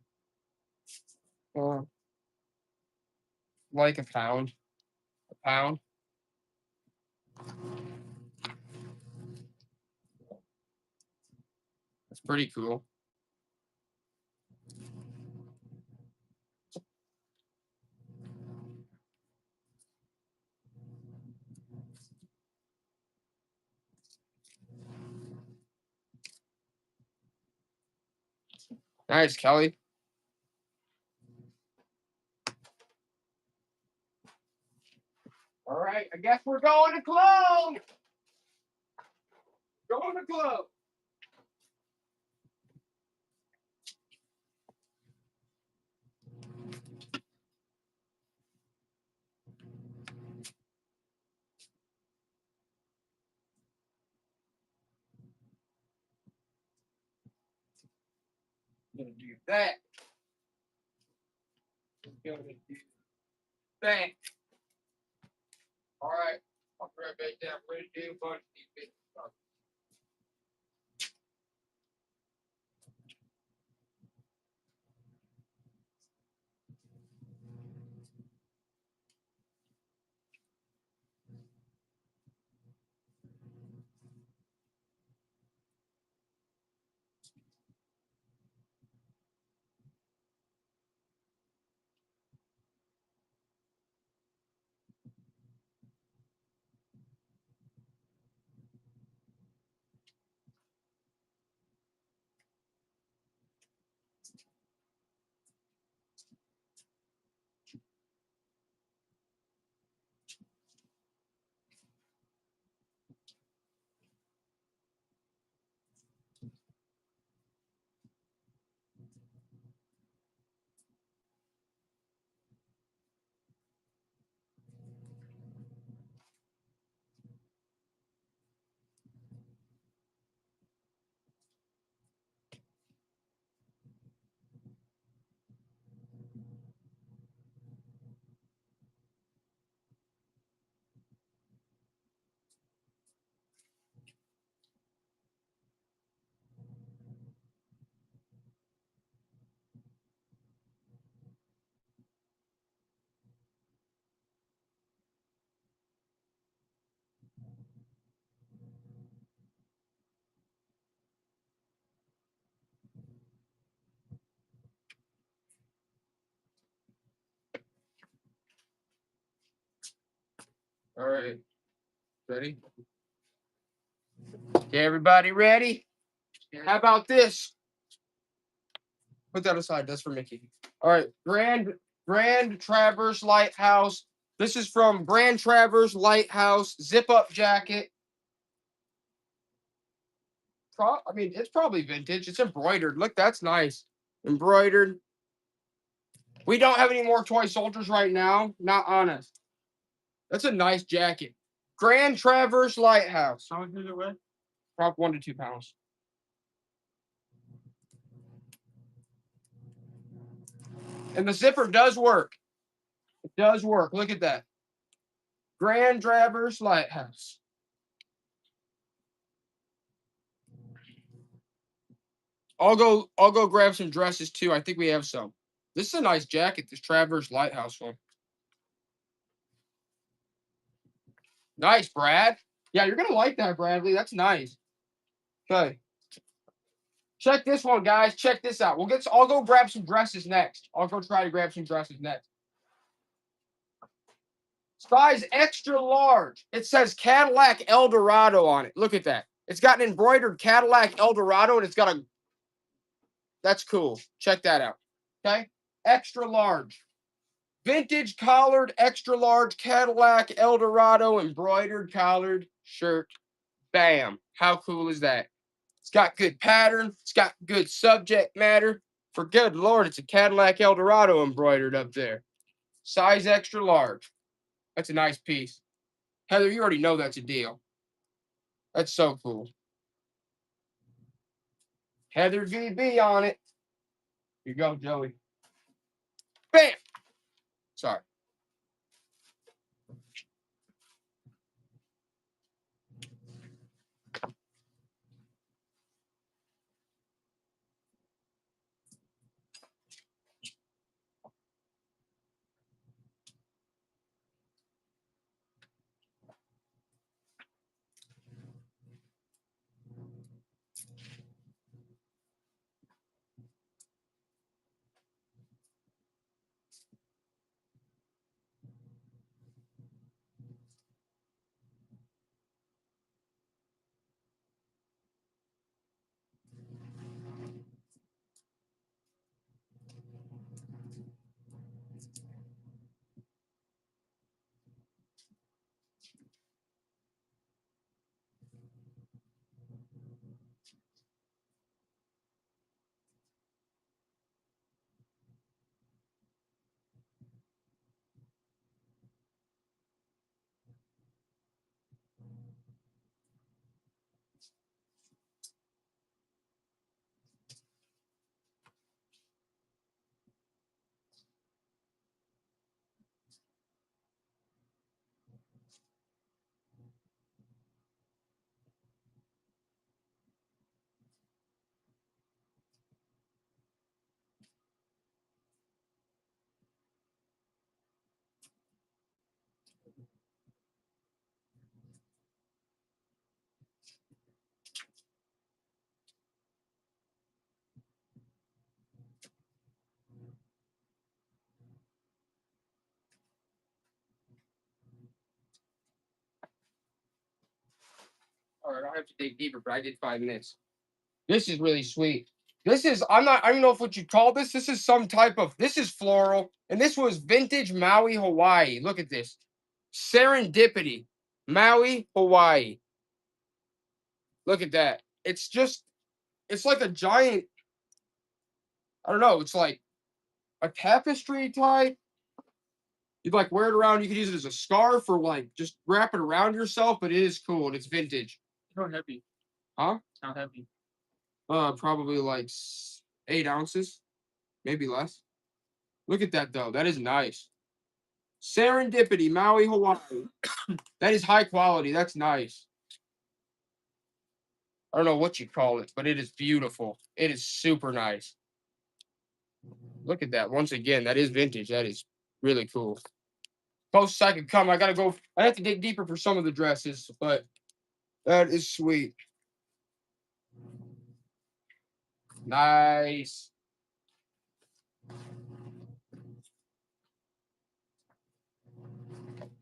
Like a pound. A pound. That's pretty cool. Nice, Kelly. All right, I guess we're going to club. Going to club. Gonna do that. Gonna do that. All right, I'll grab back down. Ready to do a bunch of these big stuff. All right, ready? Okay, everybody ready? How about this? Put that aside. That's for Mickey. All right, Grand Traverse Lighthouse This is from Grand Traverse Lighthouse zip-up jacket. I mean, it's probably vintage. It's embroidered. Look, that's nice. Embroidered. We don't have any more toy soldiers right now. Not honest. That's a nice jacket. Grand Traverse Lighthouse. How much does it weigh? Probably 1 to 2 pounds. And the zipper does work. It does work. Look at that. Grand Traverse Lighthouse. I'll go grab some dresses too. I think we have some. This is a nice jacket, this Traverse Lighthouse one. Nice, Brad. Yeah, you're gonna like that, Bradley. That's nice. Okay. Check this one, guys. Check this out. I'll go grab some dresses next. I'll go try to grab some dresses next. Size extra large. It says Cadillac Eldorado on it. Look at that. It's got an embroidered Cadillac Eldorado, and it's got a. That's cool. Check that out. Okay. Extra large. Vintage collared, extra large Cadillac Eldorado embroidered collared shirt. Bam. How cool is that? It's got good pattern. It's got good subject matter. For good Lord, it's a Cadillac Eldorado embroidered up there. Size extra large. That's a nice piece. Heather, you already know that's a deal. That's so cool. Heather VB on it. Here you go, Joey. Bam! Sorry. All right, I'll have to dig deeper, but I did 5 minutes. This is really sweet. This is, I don't know if what you call this. This is some type of, this is floral. And this was vintage Maui, Hawaii. Look at this. Serendipity. Maui, Hawaii. Look at that. It's just, it's like a giant, I don't know. It's like a tapestry type. You'd like wear it around. You could use it as a scarf or like just wrap it around yourself, but it is cool and it's vintage. How heavy? Huh? How heavy? Probably like 8 ounces, maybe less. Look at that though. That is nice. Serendipity, Maui, Hawaii. That is high quality. That's nice. I don't know what you call it, but it is beautiful. It is super nice. Look at that. Once again, that is vintage. That is really cool. Closest I could come. I gotta go. I have to dig deeper for some of the dresses, but that is sweet. Nice.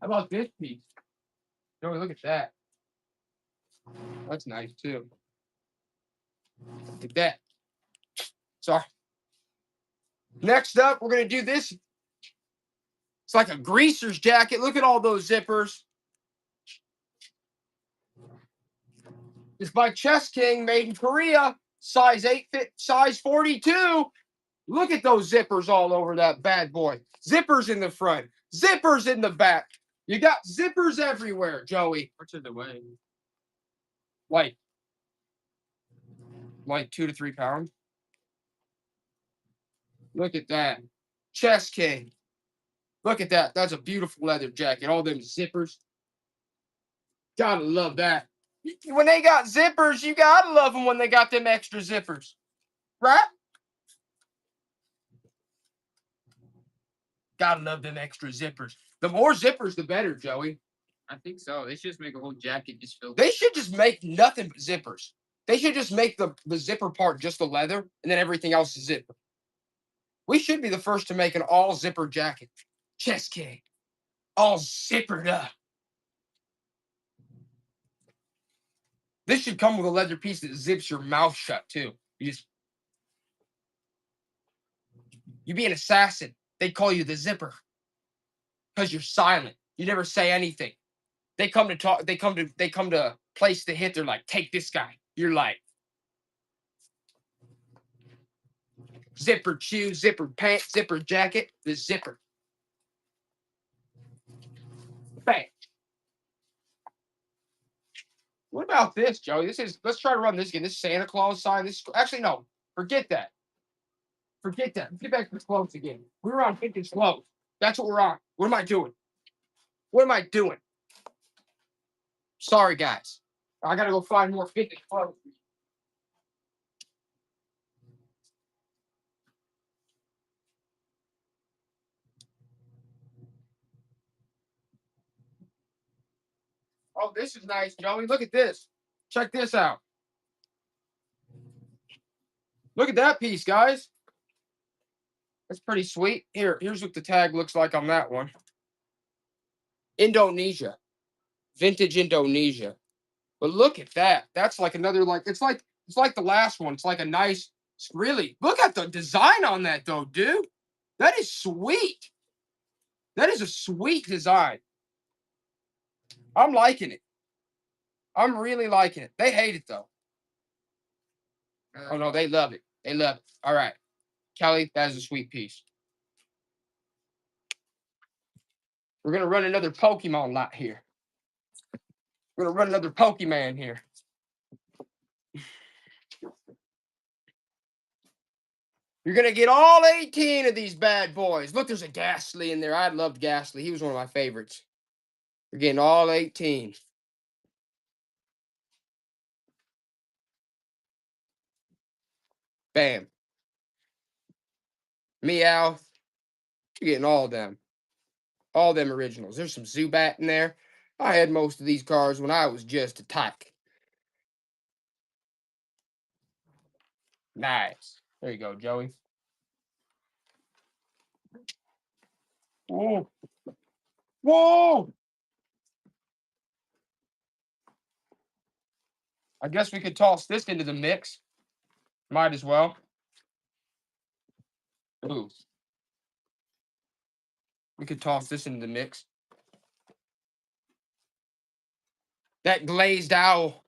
How about this piece? Joey, look at that. That's nice too. Look at that. Sorry. Next up, we're gonna do this. It's like a greaser's jacket. Look at all those zippers. It's by Chess King, made in Korea, size 8 fit, size 42. Look at those zippers all over that bad boy. Zippers in the front, zippers in the back. You got zippers everywhere, Joey. What's in the way? Like 2 to 3 pounds. Look at that. Chess King. Look at that. That's a beautiful leather jacket. All them zippers. Gotta love that. When they got zippers, you gotta love them when they got them extra zippers. Right? Gotta love them extra zippers. The more zippers, the better, Joey. I think so. They should just make a whole jacket just filled. They should just make nothing but zippers. They should just make the zipper part just the leather, and then everything else is zipper. We should be the first to make an all zipper jacket. Chess King. All zippered up. This should come with a leather piece that zips your mouth shut, too. You be an assassin. They call you the zipper. Because you're silent. You never say anything. They come to talk, they come to place the hit, they're like, take this guy. You're like, zippered shoes, zippered pants, zippered jacket, the zipper. Bang. What about this, Joey? Let's try to run this again. This Santa Claus sign. Actually, no. Forget that. Forget that. Get back to the clothes again. We're on vintage clothes. That's what we're on. What am I doing? What am I doing? Sorry, guys. I gotta go find more vintage clothes. Oh, this is nice, Joey. Look at this. Check this out. Look at that piece, guys. That's pretty sweet. Here's what the tag looks like on that one. Indonesia. Vintage Indonesia. But look at that. That's like another, it's like the last one. It's like a nice, really, look at the design on that though, dude. That is sweet. That is a sweet design. I'm liking it. I'm really liking it. They hate it though. Oh no, they love it. They love it. All right. Kelly, that is a sweet piece. We're going to run another Pokemon lot here. We're going to run another Pokemon here. You're going to get all 18 of these bad boys. Look, there's a Ghastly in there. I loved Ghastly. He was one of my favorites. You're getting all 18. Bam. Meowth. You're getting all of them. All them originals. There's some Zubat in there. I had most of these cards when I was just a tyke. Nice. There you go, Joey. Whoa. Whoa! I guess we could toss this into the mix. Might as well. Ooh. We could toss this into the mix. That glazed owl.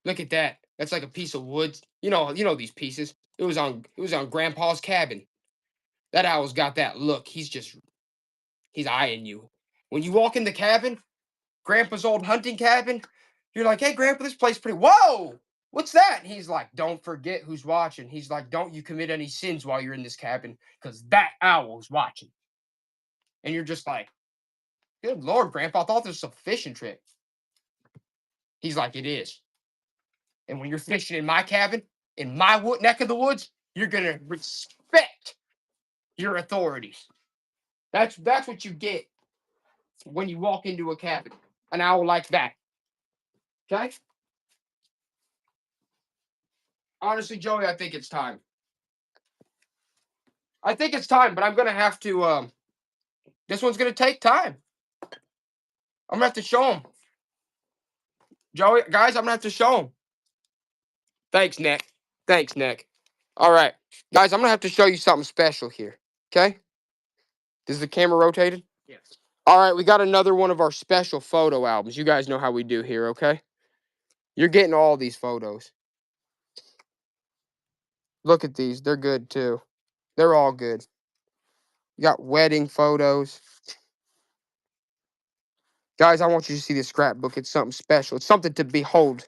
Look at that. That's like a piece of wood. You know these pieces. It was on Grandpa's cabin. That owl's got that look. He's eyeing you. When you walk in the cabin, Grandpa's old hunting cabin, you're like, hey, Grandpa, this place is pretty. Whoa! What's that? And he's like, don't forget who's watching. He's like, don't you commit any sins while you're in this cabin, because that owl's watching. And you're just like, good Lord, Grandpa, I thought this was a fishing trip. He's like, it is. And when you're fishing in my cabin, in my neck of the woods, you're going to respect your authorities. That's what you get when you walk into a cabin. An owl like that. Okay? Honestly, Joey, I think it's time. I think it's time, but I'm going to have to, this one's going to take time. I'm going to have to show him. Joey, guys, I'm going to have to show him. Thanks, Nick. Thanks, Nick. All right. Guys, I'm going to have to show you something special here. Okay? Is the camera rotated? All right, we got another one of our special photo albums. You guys know how we do here, okay? You're getting all these photos. Look at these. They're good too. They're all good. You got wedding photos. Guys, I want you to see this scrapbook. It's something special. It's something to behold.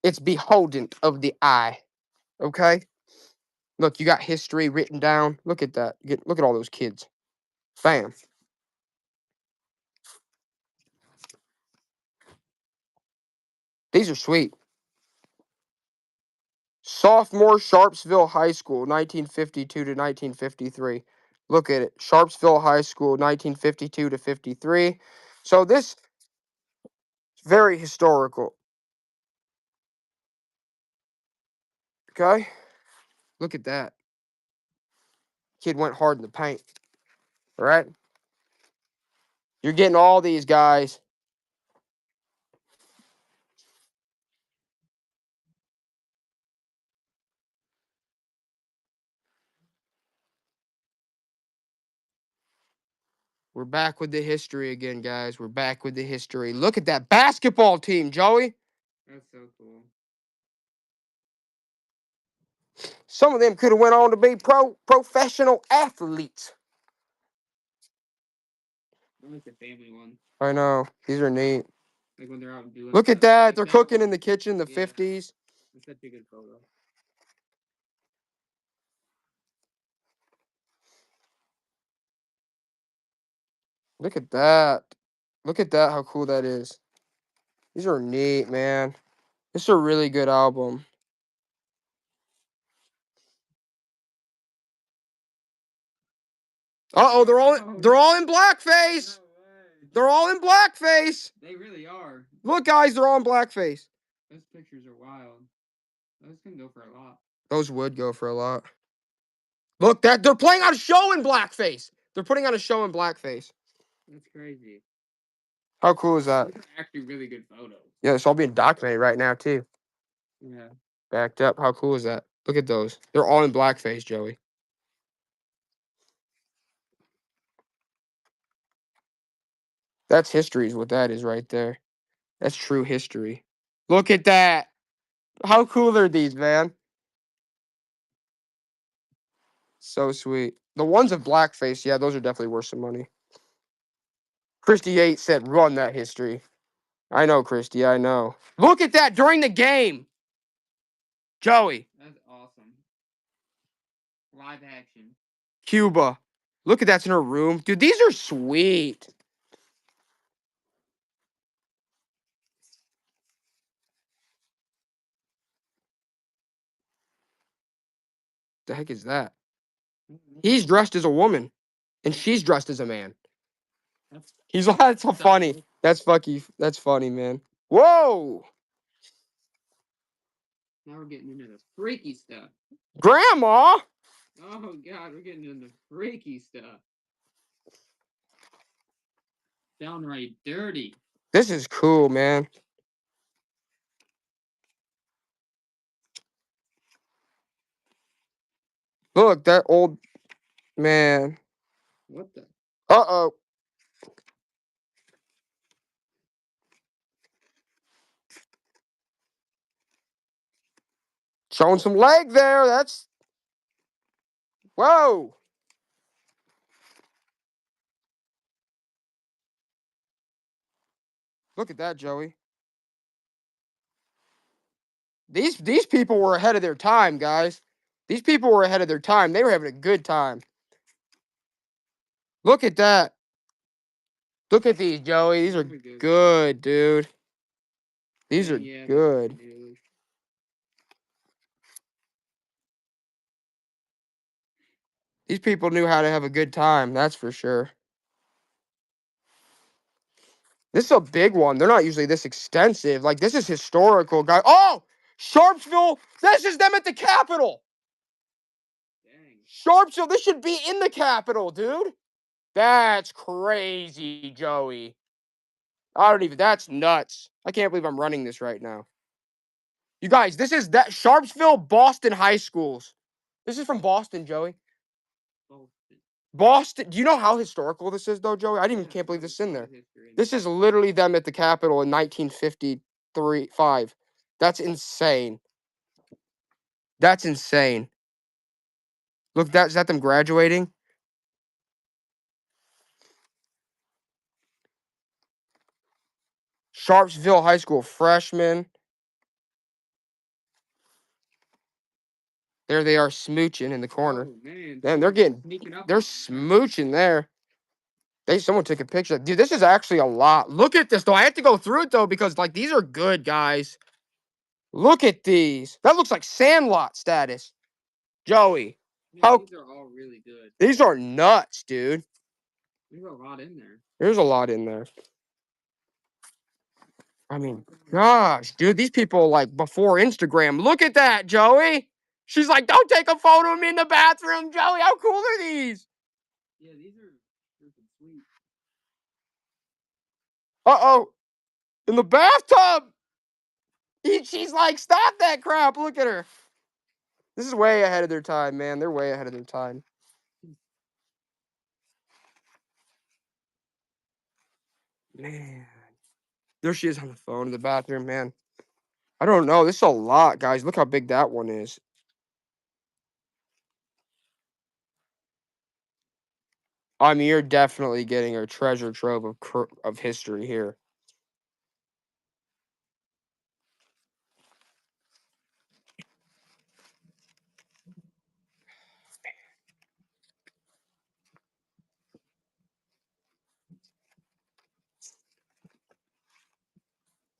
It's beholden of the eye. Okay? Look, you got history written down. Look at that. Look at all those kids. Bam. These are sweet. Sophomore Sharpsville High School, 1952 to 1953. Look at it. Sharpsville High School, 1952 to 53. So this very historical. Okay? Look at that. Kid went hard in the paint. All right? You're getting all these guys. We're back with the history again, guys. We're back with the history. Look at that basketball team, Joey. That's so cool. Some of them could have went on to be professional athletes. I like the family one. I know. These are neat. Like when they're out doing. Look at that. They're cooking in the kitchen, the Yeah. 50s. That's such a good photo. Look at that. Look at that, how cool that is. These are neat, man. This is a really good album. Uh-oh, they're all in blackface. No way. They're all in blackface. They really are. Look, guys, they're all in blackface. Those pictures are wild. Those can go for a lot. Those would go for a lot. Look, that they're playing on a show in blackface. They're putting on a show in blackface. That's crazy. How cool is that? Those are actually really good photos. Yeah, it's all being documented right now, too. Yeah. Backed up. How cool is that? Look at those. They're all in blackface, Joey. That's history is what that is right there. That's true history. Look at that. How cool are these, man? So sweet. The ones of blackface, yeah, those are definitely worth some money. Christy Yates said, run that history. I know, Christy, I know. Look at that during the game. Joey. That's awesome. Live action. Cuba. Look at that's in her room. Dude, these are sweet. The heck is that? He's dressed as a woman, and she's dressed as a man. He's that's so funny. That's funny, man. Whoa! Now we're getting into the freaky stuff. Grandma! Oh god, we're getting into freaky stuff. Downright dirty. This is cool, man. Look, that old man. What the? Uh-oh. Showing some leg there. That's... Whoa! Look at that, Joey. These people were ahead of their time, guys. These people were ahead of their time. They were having a good time. Look at that. Look at these, Joey. These are good, dude. These are good. These people knew how to have a good time, that's for sure. This is a big one. They're not usually this extensive. Like, this is historical, guy. Oh! Sharpsville! This is them at the Capitol! Dang. Sharpsville, this should be in the Capitol, dude. That's crazy, Joey. That's nuts. I can't believe I'm running this right now. You guys, this is that Sharpsville Boston High Schools. This is from Boston, Joey. Boston. Boston. Do you know how historical this is, though, Joey? I didn't even can't believe this is in there. This is literally them at the Capitol in 1953-5. That's insane. That's insane. Look, is that them graduating? Sharpsville High School freshman. There they are smooching in the corner. Oh, man. Man, Sneaking up they're on them. smooching there. Someone took a picture. Dude, this is actually a lot. Look at this, though. I have to go through it, though, because, like, these are good, guys. Look at these. That looks like Sandlot status. Joey, Yeah, how these are all really good. these are nuts, dude. There's a lot in there. There's a lot in there. I mean, gosh, dude, these people, like, before Instagram. Look at that, Joey. She's like, don't take a photo of me in the bathroom, Joey. How cool are these? Yeah, these are freaking sweet. Uh-oh. In the bathtub. She's like, stop that crap. Look at her. This is way ahead of their time, man. They're way ahead of their time. Man. There she is on the phone in the bathroom, man. I don't know. This is a lot, guys. Look how big that one is. I mean, you're definitely getting a treasure trove of history here.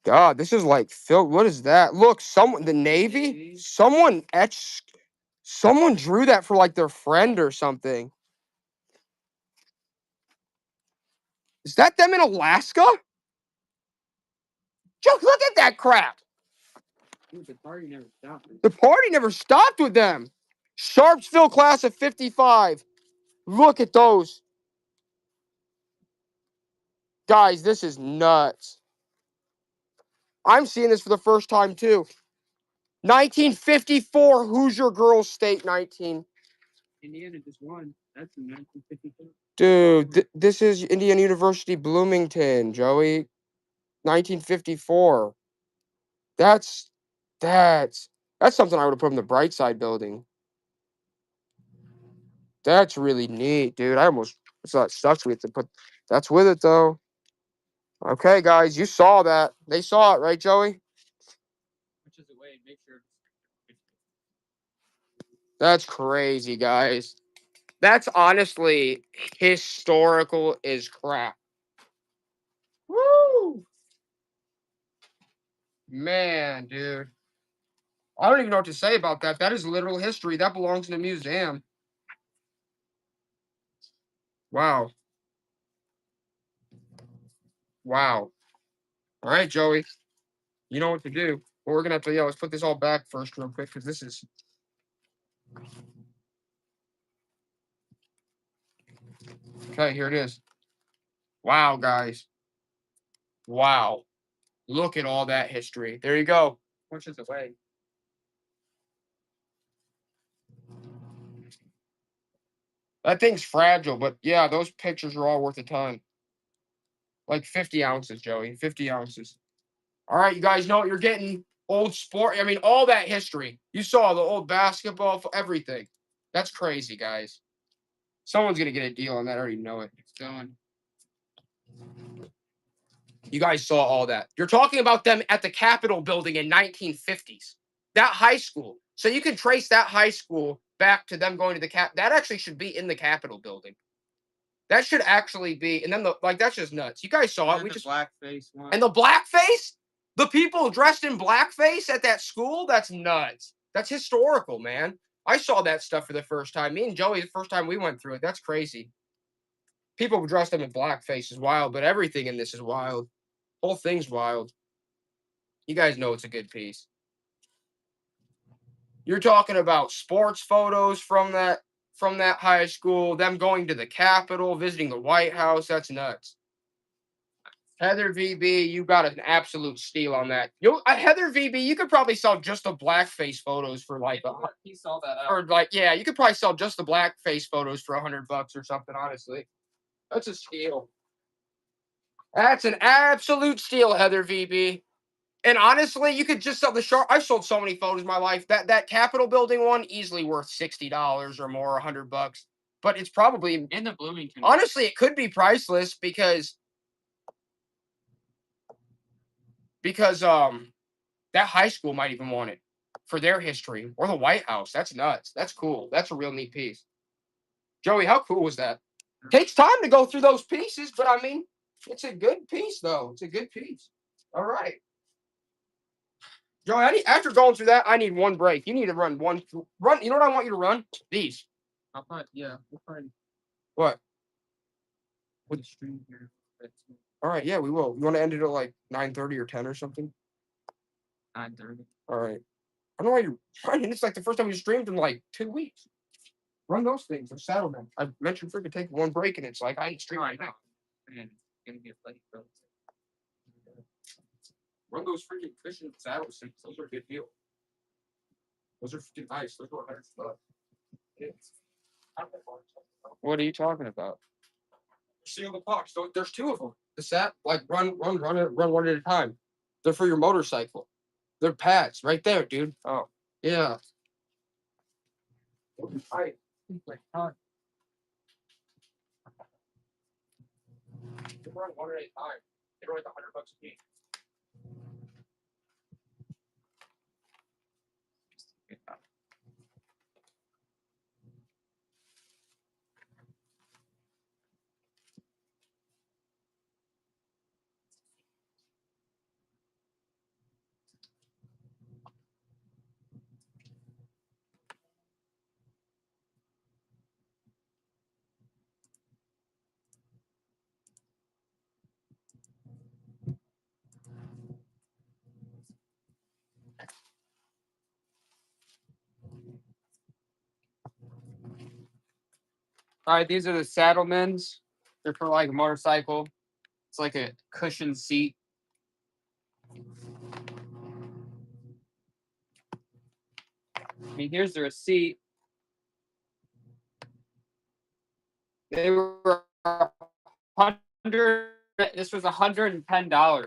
God, this is like filled. What is that? Look, the Navy. Someone drew that for like their friend or something. Is that them in Alaska? Just look at that crap. Dude, the party never stopped. The party never stopped with them. Sharpsville class of 55. Look at those. Guys, this is nuts. I'm seeing this for the first time too. 1954 Hoosier Girls State 19. Indiana just won. That's in 1954. Dude, this is Indiana University Bloomington, Joey. 1954. That's something I would have put in the Brightside building. That's really neat, dude. It sucks we have to put that's with it though. Okay, guys, you saw that. They saw it, right, Joey? Which is a way to make sure. That's crazy, guys. That's honestly historical as crap. Woo! Man, dude. I don't even know what to say about that. That is literal history. That belongs in a museum. Wow. Wow. All right, Joey. You know what to do. But we're going to have to, let's put this all back first real quick because this is. Okay, here it is. Wow, guys. Wow. Look at all that history. There you go. Pushes away. That thing's fragile, but yeah, those pictures are all worth a ton. Like 50 ounces, Joey. 50 ounces. All right, you guys know what you're getting. Old sport. I mean, all that history. You saw the old basketball, everything. That's crazy, guys. Someone's going to get a deal on that. I already know it. It's going. You guys saw all that. You're talking about them at the Capitol building in 1950s. That high school. So you can trace that high school back to them going to the Cap. That actually should be in the Capitol building. That should actually be. And then that's just nuts. You guys saw it. We just blackface one. And the blackface? The people dressed in blackface at that school? That's nuts. That's historical, man. I saw that stuff for the first time. Me and Joey, the first time we went through it. That's crazy. People dressed them in blackface is wild, but everything in this is wild. Whole thing's wild. You guys know it's a good piece. You're talking about sports photos from that high school, them going to the Capitol, visiting the White House. That's nuts. Heather VB, you got an absolute steal on that. Heather VB, you could probably sell just the blackface photos for like, He saw that out. or like, yeah, you could probably sell just the blackface photos for $100 or something. Honestly, that's a steal. That's an absolute steal, Heather VB. And honestly, you could just sell the shark. I've sold so many photos in my life. That Capitol building one easily worth $60 or more, $100. But it's probably In the Bloomington. honestly, it could be priceless because that high school might even want it for their history, or the White House. That's nuts. That's cool. That's a real neat piece. Joey, how cool was that? Takes time to go through those pieces, but I mean, it's a good piece though. It's a good piece. All right. Joey, after going through that, I need one break. You need to run. You know what I want you to run? These. I'll find, yeah, we'll find What? the stream here. All right, yeah, we will. You want to end it at like 9:30 or 10 or something? 9:30. All right. I don't know why you're running. It's like the first time you streamed in like 2 weeks. Run those things. They're Saddlemen. I mentioned freaking take one break, and it's like I ain't streaming right now. Man, it's gonna get late, bro. Run those freaking fishing saddle sinks. Those are a good deal. Those are freaking nice. Those are $100. What are you talking about? Seal the box. So there's 2 of them. The sat like run one at a time. They're for your motorcycle. They're pads right there, dude. Oh yeah. I run one at a time. They're like $100 a piece. All right, these are the Saddlemans. They're for like a motorcycle. It's like a cushion seat. I mean, here's the receipt. They were This was $110.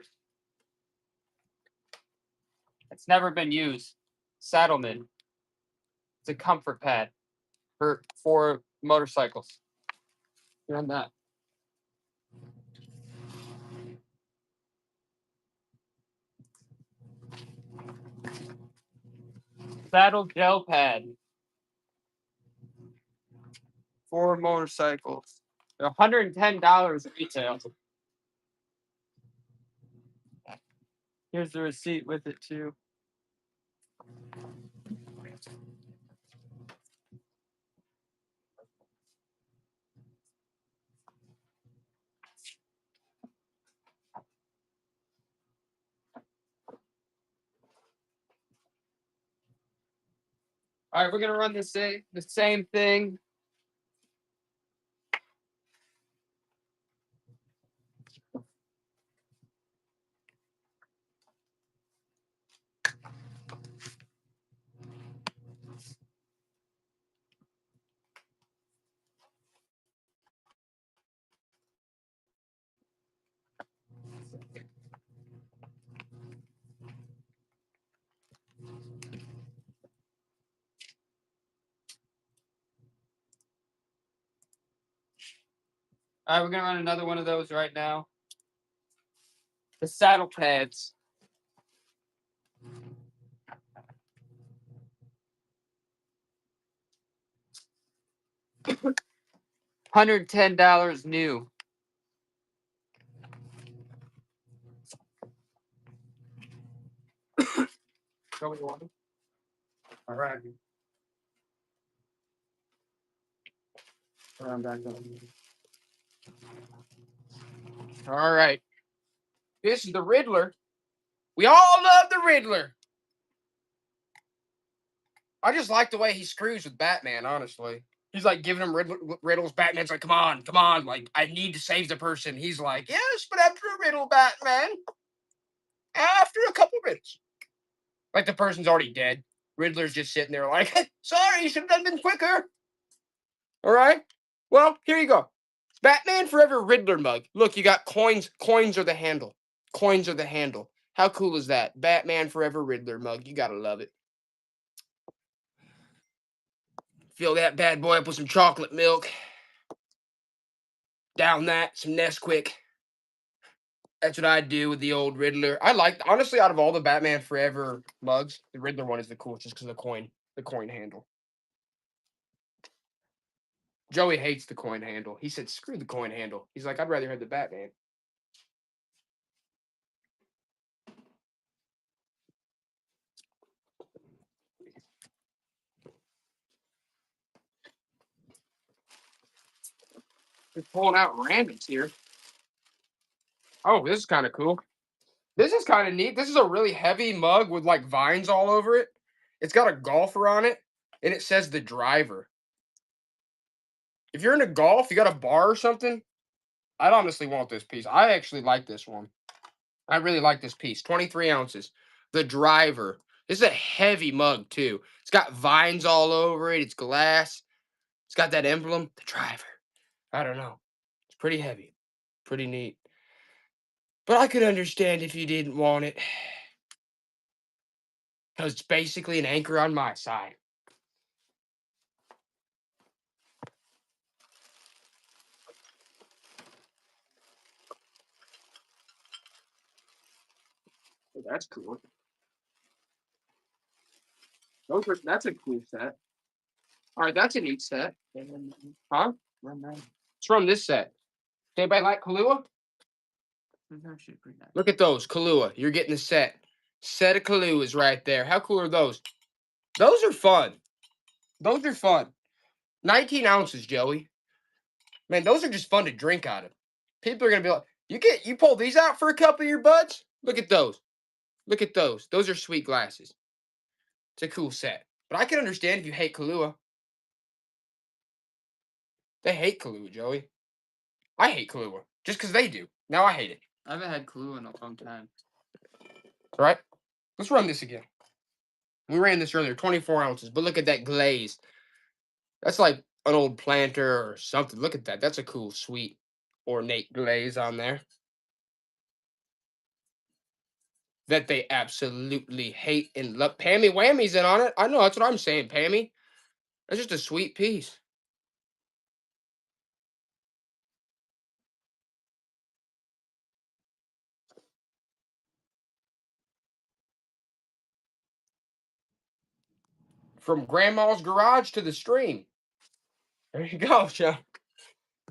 It's never been used. Saddleman. It's a comfort pad for motorcycles. Run that. Saddle gel pad for motorcycles. They're $110 retail. Here's the receipt with it too. All right, we're gonna run the same thing. All right, we're gonna run another one of those right now. The saddle pads. $110 new. All right. All right. This is the Riddler. We all love the Riddler. I just like the way he screws with Batman, honestly. He's like giving him riddles. Batman's like, come on. Like, I need to save the person. He's like, yes, but after a riddle, Batman. After a couple riddles. Like the person's already dead. Riddler's just sitting there like, sorry, you should have been quicker. All right. Well, here you go. Batman Forever Riddler mug. Look, you got coins. Coins are the handle. Coins are the handle. How cool is that? Batman Forever Riddler mug. You gotta love it. Fill that bad boy up with some chocolate milk. Down that, some Nesquik. That's what I do with the old Riddler. I like, honestly, out of all the Batman Forever mugs, the Riddler one is the coolest just because of the coin handle. Joey hates the coin handle. He said, screw the coin handle. He's like, I'd rather have the Batman. Just pulling out randoms here. Oh, this is kind of cool. This is kind of neat. This is a really heavy mug with like vines all over it. It's got a golfer on it, and it says the driver. If you're into golf, you got a bar or something, I'd honestly want this piece. I actually like this one. I really like this piece. 23 ounces. The driver. This is a heavy mug, too. It's got vines all over it. It's glass. It's got that emblem. The driver. I don't know. It's pretty heavy. Pretty neat. But I could understand if you didn't want it. Because it's basically an anchor on my side. Oh, that's cool. That's a cool set. All right, that's a neat set. Huh? It's from this set. Does anybody like Kahlua? Look at those, Kahlua. You're getting the set. Set of Kahluas right there. How cool are those? Those are fun. Those are fun. 19 ounces, Joey. Man, those are just fun to drink out of. People are gonna be like, you pull these out for a couple of your buds? Look at those. Look at those. Those are sweet glasses. It's a cool set. But I can understand if you hate Kahlua. They hate Kahlua, Joey. I hate Kahlua. Just because they do. Now I hate it. I haven't had Kahlua in a long time. All right. Let's run this again. We ran this earlier, 24 ounces. But look at that glaze. That's like an old planter or something. Look at that. That's a cool, sweet, ornate glaze on there. That they absolutely hate and love. Pammy Whammy's in on it. I know, that's what I'm saying, Pammy. That's just a sweet piece. From grandma's garage to the stream. There you go, Joe.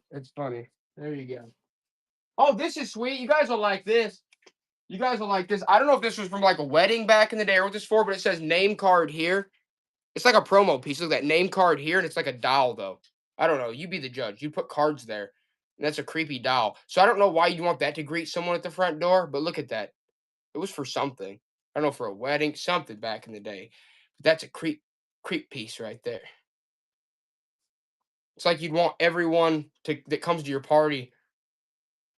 It's funny. There you go. Oh, this is sweet. You guys will like this. You guys will like this. I don't know if this was from like a wedding back in the day or what this for, but it says name card here. It's like a promo piece. Look at that name card here, and it's like a doll, though. I don't know. You be the judge. You put cards there. And that's a creepy doll. So I don't know why you want that to greet someone at the front door, but look at that. It was for something. I don't know, for a wedding, something back in the day. But that's a creep piece right there. It's like you'd want everyone that comes to your party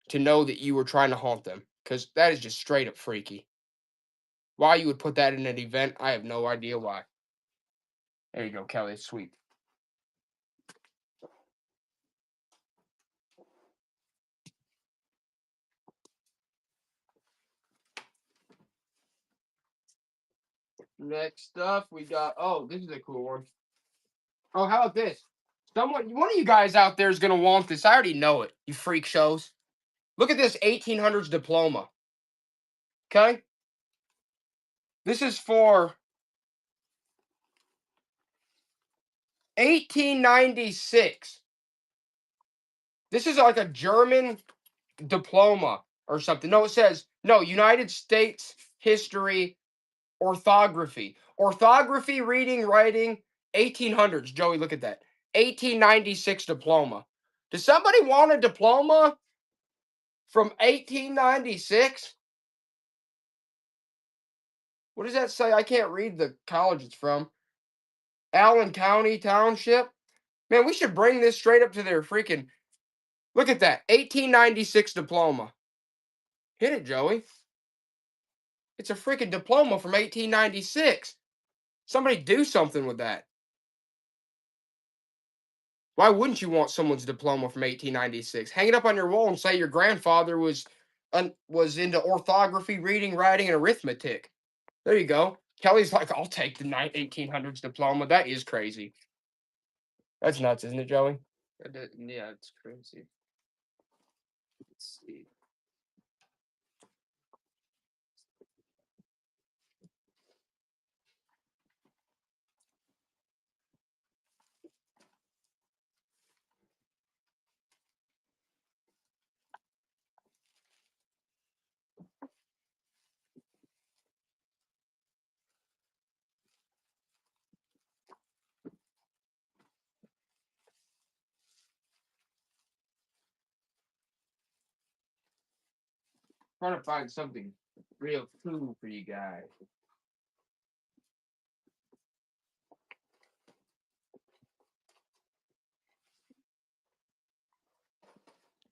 to know that you were trying to haunt them, because that is just straight up freaky. Why you would put that in an event, I have no idea why. There you go, Kelly. It's sweet. Next up, we got, oh, this is a cool one. Oh, how about this? One of you guys out there is going to want this. I already know it, you freak shows. Look at this 1800s diploma. Okay? This is for 1896. This is like a German diploma or something. No, it says, no, United States history orthography. Orthography, reading, writing, 1800s. Joey, look at that. 1896 diploma. Does somebody want a diploma from 1896? What does that say? I can't read the college it's from. Allen County Township. Man, we should bring this straight up to their freaking. Look at that. 1896 diploma. Hit it, Joey. It's a freaking diploma from 1896. Somebody do something with that. Why wouldn't you want someone's diploma from 1896? Hang it up on your wall and say your grandfather was into orthography, reading, writing, and arithmetic. There you go. Kelly's like, I'll take the 1800s diploma. That is crazy. That's nuts, isn't it, Joey? Yeah, it's crazy. Let's see. Trying to find something real cool for you guys.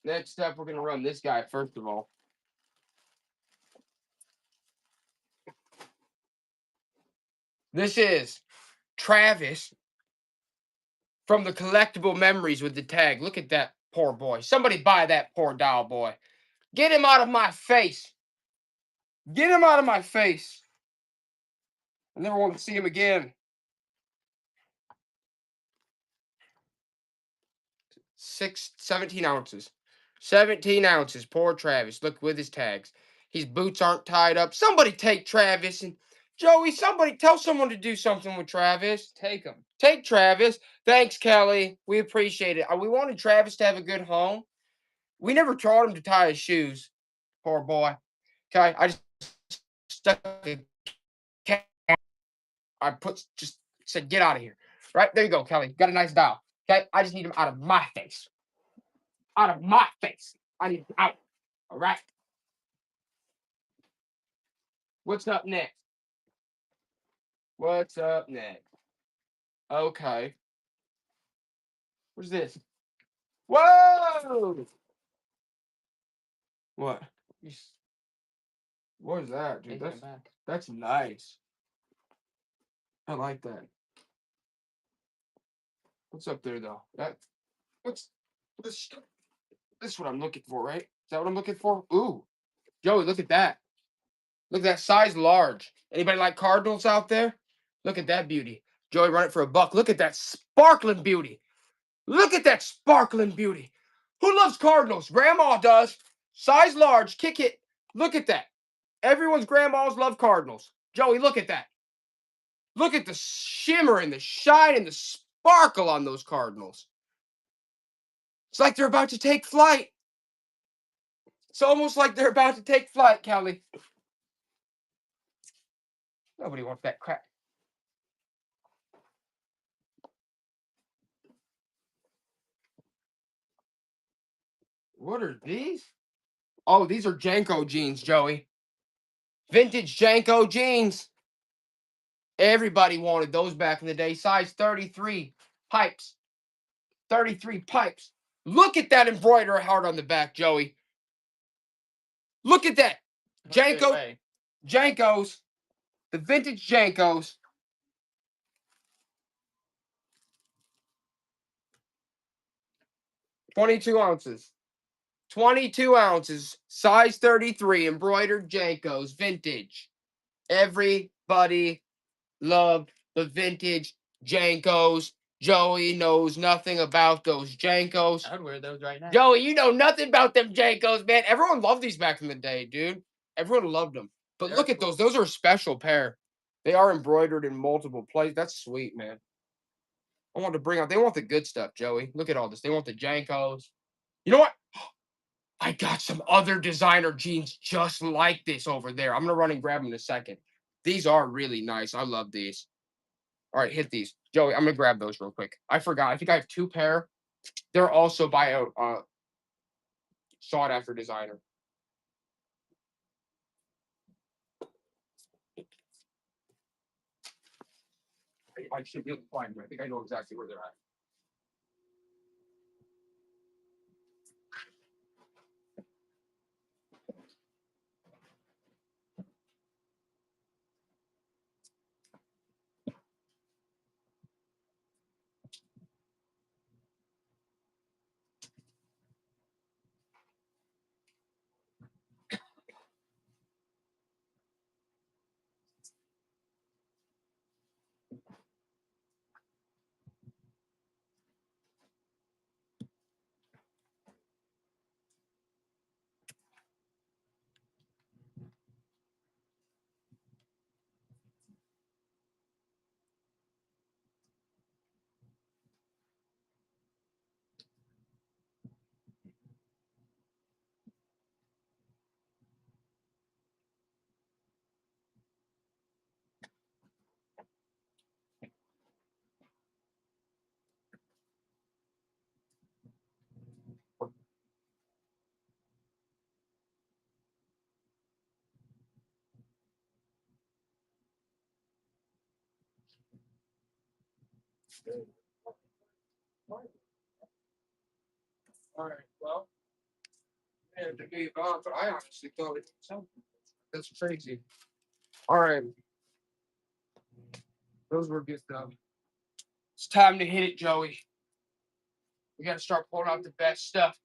Next up, we're going to run this guy first of all. This is Travis from the Collectible Memories with the tag. Look at that poor boy. Somebody buy that poor doll boy. Get him out of my face. Get him out of my face. I never want to see him again. 17 ounces. 17 ounces. Poor Travis. Look with his tags. His boots aren't tied up. Somebody take Travis and Joey, somebody tell someone to do something with Travis. Take him. Take Travis. Thanks, Kelly. We appreciate it. We wanted Travis to have a good home. We never taught him to tie his shoes. Poor boy. Okay, I just stuck a cat. I just said, get out of here. Right? There you go, Kelly. Got a nice doll. Okay? I just need him out of my face. Out of my face. I need him out. All right? What's up next? What's up next? Okay. What's this? Whoa! What? What is that, dude? That's nice. I like that. What's up there, though? What's this? This is what I'm looking for, right? Is that what I'm looking for? Ooh, Joey, look at that. Look at that size large. Anybody like Cardinals out there? Look at that beauty. Joey, run it for $1. Look at that sparkling beauty. Look at that sparkling beauty. Who loves Cardinals? Grandma does. Size large. Kick it. Look at that. Everyone's grandmas love Cardinals. Joey, look at that. Look at the shimmer and the shine and the sparkle on those Cardinals. It's like they're about to take flight. It's almost like they're about to take flight, Kelly. Nobody wants that crap. What are these? Oh, these are Janko jeans, Joey. Vintage Janko jeans. Everybody wanted those back in the day. Size 33 pipes. 33 pipes. Look at that embroidery heart on the back, Joey. Look at that. Janko. Jankos. The vintage Jankos. $22 ounces. 22 ounces. Size 33. Embroidered Jankos. Vintage. Everybody loved the vintage Jankos. Joey knows nothing about those Jankos. I would wear those right now. Joey, you know nothing about them Jankos, man. Everyone loved these back in the day, dude. Everyone loved them. But They're look at cool. those. Those are a special pair. They are embroidered in multiple places. That's sweet, man. I want to bring out. They want the good stuff, Joey. Look at all this. They want the Jankos. You know what? I got some other designer jeans just like this over there. I'm gonna run and grab them in a second. These are really nice. I love these. All right, hit these. Joey, I'm going to grab those real quick. I forgot. I think I have 2 pair. They're also by a sought-after designer. I should be able to find them. I think I know exactly where they're at. All right. Well, yeah, to be gone, but I honestly thought it was something. That's crazy. All right. Those were good stuff. It's time to hit it, Joey. We got to start pulling out the best stuff.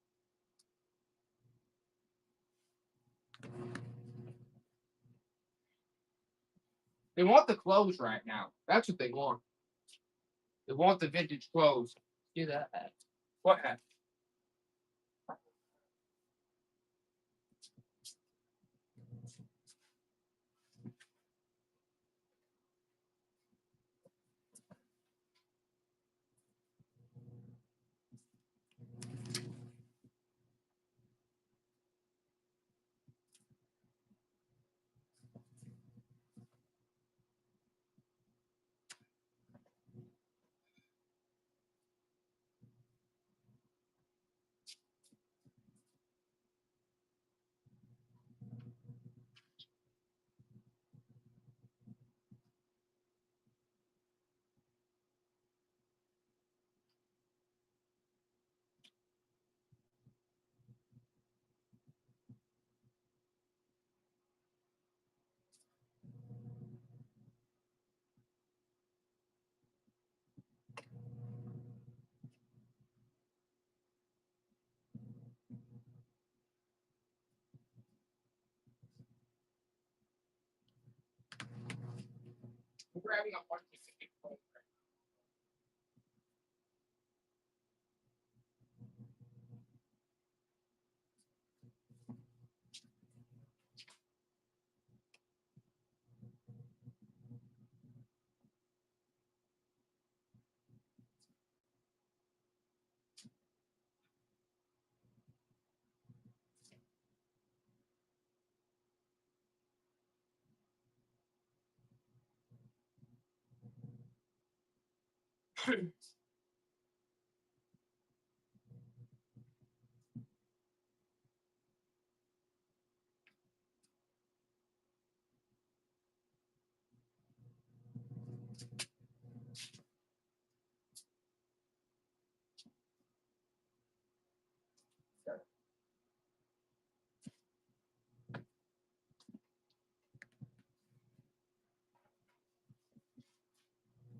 They want the clothes right now. That's what they want. They want the vintage clothes. Do that. What happened? I'm grabbing a bunch of sticky clothes.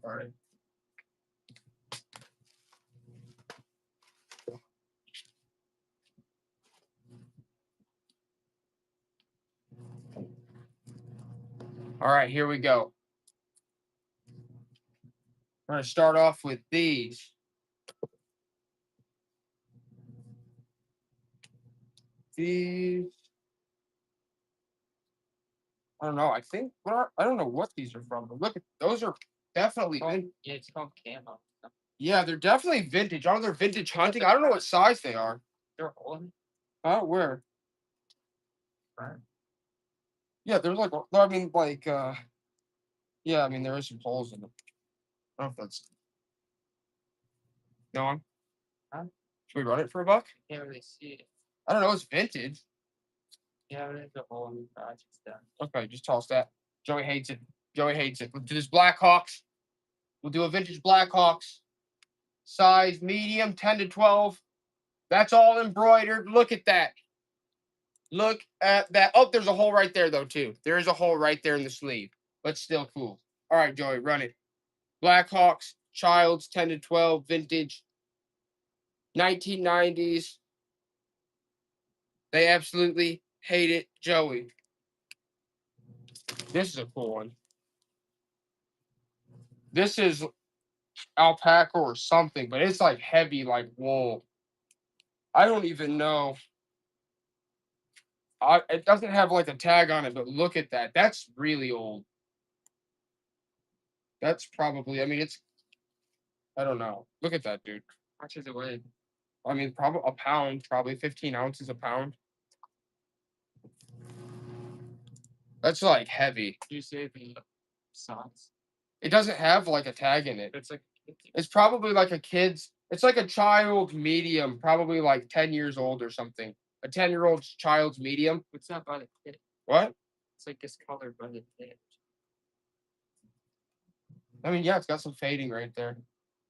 All right. All right, here we go. We're going to start off with these. These. I don't know. I think I don't know what these are from, but look at those are definitely Yeah, it's called camo. yeah, they're definitely vintage. I don't know, they're vintage hunting. I don't know what size they are. They're old. Oh, where? Right. Yeah, they're like I mean like yeah, I mean there is some holes in them. I don't know if that's no one. Huh? Should we run it for $1? Can't really see it. I don't know, it's vintage. Yeah, there's a whole new project done. Okay, just toss that. Joey hates it. Joey hates it. We'll do this Blackhawks. We'll do a vintage Blackhawks. Size medium, 10 to 12. That's all embroidered. Look at that. Look at that. Oh, there's a hole right there, though, too. There is a hole right there in the sleeve, but still cool. All right, Joey, run it. Blackhawks, Childs, 10 to 12, vintage, 1990s. They absolutely hate it, Joey. This is a cool one. This is alpaca or something, but it's like heavy, like wool. I don't even know. It doesn't have like a tag on it, but look at that. That's really old. That's probably, I mean, it's, I don't know. Look at that, dude. How much is it weigh? I mean, probably a pound, probably 15 ounces a pound. That's like heavy. Did you say the size? It doesn't have like a tag in it. It's like It's probably like a kid's, it's like a child medium, probably like 10 years old or something. A 10-year-old child's medium. it's not by the kid. What? It's like discolored by the kid. I mean, yeah, it's got some fading right there.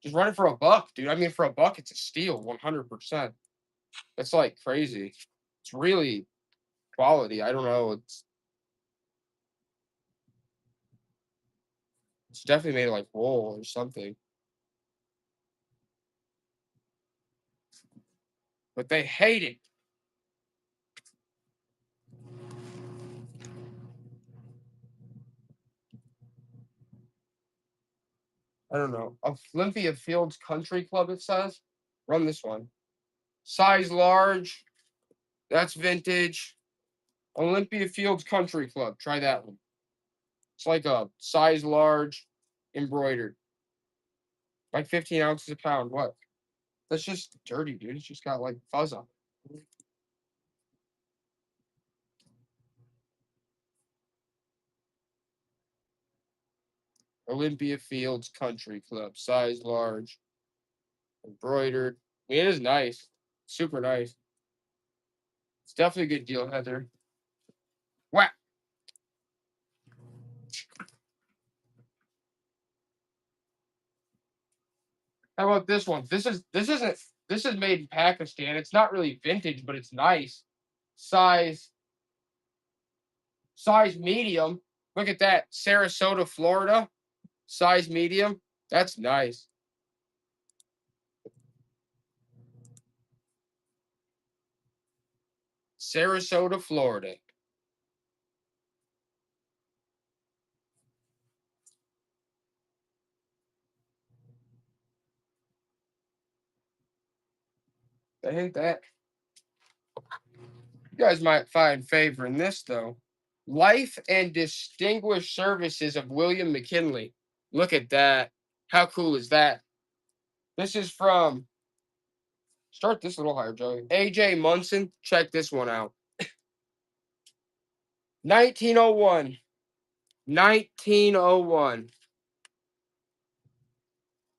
Just run it for a buck, dude. I mean, for a buck, it's a steal, 100%. That's like crazy. It's really quality. I don't know. It's definitely made of like wool or something. But they hate it. I don't know. Olympia Fields Country Club, it says. Run this one. Size large. That's vintage. Olympia Fields Country Club. Try that one. It's like a size large embroidered. Like 15 ounces a pound. What? That's just dirty, dude. It's just got like fuzz on it. Olympia Fields Country Club. Size large. Embroidered. I mean, it is nice. Super nice. It's definitely a good deal, Heather. Whack. How about this one? This is made in Pakistan. It's not really vintage, but it's nice. Size medium. Look at that. Sarasota, Florida. Size medium. That's nice. Sarasota, Florida. I hate that. You guys might find favor in this, though. Life and Distinguished Services of William McKinley. Look at that. How cool is that? This is from, start this a little higher, Joey. A.J. Munson. Check this one out. 1901. 1901.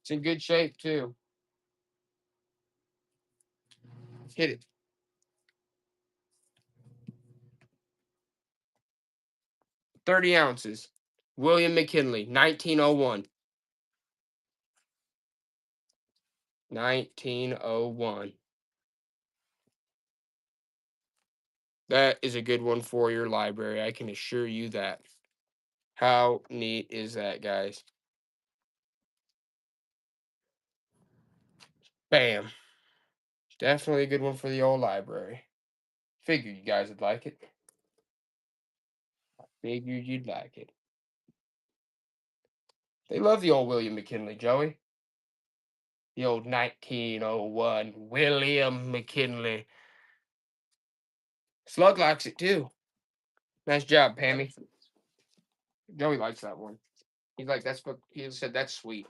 It's in good shape, too. Hit it. $30 ounces. William McKinley, 1901. 1901. That is a good one for your library. I can assure you that. How neat is that, guys? Bam. Definitely a good one for the old library. Figured you guys would like it. Figured you'd like it. They love the old William McKinley, Joey. The old 1901 William McKinley. Slug likes it too. Nice job, Pammy. Joey likes that one. He's like, that's what he said, that's sweet.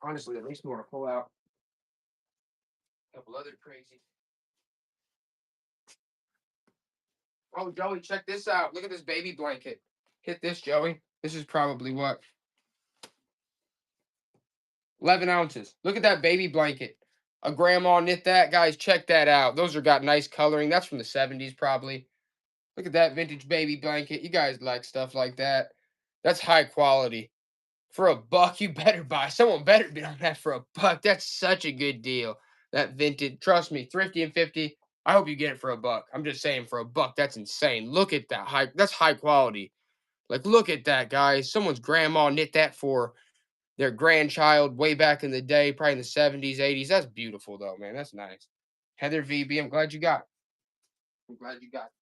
Honestly, at least more to pull out a couple other crazy. Oh, Joey, check this out. Look at this baby blanket. Hit this, Joey. This is probably what? 11 ounces. Look at that baby blanket. A grandma knit that. Guys, check that out. Those are got nice coloring. That's from the 70s, probably. Look at that vintage baby blanket. You guys like stuff like that. That's high quality. For a buck, you better buy. Someone better bid on that for a buck. That's such a good deal. That vintage. Trust me, Thrifty and 50. I hope you get it for a buck. I'm just saying, for a buck, that's insane. Look at that. That's high quality. Like, look at that, guys. Someone's grandma knit that for their grandchild way back in the day, probably in the 70s, 80s. That's beautiful, though, man. That's nice. Heather VB, I'm glad you got it. I'm glad you got it.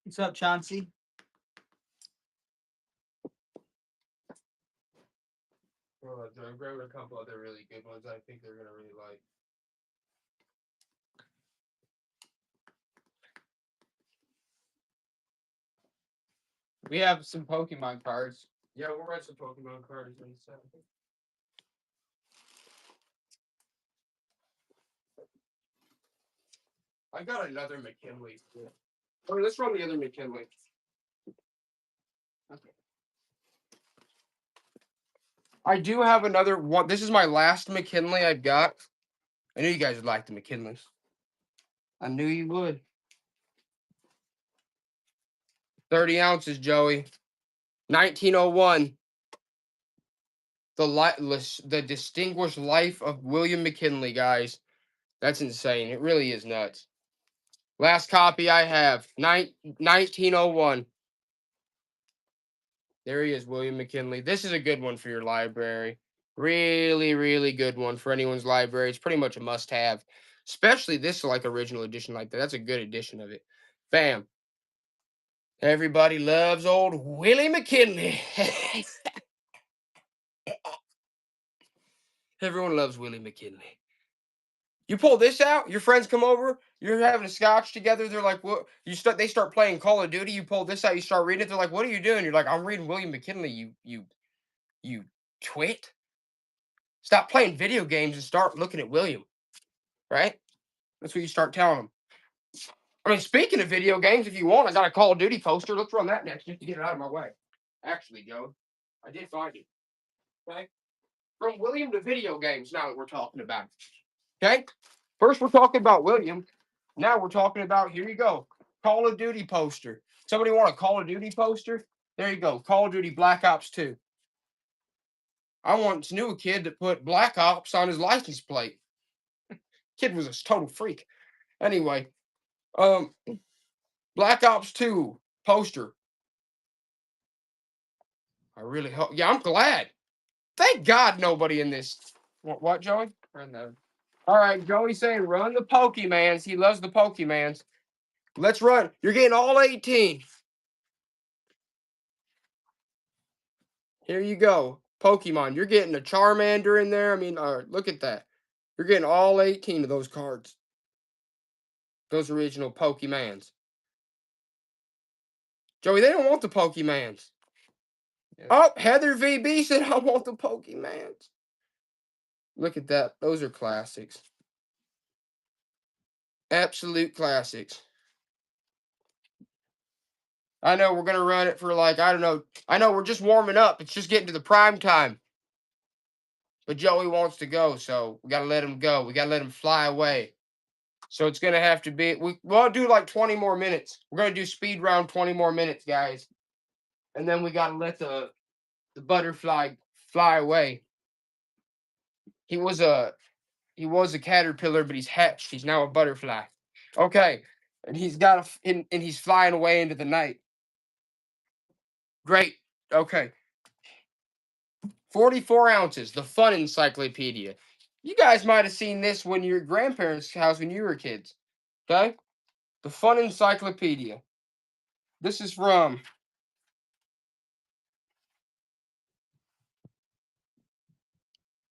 What's up, Chauncey? Well, I'm grabbing a couple other really good ones I think they're gonna really like. We have some Pokemon cards. Yeah, we'll write some Pokemon cards in a second. I got another McKinley. Oh, let's run the other McKinley. Okay. I do have another one. This is my last McKinley I've got. I knew you guys would like the McKinleys. I knew you would. 30 ounces, Joey. 1901. The distinguished life of William McKinley, guys. That's insane. It really is nuts. Last copy I have. 1901. There he is, William McKinley. This is a good one for your library. Really, really good one for anyone's library. It's pretty much a must-have. Especially this like original edition like that. That's a good edition of it. Bam. Everybody loves old Willie McKinley. Everyone loves Willie McKinley. You pull this out, your friends come over, you're having a scotch together, they're like, what? They start playing Call of Duty, you pull this out, you start reading it, they're like, what are you doing? You're like, I'm reading William McKinley, you twit. Stop playing video games and start looking at William. Right? That's what you start telling them. I mean, speaking of video games, if you want, I got a Call of Duty poster. Let's run that next just to get it out of my way. Actually, Joe, I did find it. Okay? From William to video games now that we're talking about it. Okay? First, we're talking about William. Now we're talking about, here you go, Call of Duty poster. Somebody want a Call of Duty poster? There you go, Call of Duty Black Ops 2. I once knew a kid that put Black Ops on his license plate. Kid was a total freak. Anyway, Black Ops 2 poster. I really hope. Yeah, I'm glad. Thank God nobody in this. What, Joey? All right, Joey's saying run the Pokemans. He loves the Pokemans. Let's run. You're getting all 18. Here you go. Pokemon. You're getting a Charmander in there. I mean, look at that. You're getting all 18 of those cards. Those original Pokemans. Joey, they don't want the Pokemans. Yeah. Oh, Heather VB said, I want the Pokemans. Look at that. Those are classics. Absolute classics. I know we're going to run it for like, I don't know. I know we're just warming up. It's just getting to the prime time. But Joey wants to go, so we got to let him go. We got to let him fly away. So it's going to have to be, we'll do like 20 more minutes. We're going to do speed round 20 more minutes, guys. And then we got to let the butterfly fly away. He was a caterpillar, but he's hatched. He's now a butterfly. Okay. And he's got and he's flying away into the night. Great. Okay. 44 ounces, the Fun Encyclopedia. You guys might have seen this when your grandparents' house when you were kids. Okay? The Fun Encyclopedia. This is from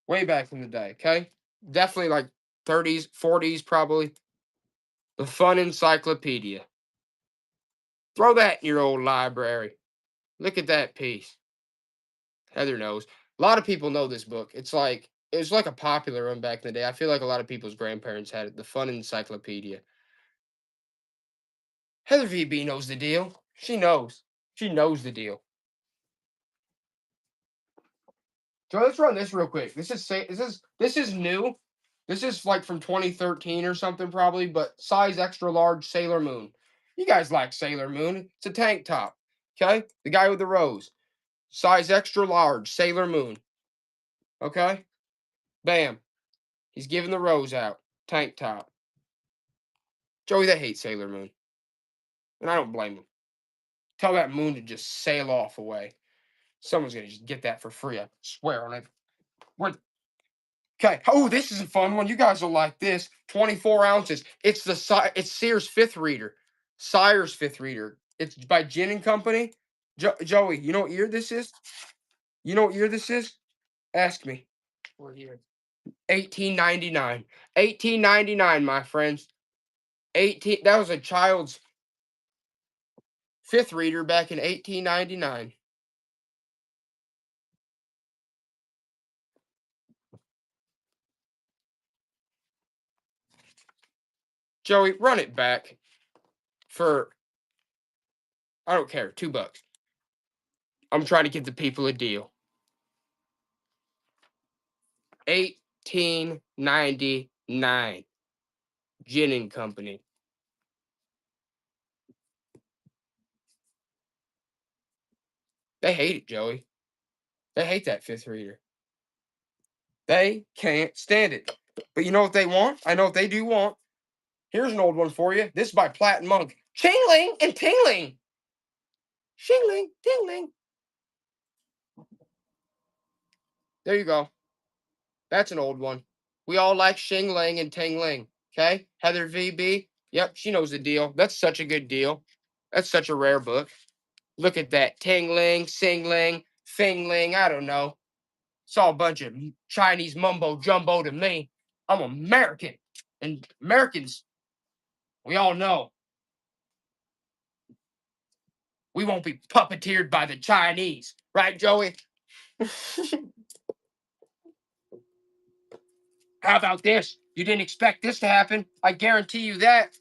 way back in the day, okay? Definitely like 30s, 40s probably. The Fun Encyclopedia. Throw that in your old library. Look at that piece. Heather knows. A lot of people know this book. It's like a popular one back in the day. I feel like a lot of people's grandparents had it. The Fun Encyclopedia. Heather VB knows the deal. She knows. She knows the deal. So let's run this real quick. This is new. This is like from 2013 or something probably, but size extra large Sailor Moon. You guys like Sailor Moon. It's a tank top. Okay? The guy with the rose. Size extra large Sailor Moon. Okay? Bam. He's giving the rose out. Tank top. Joey, they hate Sailor Moon. And I don't blame him. Tell that moon to just sail off away. Someone's going to just get that for free. I swear on it. Okay. Oh, this is a fun one. You guys will like this. 24 ounces. It's Sears fifth reader. Sire's fifth reader. It's by Gin and Company. Joey, you know what year this is? You know what year this is? Ask me. What year? 1899. 1899, my friends. 18. That was a child's fifth reader back in 1899. Joey, run it back for, I don't care, $2. I'm trying to give the people a deal. 1899. Gin and Company. They hate it, Joey. They hate that fifth reader. They can't stand it. But you know what they want? I know what they do want. Here's an old one for you. This is by Platt Monk. Chingling and tingling. Shingling, tingling. There you go. That's an old one. We all like shingling and tingling. Okay? Heather VB. Yep, she knows the deal. That's such a good deal. That's such a rare book. Look at that. Tingling, singling, fingling. I don't know. It's all a bunch of Chinese mumbo jumbo to me. I'm American. And Americans, we all know, we won't be puppeteered by the Chinese. Right, Joey? How about this? You didn't expect this to happen. I guarantee you that.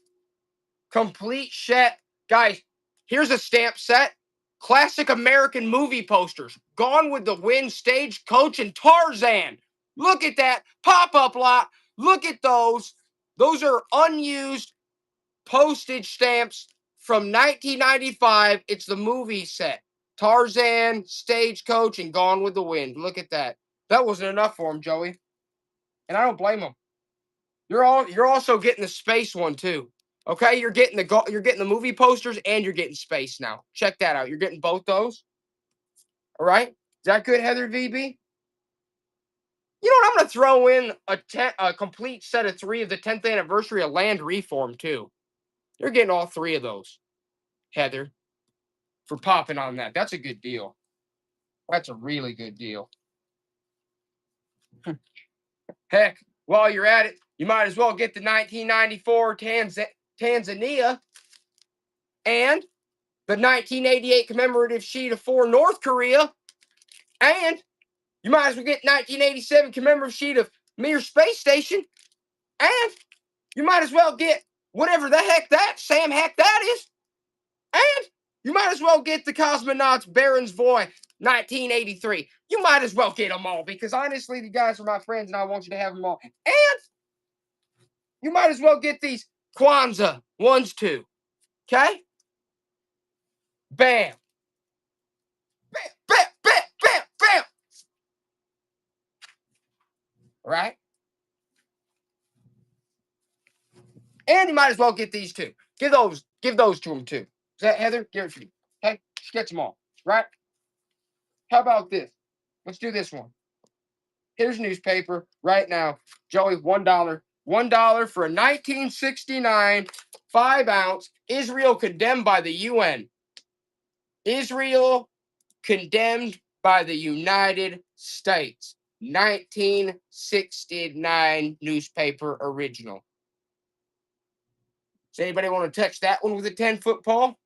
Complete set. Guys, here's a stamp set. Classic American movie posters. Gone with the Wind, Stagecoach, and Tarzan. Look at that pop-up lot. Look at those. Those are unused postage stamps from 1995. It's the movie set. Tarzan, Stagecoach, and Gone with the Wind. Look at that. That wasn't enough for him, Joey. And I don't blame him. You're also getting the space one too. Okay, you're getting the movie posters and you're getting space now. Check that out. You're getting both those. All right, is that good, Heather VB? You know what? I'm gonna throw in a complete set of 3 of the 10th anniversary of Land Reform too. You're getting all 3 of those, Heather, for popping on that. That's a good deal. That's a really good deal. Heck, while you're at it, you might as well get the 1994 Tanzania and the 1988 commemorative sheet of for North Korea, and you might as well get 1987 commemorative sheet of Mir Space Station, and you might as well get whatever the heck that Sam Heck that is, and you might as well get the cosmonauts Barons Voy 1983. You might as well get them all because honestly, the guys are my friends and I want you to have them all. And you might as well get these Kwanzaa ones too. Okay? Bam. Bam, bam, bam, bam, bam. Right? And you might as well get these too. Give those to them too. Is that Heather? Give it to you. Okay? Just get them all. Right? How about this? Let's do this one. Here's newspaper right now. Joey, $1. $1 for a 1969 5-ounce Israel condemned by the UN. Israel condemned by the United States. 1969 newspaper original. Does anybody want to touch that one with a 10-foot pole?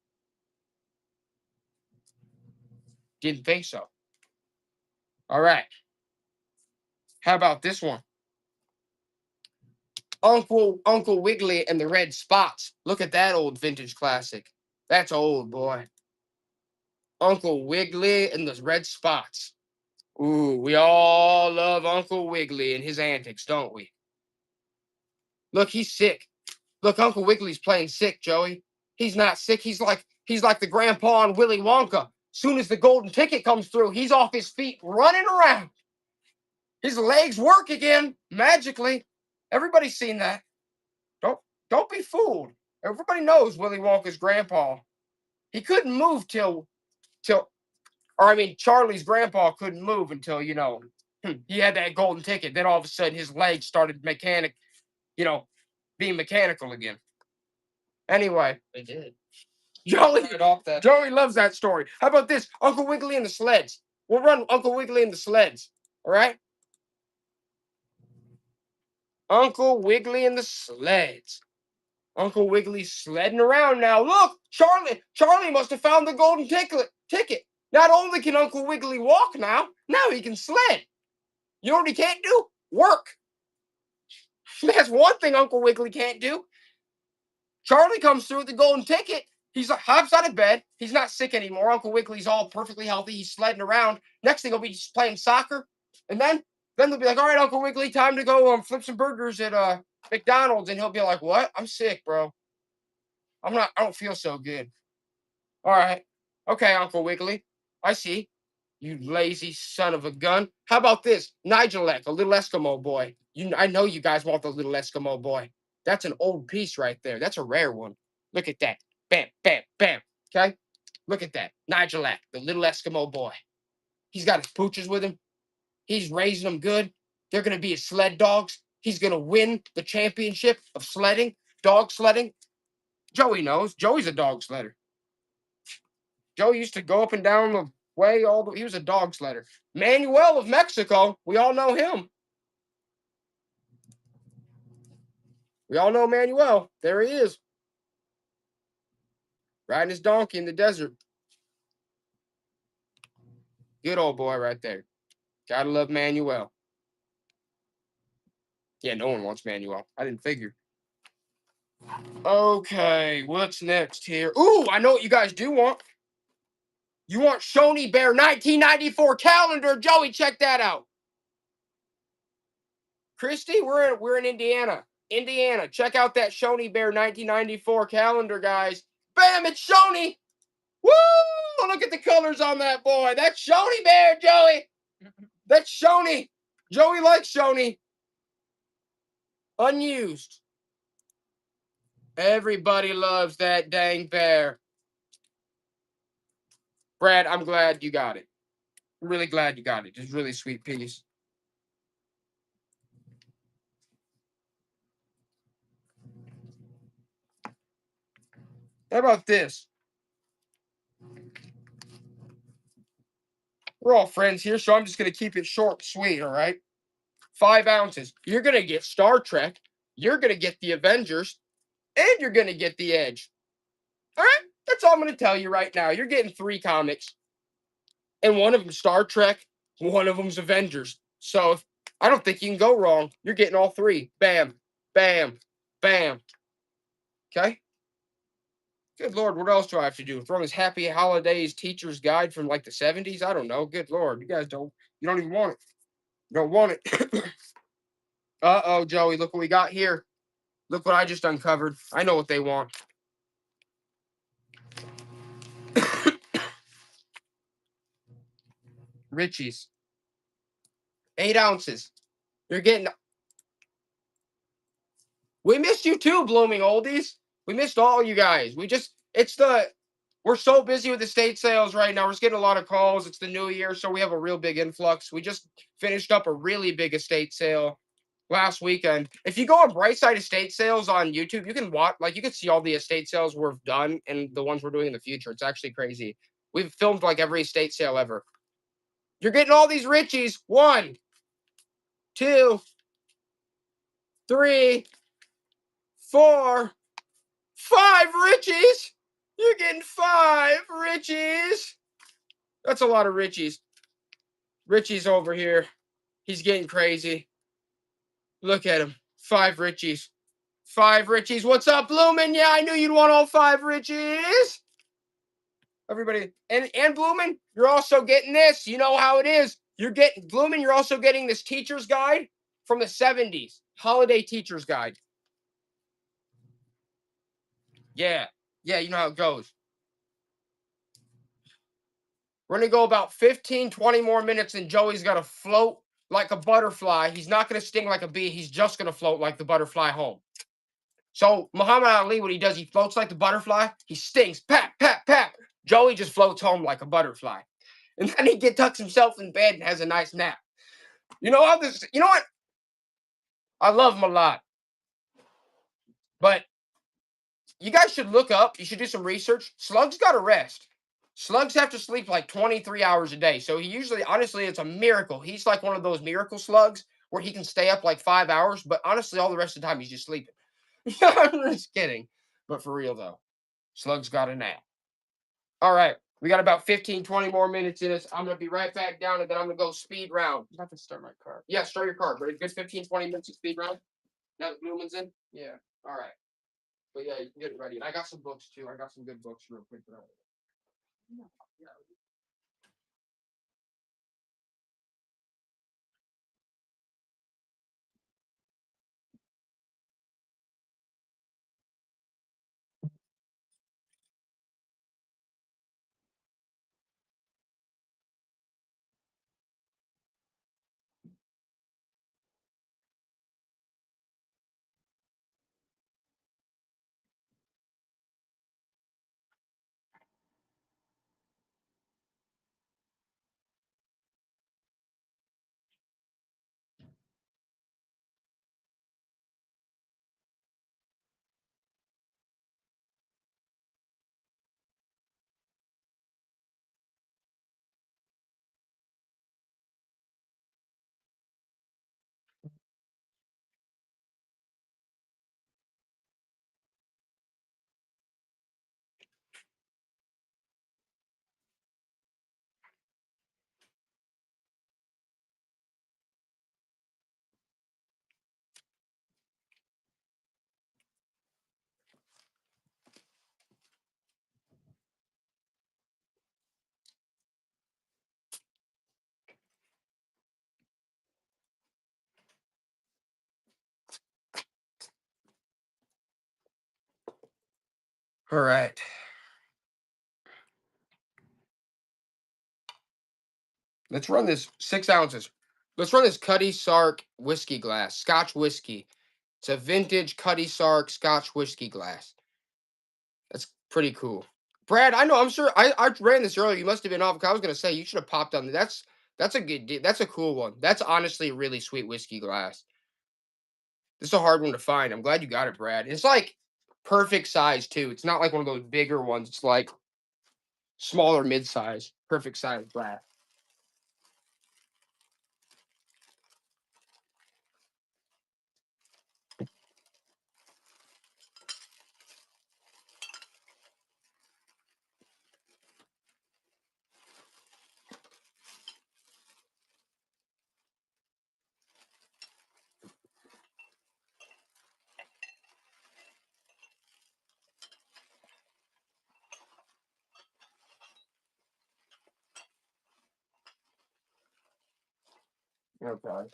Didn't think so. All right. How about this one? Uncle Wiggily and the Red Spots. Look at that old vintage classic. That's old, boy. Uncle Wiggily and the Red Spots. Ooh, we all love Uncle Wiggily and his antics, don't we? Look, he's sick. Look, Uncle Wiggily's playing sick, Joey. He's not sick. He's like the grandpa on Willy Wonka. Soon as the golden ticket comes through, he's off his feet running around. His legs work again magically. Everybody's seen that. Don't be fooled. Everybody knows Willy Wonka's grandpa. He couldn't move Charlie's grandpa couldn't move until, he had that golden ticket. Then all of a sudden his legs started being mechanical again. Anyway. They did. Joey, Right off that. Joey loves that story. How about this? Uncle Wiggily and the sleds. We'll run Uncle Wiggily and the sleds. All right? Uncle Wiggily and the sleds. Uncle Wigglily's sledding around now. Look, Charlie must have found the golden ticket. Not only can Uncle Wiggily walk now he can sled. You know what he can't do? Work. That's one thing Uncle Wiggily can't do. Charlie comes through with the golden ticket. He's hops out of bed. He's not sick anymore. Uncle Wigglily's all perfectly healthy. He's sledding around. Next thing he'll be just playing soccer. And then they'll be like, all right, Uncle Wiggily, time to go flip some burgers at McDonald's. And he'll be like, what? I'm sick, bro. I don't feel so good. All right. Okay, Uncle Wiggily. I see. You lazy son of a gun. How about this? Nigelek, a little Eskimo boy. I know you guys want the little Eskimo boy. That's an old piece right there. That's a rare one. Look at that. Bam, bam, bam. Okay? Look at that. Nigelek, the little Eskimo boy. He's got his pooches with him. He's raising them good. They're going to be his sled dogs. He's going to win the championship of sledding, dog sledding. Joey knows. Joey's a dog sledder. Joey used to go up and down the way. He was a dog sledder. Manuel of Mexico. We all know him. We all know Manuel. There he is. Riding his donkey in the desert. Good old boy right there. Gotta love Manuel. Yeah, no one wants Manuel. I didn't figure. Okay, what's next here? Ooh, I know what you guys do want. You want Shoney Bear 1994 calendar. Joey, check that out. Christy, we're in Indiana. Indiana, check out that Shoney Bear 1994 calendar, guys. Bam, it's Shoney. Woo! Look at the colors on that boy. That's Shoney Bear, Joey. That's Shoney. Joey likes Shoney. Unused. Everybody loves that dang bear. Brad, I'm glad you got it. I'm really glad you got it. It's a really sweet piece. How about this? We're all friends here, so I'm just going to keep it short and sweet, all right? 5 ounces. You're going to get Star Trek. You're going to get the Avengers. And you're going to get the Edge. All right? That's all I'm going to tell you right now. You're getting 3 comics. And one of them Star Trek. One of them's Avengers. So I don't think you can go wrong. You're getting all 3. Bam. Bam. Bam. Okay? Good Lord, what else do I have to do? Throw his Happy Holidays Teacher's Guide from like the 70s? I don't know. Good Lord. You don't even want it. You don't want it. Uh-oh, Joey, look what we got here. Look what I just uncovered. I know what they want. Richie's. 8 ounces. You're getting... We missed you too, Blooming Oldies. We missed all you guys. We're so busy with the state sales right now. We're just getting a lot of calls. It's the new year, so we have a real big influx. We just finished up a really big estate sale last weekend. If you go on Brightside Estate Sales on YouTube, you can watch, you can see all the estate sales we've done and the ones we're doing in the future. It's actually crazy. We've filmed like every estate sale ever. You're getting all these Richies. 1, 2, 3, 4, 5 Richies. You're getting 5 Richies. That's a lot of Richies. Richie's over here. He's getting crazy. Look at him. 5 Richies. 5 Richies. What's up, Bloomin'? Yeah, I knew you'd want all 5 Richies. Everybody. And Bloomin', you're also getting this. You know how it is. Bloomin', you're also getting this teacher's guide from the 70s. Holiday teacher's guide. Yeah. Yeah, you know how it goes. We're going to go about 15, 20 more minutes, and Joey's got to float like a butterfly. He's not going to sting like a bee. He's just going to float like the butterfly home. So Muhammad Ali, what he does, he floats like the butterfly. He stings. Pat, pat, pat. Joey just floats home like a butterfly. And then he tucks himself in bed and has a nice nap. You know what? I love him a lot. But you guys should look up. You should do some research. Slugs got to rest. Slugs have to sleep like 23 hours a day. So he usually, honestly, it's a miracle. He's like one of those miracle slugs where he can stay up like 5 hours, but honestly, all the rest of the time he's just sleeping. I'm just kidding. But for real though, slugs got a nap. All right. We got about 15, 20 more minutes in us. I'm going to be right back down and then I'm going to go speed round. I have to start my car. Yeah, start your card, but a good 15, 20 minutes of speed round. Now the blue one's in. Yeah. All right. But yeah, you can get it ready. And I got some books too. I got some good books real quick. All right. Let's run this 6 ounces. Let's run this Cuddy Sark whiskey glass, Scotch whiskey. It's a vintage Cuddy Sark Scotch whiskey glass. That's pretty cool. Brad, I know. I'm sure. I ran this earlier. You must have been off. 'Cause I was gonna say you should have popped on. That's a good. That's a cool one. That's honestly a really sweet whiskey glass. This is a hard one to find. I'm glad you got it, Brad. It's like perfect size too. It's not like one of those bigger ones. It's like smaller, mid size, perfect size glass. Okay.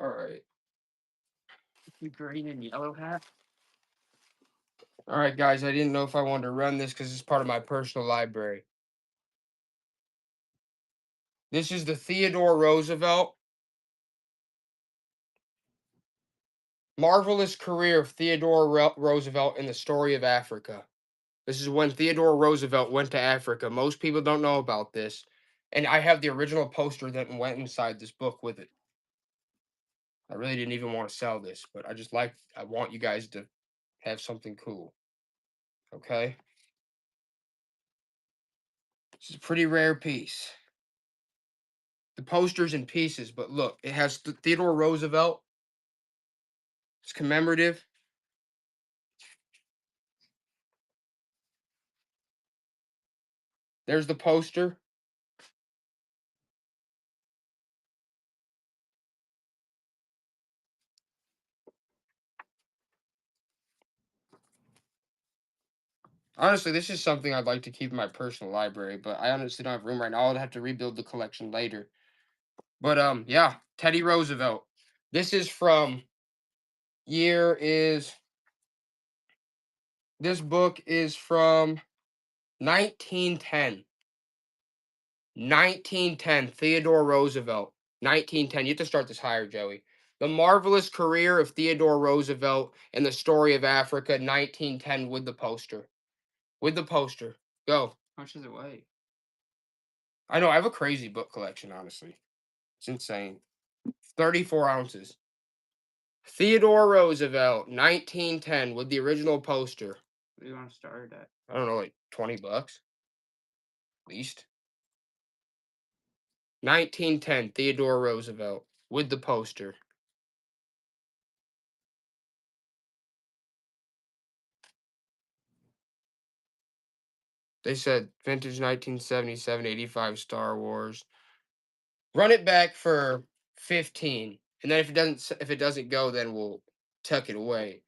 All right. Green and yellow hat. All right, guys. I didn't know if I wanted to run this because it's part of my personal library. This is the Theodore Roosevelt. Marvelous career of Theodore Roosevelt in the story of Africa. This is when Theodore Roosevelt went to Africa. Most people don't know about this. And I have the original poster that went inside this book with it. I really didn't even want to sell this, but I want you guys to have something cool. Okay? This is a pretty rare piece. The poster's in pieces, but look, it has Theodore Roosevelt. It's commemorative. There's the poster. Honestly, this is something I'd like to keep in my personal library, but I honestly don't have room right now. I'll have to rebuild the collection later. But yeah, Teddy Roosevelt. This is from year is this book is from 1910. 1910, Theodore Roosevelt. 1910. You have to start this higher, Joey. The Marvelous Career of Theodore Roosevelt and the Story of Africa, 1910, with the poster. With the poster. Go. How much does it weigh? I know, I have a crazy book collection, honestly. It's insane. 34 ounces. Theodore Roosevelt, 1910, with the original poster. What do you want to start at? I don't know, like $20 at least. 1910, Theodore Roosevelt, with the poster. They said vintage 1977, 85 Star Wars. Run it back for 15. And then if it doesn't go, then we'll tuck it away.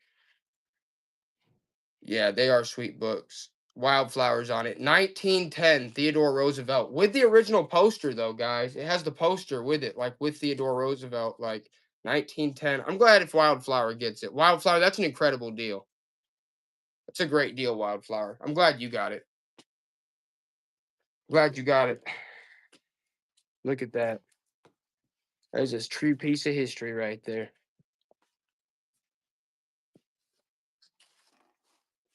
Yeah, they are sweet books. Wildflowers on it. 1910, Theodore Roosevelt. With the original poster, though, guys. It has the poster with it, like with Theodore Roosevelt, like 1910. I'm glad if Wildflower gets it. Wildflower, that's an incredible deal. That's a great deal, Wildflower. I'm glad you got it. Glad you got it. Look at that. There's this true piece of history right there.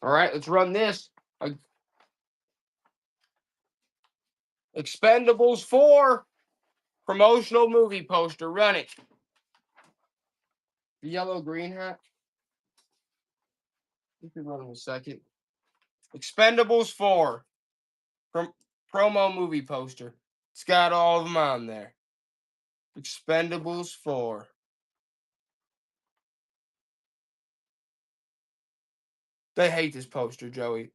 All right, let's run this. Expendables 4 promotional movie poster. Run it. The yellow green hat. You can run in a second. Expendables 4 from promo movie poster. It's got all of them on there. Expendables 4. They hate this poster, Joey.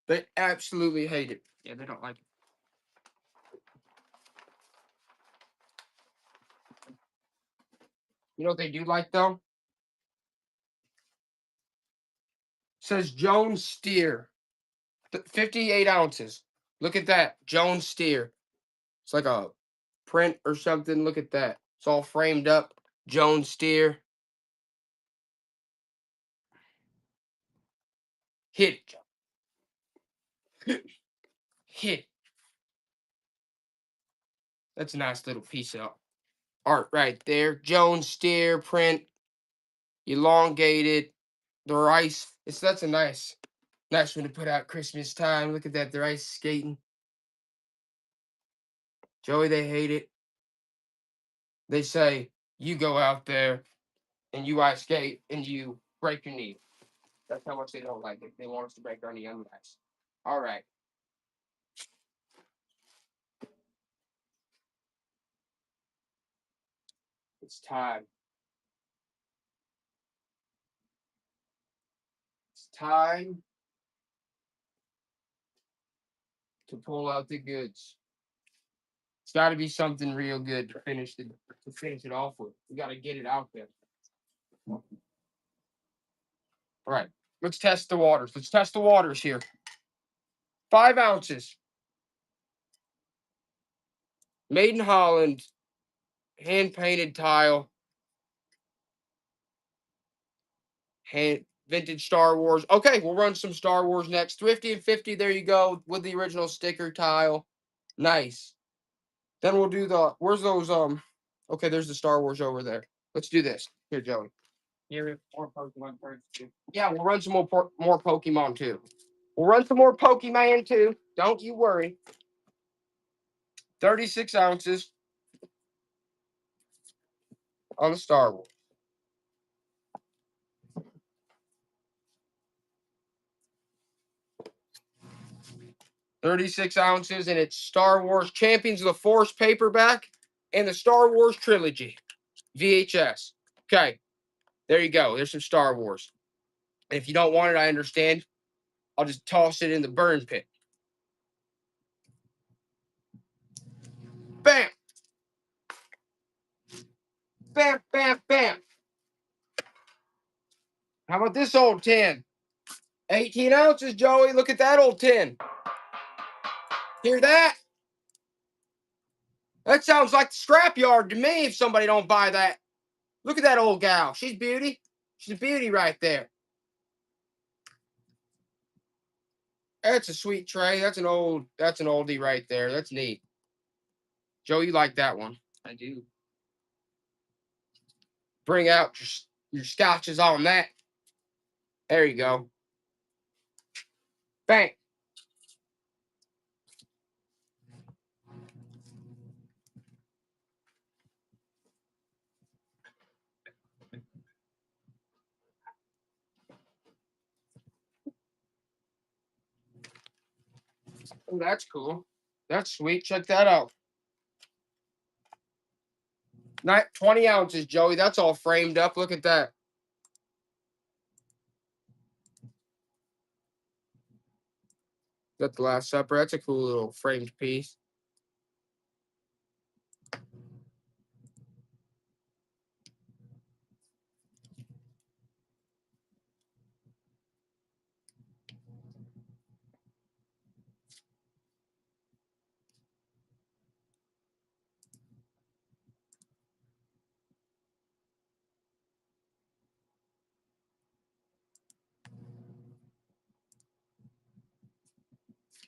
They absolutely hate it. Yeah, they don't like it. You know what they do like, though? Says Jones Steer. 58 ounces. Look at that. Jones Steer. It's like a print or something. Look at that. It's all framed up. Jones Steer. Hit it. Hit. That's a nice little piece of art right there. Jones Steer print. Elongated. The ice. That's a nice one to put out Christmas time. Look at that. They're ice skating. Joey, they hate it. They say you go out there and you ice skate and you break your knee. That's how much they don't like it. They want us to break our knee on the ice. All right. It's time. It's time to pull out the goods. It's got to be something real good to finish it off with. We got to get it out there. All right. Let's test the waters. Let's test the waters here. 5 ounces. Made in Holland. Hand painted tile. Vintage Star Wars. Okay, we'll run some Star Wars next. Thrifty and 50. There you go with the original sticker tile. Nice. Then we'll do the. Where's those? Okay, there's the Star Wars over there. Let's do this. Here, Joey. Here we have more Pokemon cards too. Yeah, we'll run some more Pokemon too. We'll run some more Pokemon too. Don't you worry. 36 ounces on the Star Wars. $36 ounces, and it's Star Wars Champions of the Force paperback and the Star Wars trilogy VHS. Okay, there you go. There's some Star Wars. And if you don't want it, I understand. I'll just toss it in the burn pit. Bam. Bam, bam, bam. How about this old tin? 18 ounces, Joey. Look at that old tin. Hear that? That sounds like the scrapyard to me if somebody don't buy that. Look at that old gal. She's beauty. She's a beauty right there. That's a sweet tray. That's an oldie right there. That's neat. Joe, you like that one. I do. Bring out your scotches on that. There you go. Bang. Oh, that's cool. That's sweet. Check that out. 20 ounces, Joey. That's all framed up. Look at that. That's the Last Supper. That's a cool little framed piece.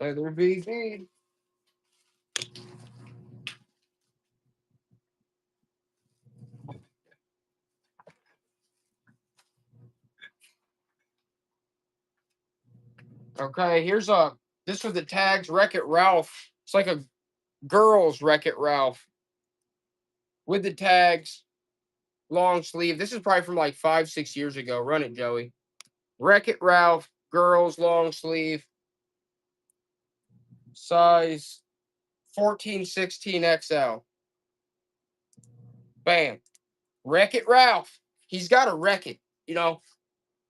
Leather VV. Okay, this was the tags Wreck-It Ralph. It's like a girl's Wreck-It Ralph with the tags, long sleeve. This is probably from like 5-6 years ago. Run it, Joey. Wreck-It Ralph, girls, long sleeve, size 14-16 XL. Bam. Wreck-It Ralph. He's got to wreck it. You know,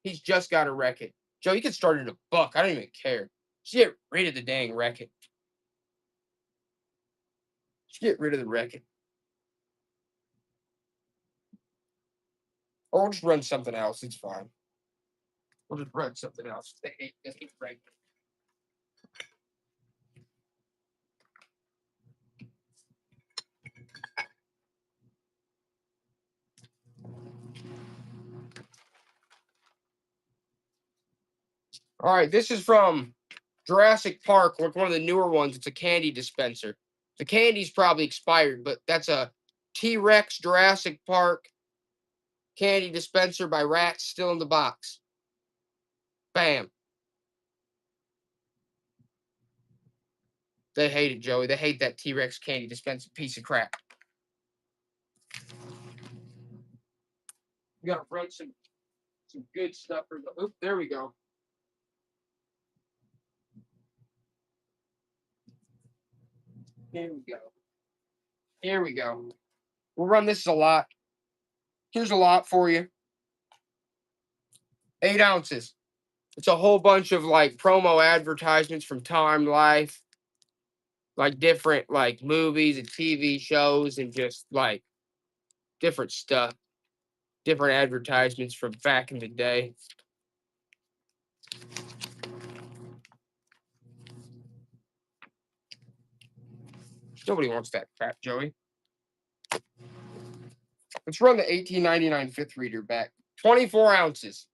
he's just got to wreck it. Joe, you could start at $1. I don't even care. Just get rid of the dang Wreck-It. Just get rid of the Wreck-It. Or we'll just run something else. It's fine. We'll just run something else. They hate Wreck-It. All right, this is from Jurassic Park, like one of the newer ones. It's a candy dispenser. The candy's probably expired, but that's a T-Rex Jurassic Park candy dispenser by Rats, still in the box. Bam. They hate it, Joey. They hate that T-Rex candy dispenser piece of crap. We gotta run some good stuff. Oop, there we go. Here we go. Here we go. We'll run this a lot. Here's a lot for you. 8 ounces. It's a whole bunch of like promo advertisements from Time Life, like different like movies and TV shows and just like different stuff, different advertisements from back in the day. Nobody wants that crap, Joey. Let's run the 1899 fifth reader back. 24 ounces.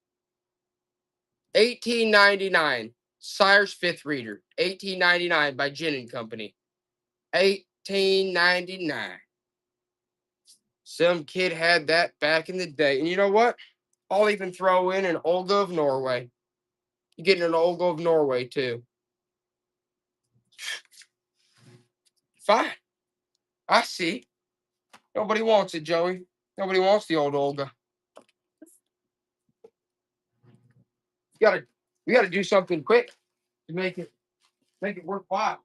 1899. Sire's fifth reader. 1899 by Gin and Company. 1899. Some kid had that back in the day. And you know what? I'll even throw in an Olga of Norway. You're getting an Olga of Norway too. Fine. I see. Nobody wants it, Joey. Nobody wants the old Olga. We gotta do something quick to make it worthwhile.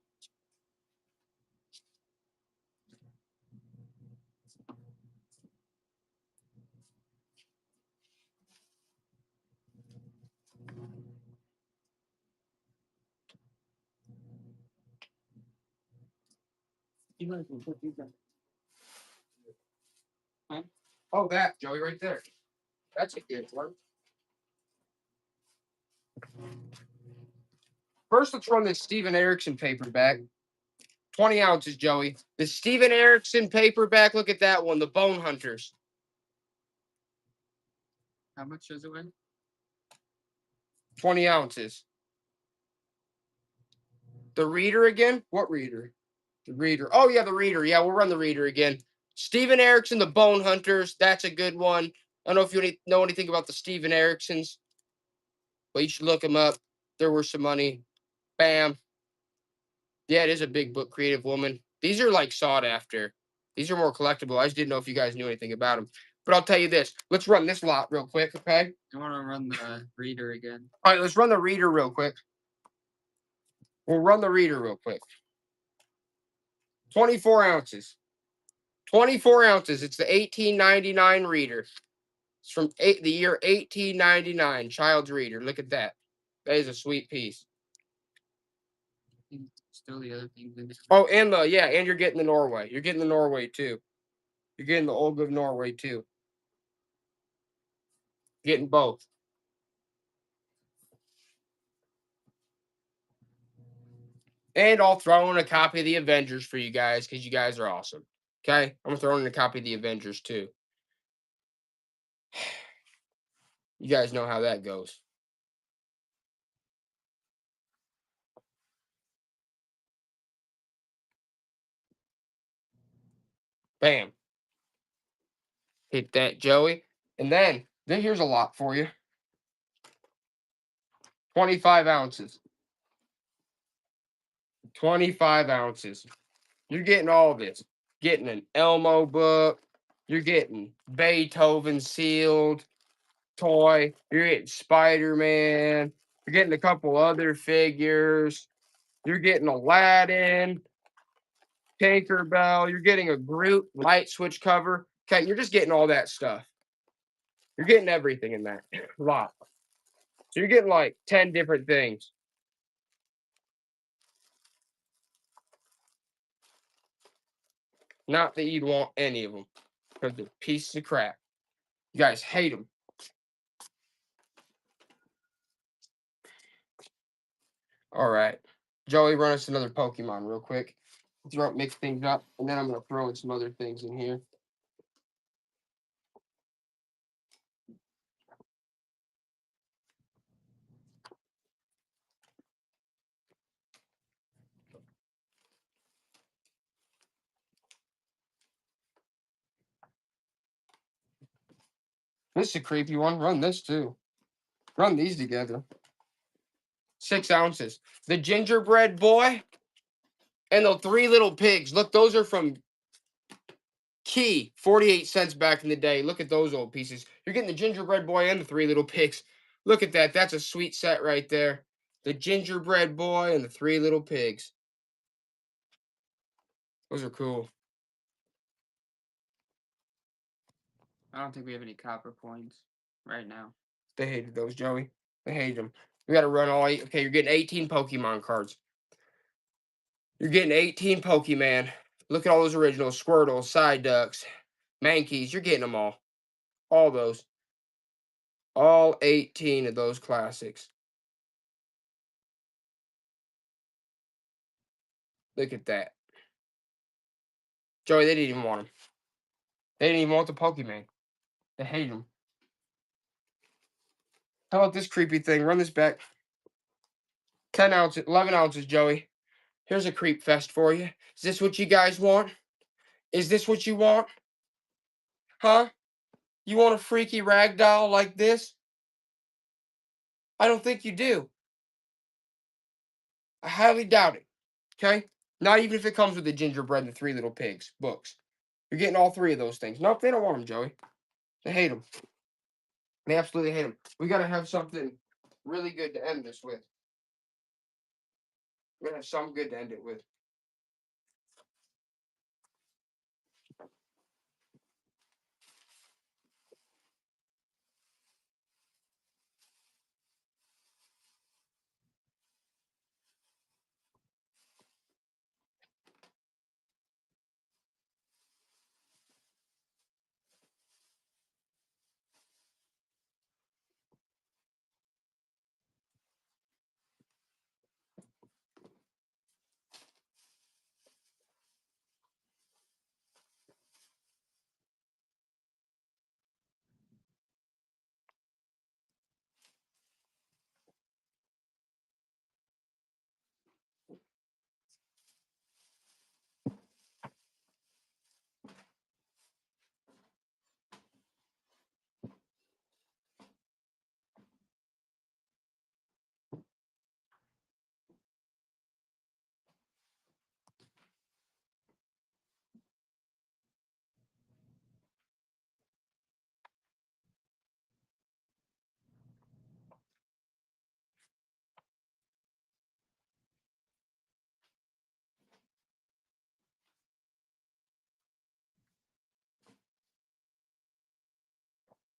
Oh, that, Joey, right there. That's a good one. First, let's run this Steven Erickson paperback. 20 ounces, Joey. The Steven Erickson paperback, look at that one, the Bone Hunters. How much does it win? 20 ounces. The Reader again? What Reader? The Reader. Oh, yeah, the Reader. Yeah, we'll run the Reader again. Steven Erickson, the Bone Hunters. That's a good one. I don't know if you know anything about the Steven Ericksons, but you should look them up. They're worth some money. Bam. Yeah, it is a big book, Creative Woman. These are like sought after. These are more collectible. I just didn't know if you guys knew anything about them. But I'll tell you this. Let's run this lot real quick, okay? I want to run the Reader again. All right, let's run the Reader real quick. We'll run the Reader real quick. 24 ounces. 24 ounces. It's the 1899 Reader. It's from the year 1899. Child's Reader. Look at that. That is a sweet piece. Still the other things in there. Oh, and and you're getting the Norway. You're getting the Norway too. You're getting the Olga of Norway too. Getting both. And I'll throw in a copy of the Avengers for you guys because you guys are awesome. Okay? I'm gonna throw in a copy of the Avengers too. You guys know how that goes. Bam. Hit that, Joey. And then here's a lot for you. 25 ounces. 25 ounces. You're getting all this. Getting an Elmo book. You're getting Beethoven sealed toy. You're getting Spider-Man. You're getting a couple other figures. You're getting Aladdin, Tinkerbell. You're getting a Groot light switch cover. Okay, you're just getting all that stuff. You're getting everything in that lot. So you're getting like 10 different things. Not that you'd want any of them because they're pieces of crap. You guys hate them. All right. Joey, run us another Pokemon real quick. Mix things up, and then I'm going to throw in some other things in here. This is a creepy one. Run this too. Run these together. 6 ounces. The gingerbread boy and the 3 little pigs. Look, those are from Key. 48 cents back in the day. Look at those old pieces. You're getting the gingerbread boy and the 3 little pigs. Look at that. That's a sweet set right there. The gingerbread boy and the 3 little pigs. Those are cool. I don't think we have any copper coins right now. They hated those, Joey. They hated them. We got to run all 8. Okay, you're getting 18 Pokemon cards. You're getting 18 Pokemon. Look at all those originals. Squirtle, Psyducks, Mankeys. You're getting them all. All those. All 18 of those classics. Look at that. Joey, they didn't even want them. They didn't even want the Pokemon. They hate them. How about this creepy thing? Run this back. 10 ounces, 11 ounces, Joey. Here's a creep fest for you. Is this what you guys want? Is this what you want? Huh? You want a freaky rag doll like this? I don't think you do. I highly doubt it. Okay? Not even if it comes with the gingerbread and the 3 little pigs books. You're getting all 3 of those things. Nope, they don't want them, Joey. They hate them. They absolutely hate them. We got to have something really good to end this with. We're going to have something good to end it with.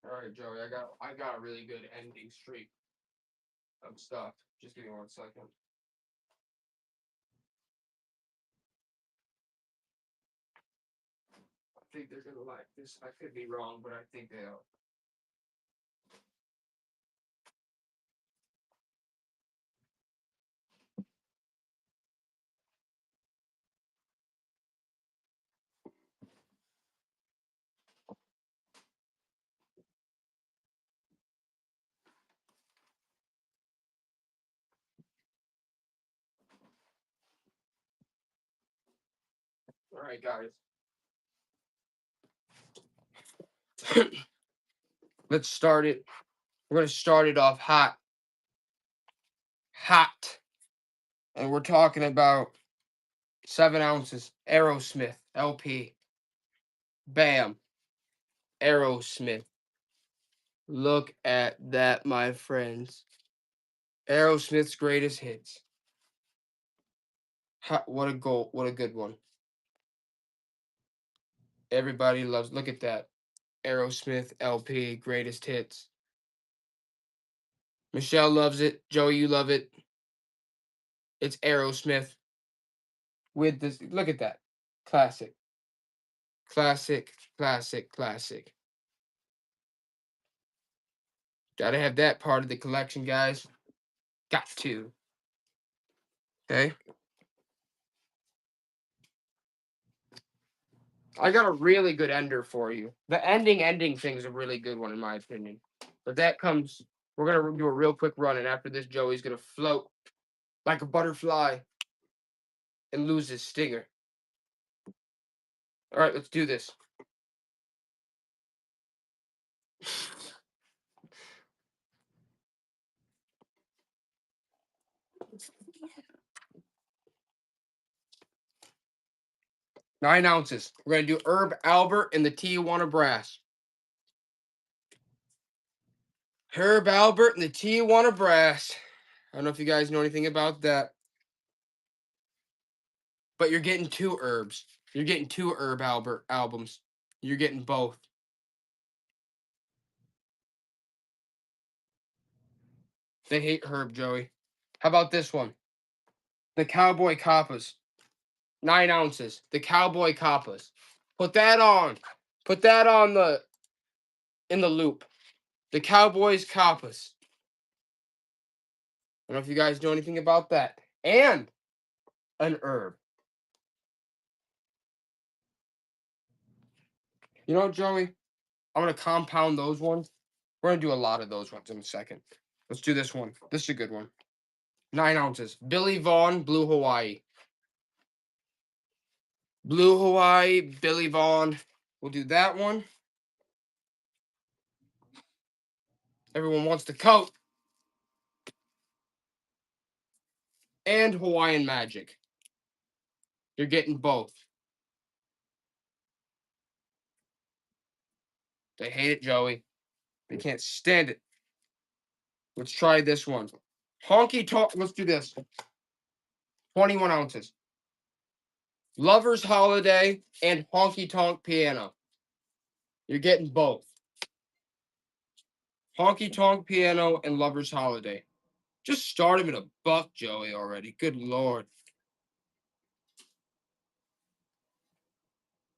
All right, Joey. I got a really good ending streak of stuff. Just give me 1 second. I think they're gonna like this. I could be wrong, but I think they are. All right, guys. Let's start it. We're gonna start it off hot. Hot. And we're talking about 7 ounces. Aerosmith LP. Bam. Aerosmith. Look at that, my friends. Aerosmith's greatest hits. What a goal. What a good one. Everybody loves. Look at that. Aerosmith LP, greatest hits. Michelle loves it. Joey, you love it. It's Aerosmith. With this, look at that. Classic. Classic, classic, classic. Gotta have that part of the collection, guys. Got to. Okay. I got a really good ender for you. The ending thing's a really good one in my opinion. But that comes, we're gonna do a real quick run, and after this, Joey's gonna float like a butterfly and lose his stinger. All right, let's do this. Nine ounces. We're gonna do Herb Albert and the Tijuana Brass. Herb Albert and the Tijuana Brass. I don't know if you guys know anything about that. But you're getting 2 herbs. You're getting 2 Herb Albert albums. You're getting both. They hate Herb, Joey. How about this one? The Cowboy Kappas. 9 ounces. The Cowboy Kappas. Put that on. Put that on in the loop. The Cowboys Kappas. I don't know if you guys know anything about that. And an herb. You know, Joey, I'm going to compound those ones. We're going to do a lot of those ones in a second. Let's do this one. This is a good one. 9 ounces. Billy Vaughn, Blue Hawaii. Blue Hawaii, Billy Vaughn. We'll do that one. Everyone wants the coat. And Hawaiian Magic. You're getting both. They hate it, Joey. They can't stand it. Let's try this one. Honky Tonk. Let's do this. 21 ounces. Lover's Holiday and Honky Tonk Piano. You're getting both. Honky Tonk Piano and Lover's Holiday. Just start him at $1, Joey, already. Good Lord.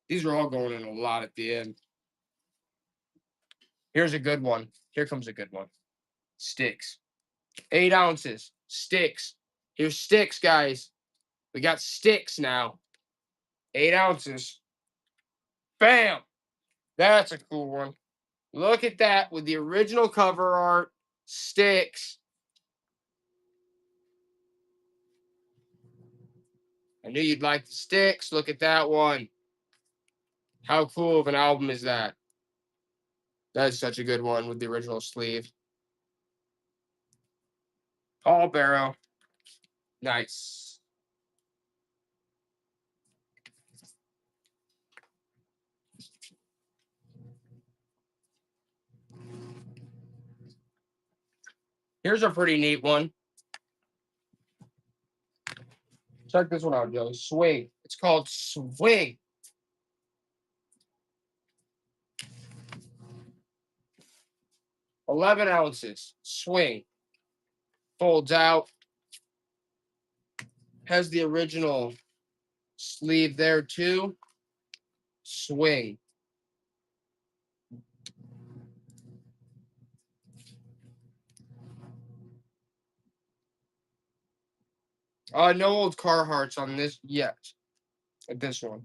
These are all going in a lot at the end. Here's a good one. Here comes a good one. Sticks. 8 ounces. Sticks. Here's sticks, guys. We got sticks now. 8 ounces. Bam! That's a cool one. Look at that with the original cover art. Sticks. I knew you'd like the sticks. Look at that one. How cool of an album is that? That is such a good one with the original sleeve. Paul Barrow. Nice. Here's a pretty neat one. Check this one out, Joe. Swing. It's called Swing. 11 ounces. Swing. Folds out. Has the original sleeve there too. Swing. No old Carhartts on this yet. At this one.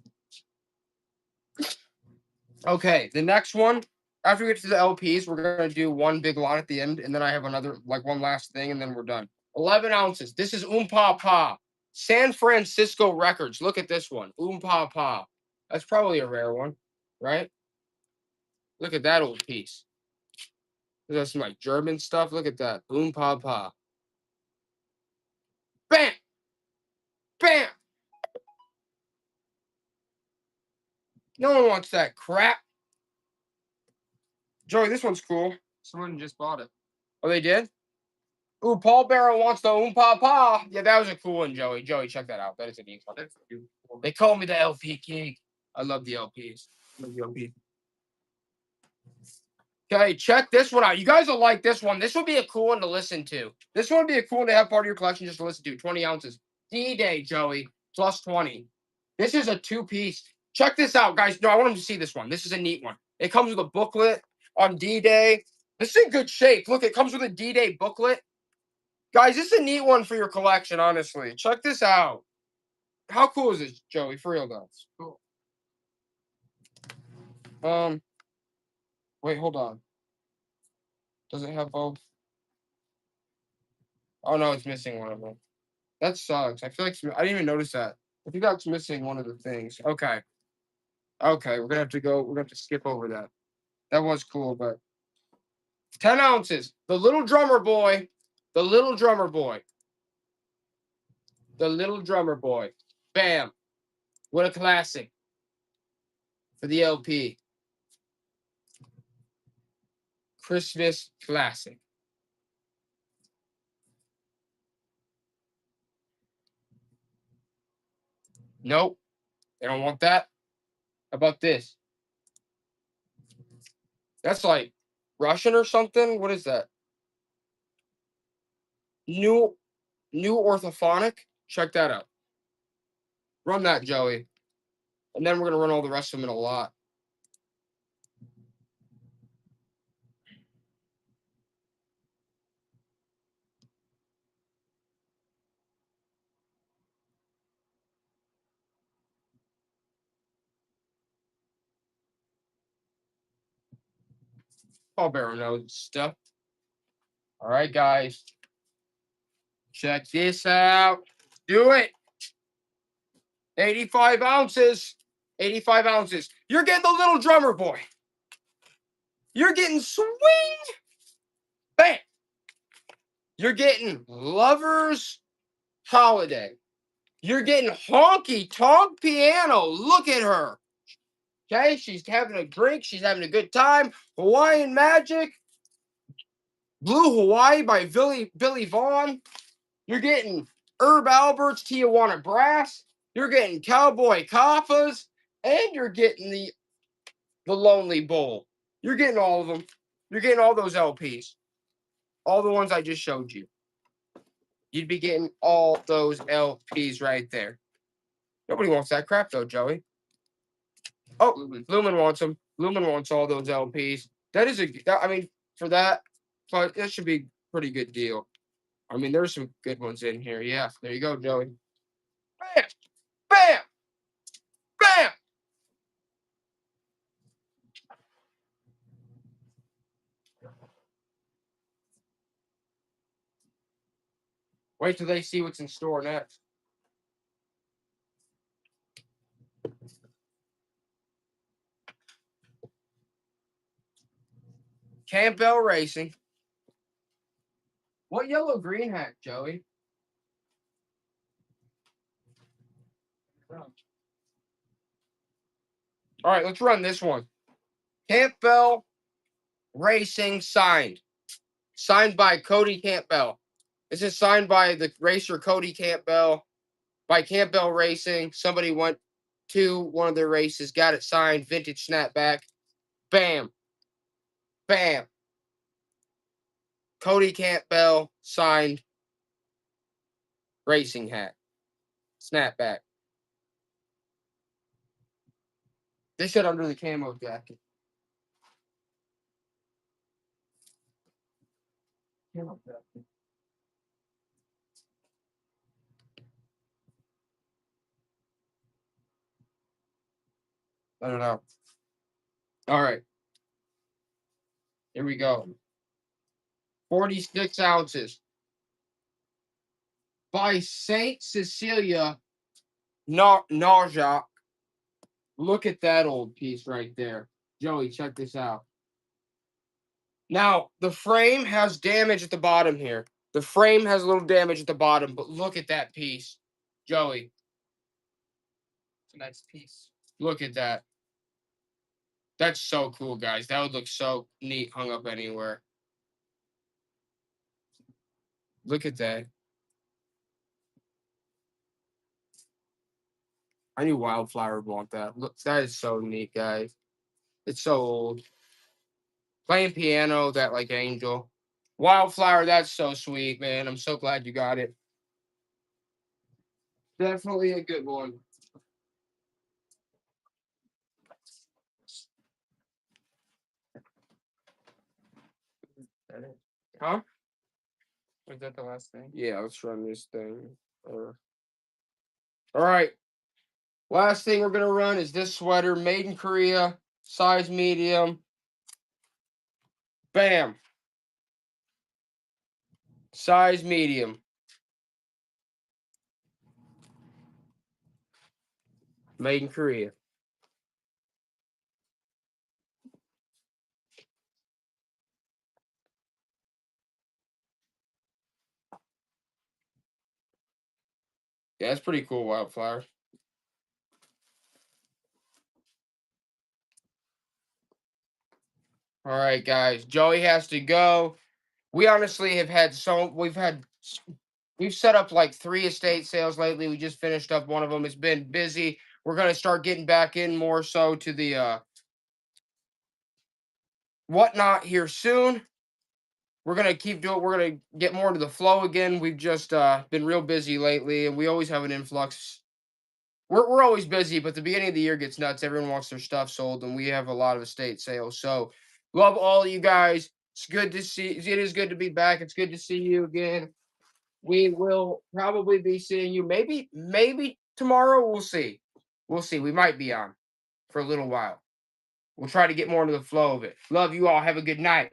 Okay, the next one. After we get to the LPs, we're gonna do one big lot at the end, and then I have another, like one last thing, and then we're done. 11 ounces. This is Pa. San Francisco Records. Look at this one. Pa. That's probably a rare one, right? Look at that old piece. There's some like German stuff. Look at that. Pa. Bam! Bam! No one wants that crap. Joey, this one's cool. Someone just bought it. Oh, they did? Ooh, Paul Barrow wants the Pa. Yeah, that was a cool one, Joey. Joey, check that out. That is a neat one. That's beautiful. They call me the LP King. I love the LPs. I love the LP. Okay, check this one out. You guys will like this one. This would be a cool one to listen to. This one would be a cool one to have part of your collection just to listen to. 20 ounces. D-Day, Joey. Plus 20. This is a two-piece. Check this out, guys. No, I want them to see this one. This is a neat one. It comes with a booklet on D-Day. This is in good shape. Look, it comes with a D-Day booklet. Guys, this is a neat one for your collection, honestly. Check this out. How cool is this, Joey? For real, though. Cool. Wait, hold on. Does it have both? Oh, no, it's missing one of them. That sucks. I feel like I didn't even notice that. I think that's missing one of the things. Okay. Okay, we're going to have to skip over that. That was cool, but 10 ounces. The Little Drummer Boy. The Little Drummer Boy. The Little Drummer Boy. Bam. What a classic. For the LP. Christmas classic. Nope. They don't want that. How about this? That's like Russian or something. What is that? New orthophonic. Check that out. Run that, Joey. And then we're gonna run all the rest of them in a lot. Paul Barrow knows stuff. All right, guys. Check this out. Do it. 85 ounces. 85 ounces. You're getting the Little Drummer Boy. You're getting Swing. Bam. You're getting Lover's Holiday. You're getting Honky Tonk Piano. Look at her. Okay, she's having a drink. She's having a good time. Hawaiian Magic. Blue Hawaii by Billy Vaughn. You're getting Herb Albert's Tijuana Brass. You're getting Cowboy Kaffas. And you're getting the Lonely Bowl. You're getting all of them. You're getting all those LPs. All the ones I just showed you. You'd be getting all those LPs right there. Nobody wants that crap though, Joey. Oh, Lumen wants them. Lumen wants all those LPs. That is I mean, for that, but that should be a pretty good deal. I mean, there's some good ones in here. Yeah, there you go, Joey. Bam! Bam! Bam! Wait till they see what's in store next. Campbell Racing. What yellow green hat, Joey? All right, let's run this one. Campbell Racing signed. Signed by Cody Campbell. This is signed by the racer Cody Campbell. By Campbell Racing. Somebody went to one of their races, got it signed, vintage snapback. Bam. Bam. Cody Campbell signed racing hat. Snapback. They said under the camo jacket. Camo jacket. I don't know. All right. Here we go. 46 ounces. By Saint Cecilia Narjak. Look at that old piece right there. Joey, check this out. Now, the frame has damage at the bottom here. The frame has a little damage at the bottom, but look at that piece. Joey, It's a nice piece. look at that. That's so cool, guys. That would look so neat hung up anywhere. Look at that. I knew Wildflower would want that. Look, that is so neat, guys. It's so old. Playing piano, that like Angel. Wildflower, that's so sweet, man. I'm so glad you got it. Definitely a good one. Huh? Was that the last thing? Yeah, let's run this thing. All right. Last thing we're gonna run is this sweater, made in Korea, size medium. Bam. Size medium. Made in Korea. Yeah, that's pretty cool, Wildflower. All right, guys. Joey has to go. We honestly have had we've set up like 3 estate sales lately. We just finished up one of them. It's been busy. We're gonna start getting back in more so to the whatnot here soon. We're gonna keep doing. We're gonna get more into the flow again. We've just been real busy lately, and we always have an influx. We're always busy, but the beginning of the year gets nuts. Everyone wants their stuff sold, and we have a lot of estate sales. So, love all of you guys. It's good to see. It is good to be back. It's good to see you again. We will probably be seeing you. Maybe tomorrow. We'll see. We'll see. We might be on for a little while. We'll try to get more into the flow of it. Love you all. Have a good night.